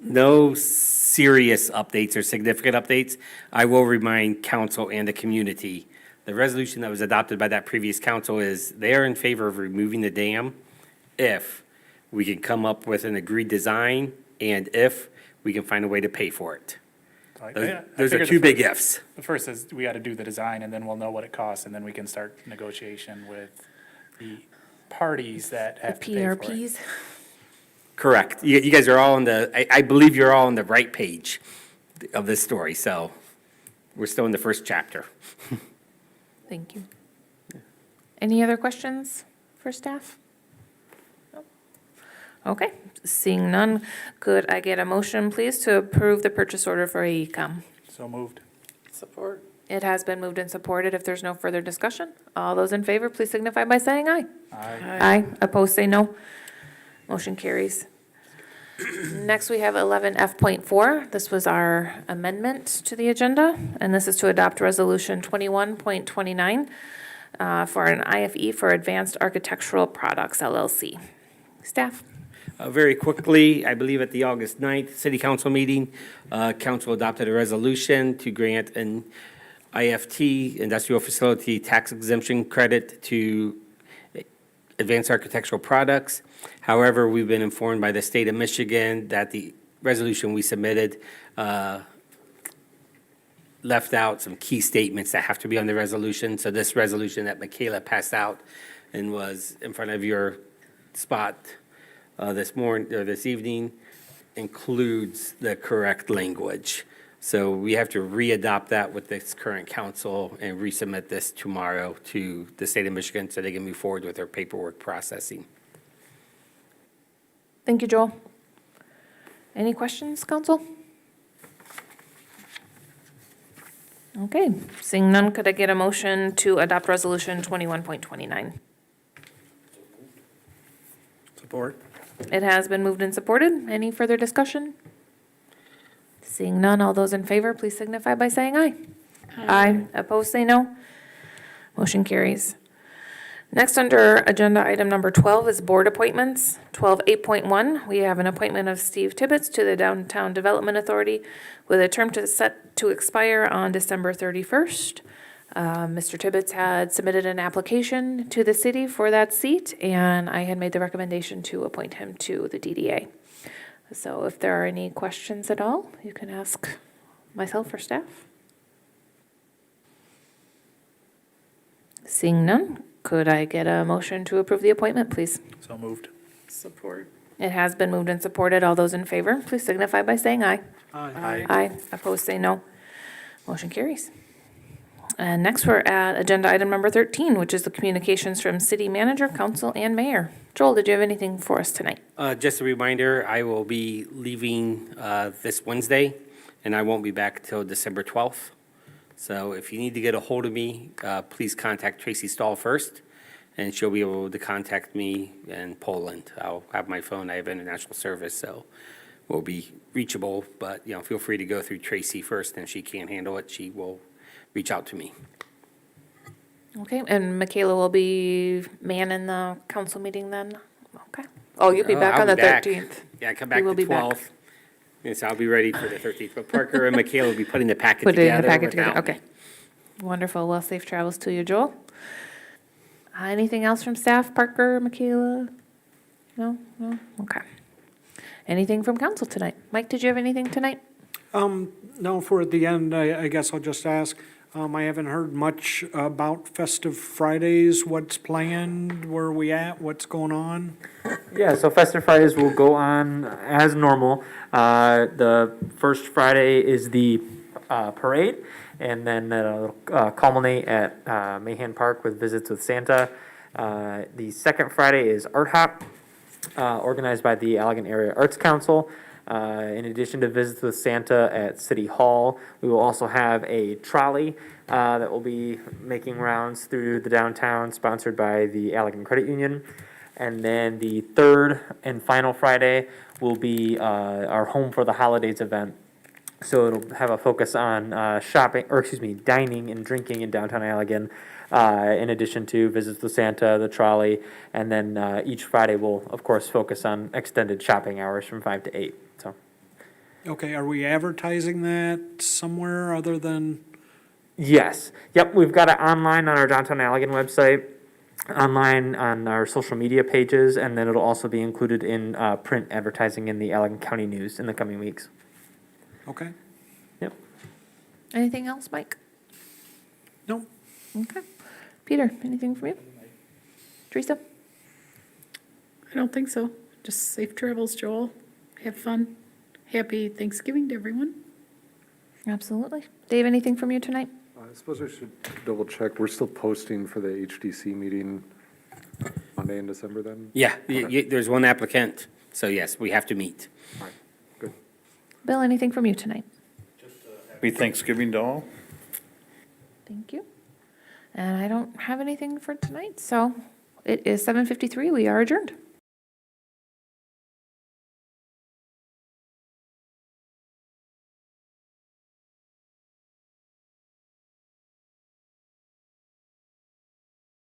No serious updates or significant updates. I will remind council and the community, the resolution that was adopted by that previous council is they are in favor of removing the dam if we can come up with an agreed design and if we can find a way to pay for it. Those are two big ifs. The first is we got to do the design, and then we'll know what it costs, and then we can start negotiation with the parties that The have to pay for it. PRPs? Correct. You guys are all on I believe you're all on the right page of this story, so we're still in the first chapter. Thank you. Any other questions for staff? No? Okay, seeing none, could I get a motion, please, to approve the purchase order for AECOM? So moved. Support. It has been moved and supported. If there's no further discussion, all those in favor, please signify by saying aye. Aye. Aye. Opposed, say no. Motion carries. Next, we have 11F.4. This was our amendment to the agenda, and this is to adopt Resolution 21.29 for an IFE for Advanced Architectural Products, LLC. Staff? Very quickly, I believe at the August 9th City Council meeting, council adopted a resolution to grant an IFT, Industrial Facility Tax Exemption Credit to Advanced Architectural Products. However, we've been informed by the state of Michigan that the resolution we submitted left out some key statements that have to be on the resolution. So this resolution that Michaela passed out and was in front of your spot this evening includes the correct language. So we have to re-adopt that with this current council and resubmit this tomorrow to the state of Michigan so they can move forward with their paperwork processing. Thank you, Joel. Any questions, council? Okay, seeing none, could I get a motion to adopt Resolution 21.29? Support. It has been moved and supported. Any further discussion? Seeing none, all those in favor, please signify by saying aye. Aye. Opposed, say no. Motion carries. Next, under agenda item number 12 is board appointments. 12.8.1, we have an appointment of Steve Tibbetts to the Downtown Development Authority with a term set to expire on December 31st. Mr. Tibbetts had submitted an application to the city for that seat, and I had made the recommendation to appoint him to the DDA. So if there are any questions at all, you can ask myself or staff. Seeing none, could I get a motion to approve the appointment, please? So moved. Support. It has been moved and supported. All those in favor, please signify by saying aye. Aye. Aye. Opposed, say no. Motion carries. And next, we're at agenda item number 13, which is the communications from city manager, council, and mayor. Joel, did you have anything for us tonight? Just a reminder, I will be leaving this Wednesday, and I won't be back till December 12th. So if you need to get a hold of me, please contact Tracy Stahl first, and she'll be able to contact me in Poland. I'll have my phone, I have international service, so we'll be reachable, but, feel free to go through Tracy first, and if she can't handle it, she will reach out to me. Okay, and Michaela will be manning the council meeting then? Okay. Oh, you'll be back I'll on the be back. 13th. Yeah, I come back You will the be back. 12th. Yes, I'll be ready for the 13th, but Parker and Michaela will be putting the packet Put it in together the packet together, without me. okay. Wonderful, well, safe travels to you, Joel. Anything else from staff, Parker, Michaela? No, okay. Anything from council tonight? Mike, did you have anything tonight? No, for the end, I guess I'll just ask, I haven't heard much about Festive Fridays, what's planned, where are we at, what's going on? Yeah, so Festive Fridays will go on as normal. The first Friday is the parade, and then it'll culminate at Mahan Park with visits with Santa. The second Friday is Art Hop, organized by the Allegan Area Arts Council. In addition to visits with Santa at City Hall, we will also have a trolley that will be making rounds through the downtown, sponsored by the Allegan Credit Union. And then the third and final Friday will be our Home for the Holidays event. So it'll have a focus on dining and drinking in downtown Allegan, in addition to visits with Santa, the trolley, and then each Friday will, of course, focus on extended shopping hours from 5 to 8. So. Okay, are we advertising that somewhere other than, Yes. Yep, we've got it online on our Downtown Allegan website, online on our social media pages, and then it'll also be included in print advertising in the Allegan County News in the coming weeks. okay? Yep. Anything else, Mike? No, Okay. Peter, anything from you? Teresa? I don't think so. Just safe travels, Joel. Have fun. Happy Thanksgiving to everyone. Absolutely. Dave, anything from you tonight? I suppose I should double check. We're still posting for the HDC meeting Monday in December then? Yeah, there's one applicant, so yes, we have to meet. All right, good. Bill, anything from you tonight? Happy Thanksgiving to all. Thank you. And I don't have anything for tonight, so it is 7:53. We are adjourned.